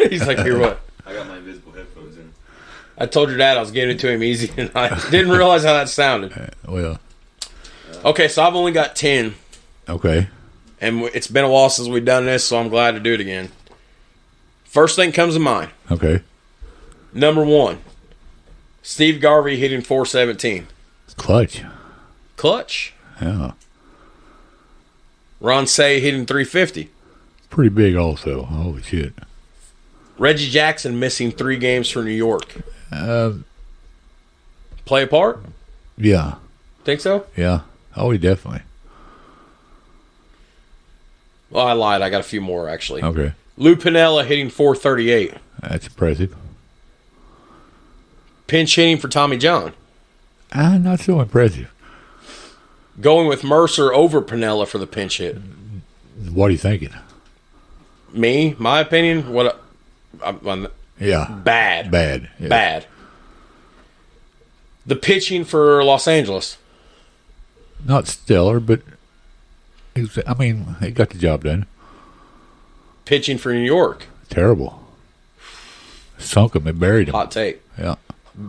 S1: He's like, hear what?
S6: I got my invisible headphones in.
S1: I told your dad I was giving it to him easy tonight. Didn't realize how that sounded.
S2: Well,
S1: Okay, so I've only got 10.
S2: okay.
S1: And it's been a while since we've done this, so I'm glad to do it again. First thing comes to mind.
S2: Okay.
S1: Number 1. Steve Garvey hitting .417.
S2: Clutch.
S1: Clutch.
S2: Yeah.
S1: Ron Say hitting .350.
S2: Pretty big also. Holy shit.
S1: Reggie Jackson missing 3 games for New York. Play a part?
S2: Yeah.
S1: Think so?
S2: Yeah. Oh, definitely.
S1: Well, I lied. I got a few more, actually.
S2: Okay.
S1: Lou Piniella hitting .438.
S2: That's impressive.
S1: Pinch hitting for Tommy John.
S2: Not so impressive.
S1: Going with Mercer over Piniella for the pinch hit.
S2: What are you thinking?
S1: Me, my opinion,
S2: Yeah.
S1: bad.
S2: Bad. Yeah.
S1: Bad. The pitching for Los Angeles.
S2: Not stellar, but he got the job done.
S1: Pitching for New York.
S2: Terrible. Sunk him and buried him.
S1: Hot take.
S2: Yeah.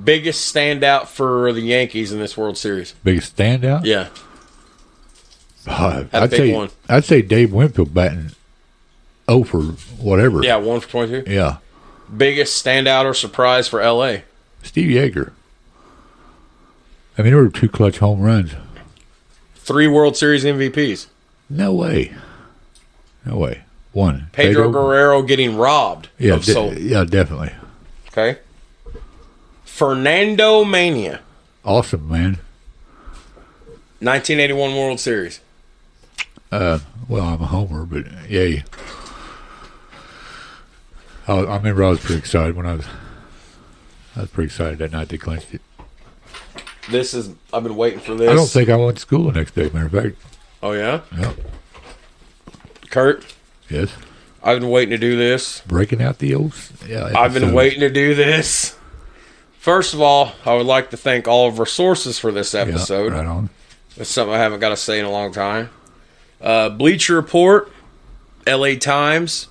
S1: Biggest standout for the Yankees in this World Series.
S2: Biggest standout?
S1: Yeah.
S2: I'd say Dave Winfield batting 0 for whatever.
S1: Yeah, 1 for 22.
S2: Yeah.
S1: Biggest standout or surprise for LA.
S2: Steve Yeager. There were 2 clutch home runs.
S1: 3 World Series MVPs.
S2: No way. 1.
S1: Pedro Guerrero getting robbed.
S2: Yeah,
S1: of soul.
S2: yeah, definitely.
S1: Okay. Fernando Mania.
S2: Awesome, man.
S1: 1981 World Series.
S2: Well, I'm a homer, but yay. I remember I was pretty excited when I was pretty excited that night they clinched it.
S1: I've been waiting for this.
S2: I don't think I went to school the next day, matter of fact.
S1: Oh, yeah?
S2: Yeah.
S1: Kurt,
S2: Yes.
S1: I've been waiting to do this.
S2: Breaking out the old. Yeah.
S1: I've been waiting to do this. First of all, I would like to thank all of our sources for this episode.
S2: Yeah, right on.
S1: It's something I haven't got to say in a long time. Bleacher Report, LA Times,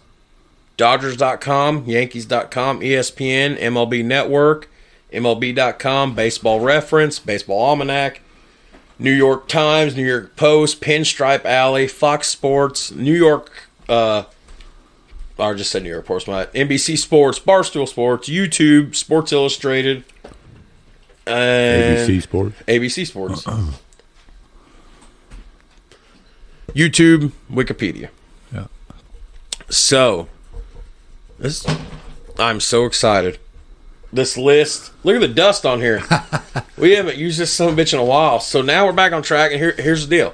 S1: Dodgers.com, Yankees.com, ESPN, MLB Network, MLB.com, Baseball Reference, Baseball Almanac, New York Times, New York Post, Pinstripe Alley, Fox Sports, New York, I just said New York Post, NBC Sports, Barstool Sports, YouTube, Sports Illustrated, and
S2: ABC Sports.
S1: ABC Sports. YouTube, Wikipedia.
S2: Yeah.
S1: So, this I'm so excited. This list. Look at the dust on here. We haven't used this son of a bitch in a while. So now we're back on track, and here's the deal.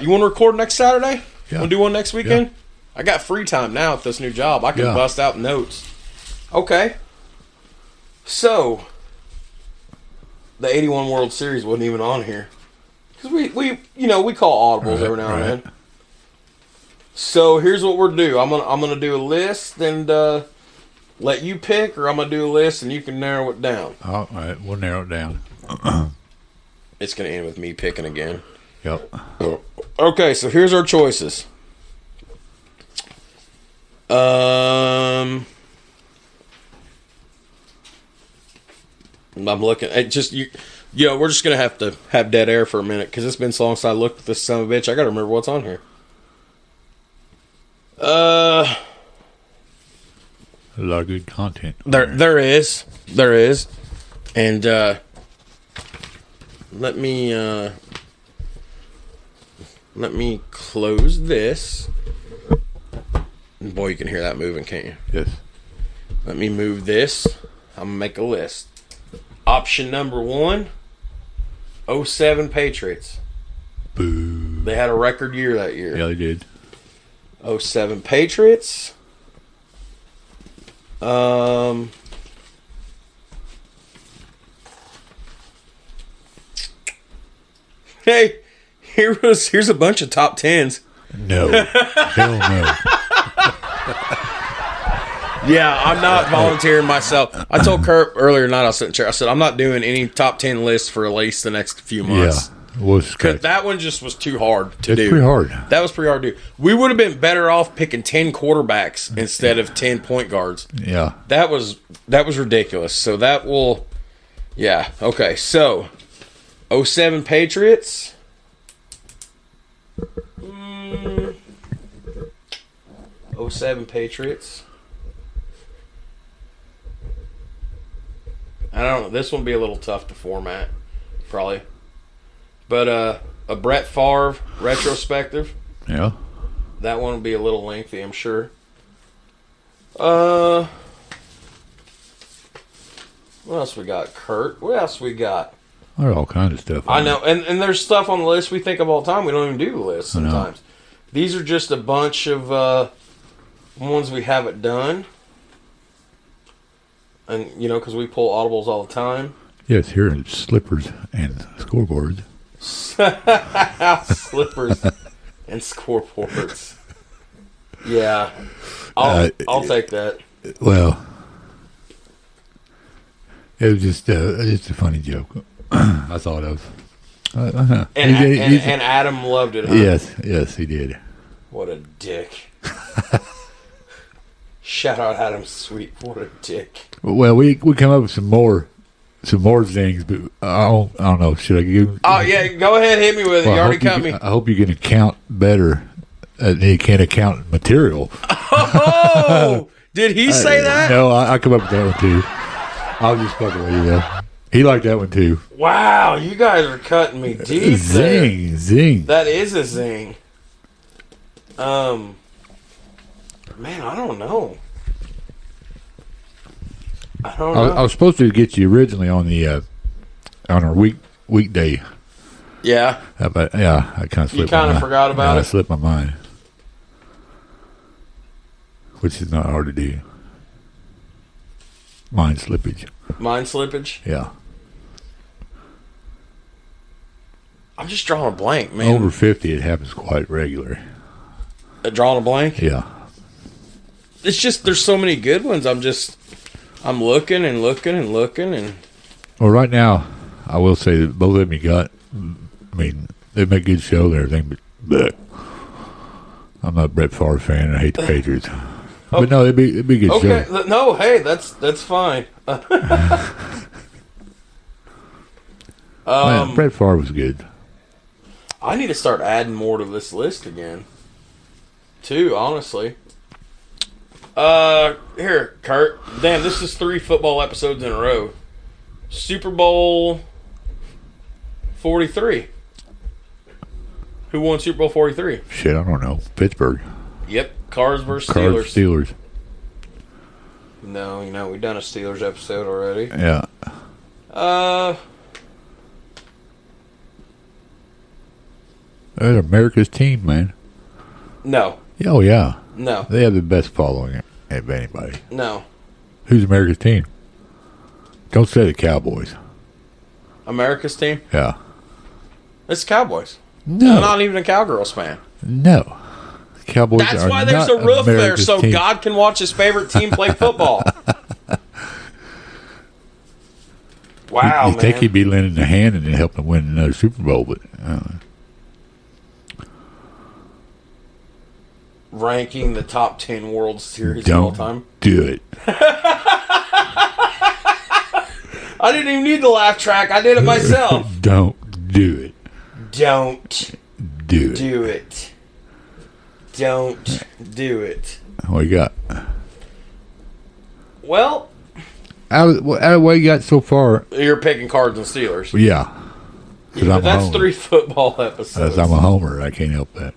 S1: You want to record next Saturday?
S2: Yeah.
S1: Want to do one next weekend?
S2: Yeah.
S1: I got free time now with this new job. I can bust out notes. Okay. So, the 81 World Series wasn't even on here. Because we call audibles every now and then. So, here's what we're do. I'm gonna do a list and let you pick, or I'm gonna do a list and you can narrow it down.
S2: All right, we'll narrow it down.
S1: It's gonna end with me picking again.
S2: Yep.
S1: Okay, so here's our choices. I'm looking at just you. We're just gonna have to have dead air for a minute because it's been so long since I looked at this son of a bitch. I gotta remember what's on here.
S2: A lot of good content.
S1: There is, and let me close this. Boy, you can hear that moving, can't you?
S2: Yes.
S1: Let me move this. I'm gonna make a list. Option number 1, 07 Patriots.
S2: Boo.
S1: They had a record year that year.
S2: Yeah, they did.
S1: 07 Patriots. Hey, here's a bunch of top 10s.
S2: No. Hell no.
S1: Yeah, I'm not volunteering myself. I told Kurt earlier tonight, I was sitting there, I said, I'm not doing any top 10 lists for at least the next few months.
S2: Yeah. Well,
S1: Because that one just was too hard to do.
S2: It's pretty hard.
S1: That was pretty hard to do. We would have been better off picking 10 quarterbacks instead of 10 point guards.
S2: Yeah.
S1: That was ridiculous. So that will, yeah. Okay, so 07 Patriots. 07 Patriots. I don't know. This one will be a little tough to format, probably. But a Brett Favre retrospective.
S2: Yeah.
S1: That one will be a little lengthy, I'm sure. What else we got, Kurt? What else we got?
S2: There's all kinds of stuff.
S1: I know, and there's stuff on the list we think of all the time. We don't even do the list sometimes. These are just a bunch of ones we haven't done. And, because we pull audibles all the time.
S2: Yes, here in slippers and scoreboards.
S1: Slippers and scoreboards. Yeah. I'll take that.
S2: Well, it was just a funny joke. I thought of.
S1: And Adam loved it, huh?
S2: Yes, he did.
S1: What a dick. Shout out Adam Sweet. What a dick.
S2: Well, we come up with some more things, but I don't know. Should I give?
S1: Oh yeah, go ahead, hit me with it. You already cut me.
S2: I hope you can account better than you can account material.
S1: Oh, did he say that?
S2: No, I come up with that one too. I'll just fucking let you know. He liked that one too.
S1: Wow, you guys are cutting me deep.
S2: Zing.
S1: That is a zing. Man, I don't know.
S2: I was supposed to get you originally on the on our weekday.
S1: Yeah.
S2: But yeah, I kind of slipped.
S1: You kind of forgot about it.
S2: I slipped my mind, which is not hard to do. Mind slippage.
S1: Mind slippage.
S2: Yeah.
S1: I'm just drawing a blank, man.
S2: Over 50, it happens quite regular.
S1: Drawing a blank?
S2: Yeah.
S1: It's just there's so many good ones. I'm looking and looking and looking and.
S2: Well, right now, I will say that both of them you got. I mean, they make good shows and everything, but I'm not a Brett Favre fan. I hate the Patriots.
S1: Oh.
S2: But no, it'd be a good show.
S1: Okay, no, hey, that's fine.
S2: Man, Brett Favre was good.
S1: I need to start adding more to this list again. Too, honestly. Here, Kurt. Damn, this is 3 football episodes in a row. Super Bowl 43. Who won Super Bowl 43?
S2: Shit, I don't know. Pittsburgh.
S1: Yep, Cards versus Steelers.
S2: Steelers.
S1: No, we've done a Steelers episode already.
S2: Yeah. They're America's team, man.
S1: No.
S2: Oh, yeah.
S1: No.
S2: They have the best following of anybody.
S1: No.
S2: Who's America's team? Don't say the Cowboys.
S1: America's team?
S2: Yeah.
S1: It's Cowboys.
S2: No.
S1: I'm not even a Cowgirls fan.
S2: No. Cowboys
S1: That's
S2: are
S1: why there's
S2: not
S1: a roof there,
S2: America's
S1: so
S2: team.
S1: God can watch his favorite team play football. Wow,
S2: You
S1: man.
S2: think he'd be lending a hand and helping them win another Super Bowl, but
S1: Ranking the top 10 World Series of all
S2: don't
S1: time.
S2: do it.
S1: I didn't even need the laugh track. I did it myself.
S2: Don't do it.
S1: Don't
S2: Do it.
S1: do it. Don't do it.
S2: What you got?
S1: Well,
S2: Out of what you got so far?
S1: you're picking Cards and Steelers.
S2: Yeah. 'Cause
S1: But
S2: I'm a
S1: that's
S2: homer.
S1: 3 football episodes.
S2: 'Cause I'm a homer. I can't help that.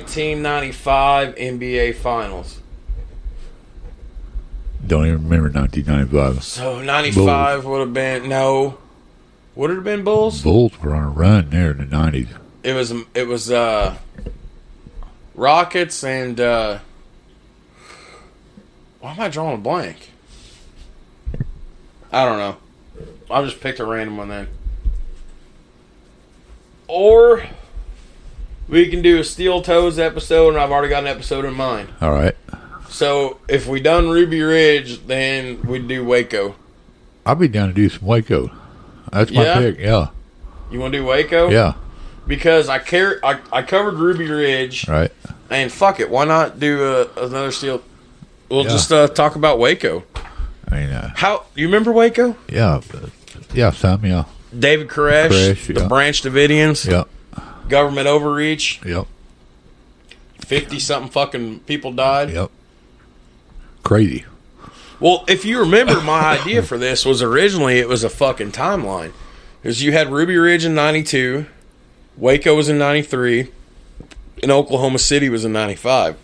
S1: 1995 NBA Finals.
S2: Don't even remember 1995.
S1: So 95 would have been would it have been Bulls?
S2: Bulls were on a run there in the 90s.
S1: It was Rockets and why am I drawing a blank? I don't know. I just picked a random one then. Or we can do a Steel Toes episode, and I've already got an episode in mind.
S2: All right.
S1: So if we done Ruby Ridge, then we'd do Waco.
S2: I'll be down to do some Waco. That's my
S1: Yeah?
S2: pick. Yeah.
S1: You want to do Waco?
S2: Yeah.
S1: Because I covered Ruby Ridge,
S2: Right.
S1: and fuck it, why not do another Steel? We'll
S2: Yeah.
S1: just talk about Waco.
S2: I mean,
S1: How you remember Waco?
S2: yeah. Yeah, some, yeah.
S1: David Koresh,
S2: Koresh,
S1: the
S2: yeah.
S1: Branch Davidians,
S2: Yep.
S1: government overreach,
S2: Yep.
S1: 50-something fucking people died.
S2: Yep. Crazy.
S1: Well, if you remember, my idea for this was originally it was a fucking timeline. Because you had Ruby Ridge in 92, Waco was in 93, and Oklahoma City was in 95.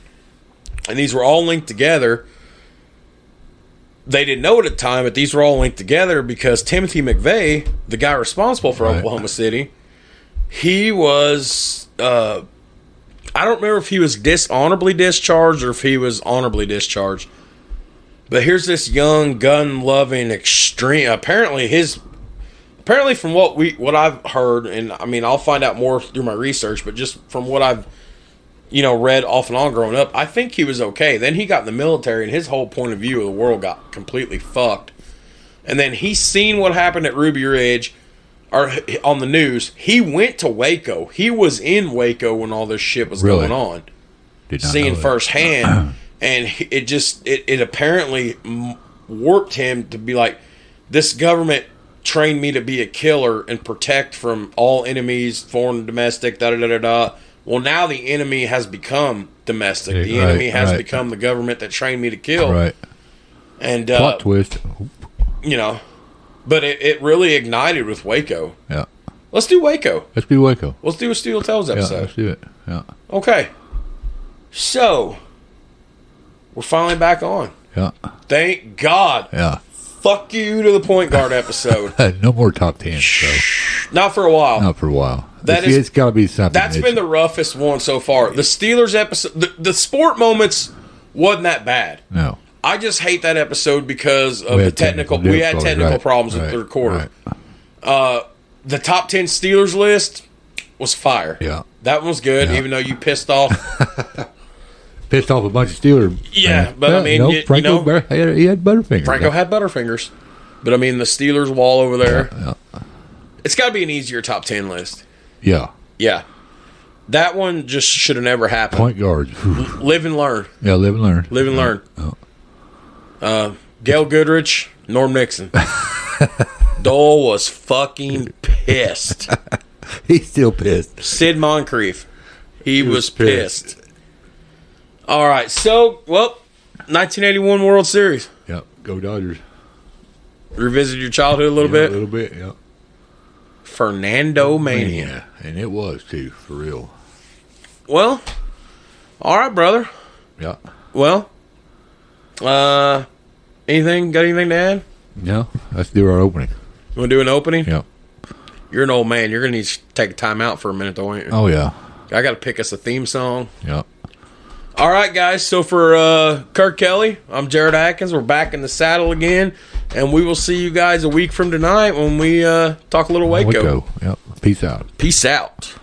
S1: And these were all linked together. They didn't know it at the time, but these were all linked together because Timothy McVeigh, the guy responsible for
S2: Right.
S1: Oklahoma City, he was... I don't remember if he was dishonorably discharged or if he was honorably discharged. But here's this young, gun-loving, extreme... Apparently from what I've heard, and I mean, I'll find out more through my research, but just from what I've, read off and on growing up, I think he was okay. Then he got in the military, and his whole point of view of the world got completely fucked. And then he seen what happened at Ruby Ridge, or on the news. He went to Waco. He was in Waco when all this shit was
S2: Really?
S1: going on.
S2: Did not
S1: Seeing
S2: know that.
S1: firsthand, and it apparently warped him to be like, this government trained me to be a killer and protect from all enemies, foreign and domestic, da-da-da-da-da. Well, now the enemy has become domestic. The
S2: Right,
S1: enemy has
S2: right.
S1: become the government that trained me to kill.
S2: Right.
S1: And,
S2: Plot twist.
S1: but it really ignited with Waco.
S2: Yeah.
S1: Let's do Waco.
S2: Let's be Waco.
S1: Let's do a Steel Toes
S2: Yeah,
S1: episode.
S2: let's do it. Yeah.
S1: Okay. So, we're finally back on.
S2: Yeah.
S1: Thank God.
S2: Yeah.
S1: Fuck you to the point guard episode.
S2: No more top 10, so
S1: Not for a while.
S2: not for a while.
S1: That
S2: it's
S1: is-
S2: it's got to be something.
S1: That's been the roughest one so far. The Steelers episode, the sport moments wasn't that bad.
S2: No.
S1: I just hate that episode because of
S2: We
S1: the
S2: had
S1: technical.
S2: technical
S1: We had
S2: difficulties,
S1: technical
S2: right,
S1: problems with
S2: right,
S1: the recorder.
S2: right.
S1: The top 10 Steelers list was fire.
S2: Yeah.
S1: That one was good,
S2: Yeah.
S1: even though you pissed off.
S2: Pissed off a bunch of Steelers.
S1: Yeah,
S2: fans.
S1: but I mean, you
S2: Franco
S1: know-
S2: he had Butterfingers.
S1: Franco had Butterfingers. But I mean, the Steelers wall over there.
S2: Yeah.
S1: It's got to be an easier top 10 list.
S2: Yeah.
S1: Yeah. That one just should have never happened.
S2: Point guards.
S1: Live and learn.
S2: Yeah, live and learn.
S1: Live and learn.
S2: Oh.
S1: Gail Goodrich, Norm Nixon. Dole was fucking pissed.
S2: He's still pissed.
S1: Sid Moncrief. He was
S2: pissed.
S1: pissed. All right. So, 1981 World Series.
S2: Yep. Go Dodgers.
S1: Revisit your childhood a little
S2: Yeah,
S1: bit.
S2: A little bit, yeah.
S1: Fernando Mania.
S2: And it was, too, for real.
S1: Well, all right, brother.
S2: Yeah.
S1: Well, anything? Got anything to add?
S2: No, let's do our opening.
S1: You want to do an opening?
S2: Yep.
S1: You're an old man. You're going to need to take a time out for a minute, though, ain't you?
S2: Oh, yeah.
S1: I got to pick us a theme song.
S2: Yep.
S1: All right, guys. So for Kirk Kelly, I'm Jared Atkins. We're back in the saddle again, and we will see you guys a week from tonight when we talk a little Waco.
S2: Yep. Peace out.
S1: Peace out.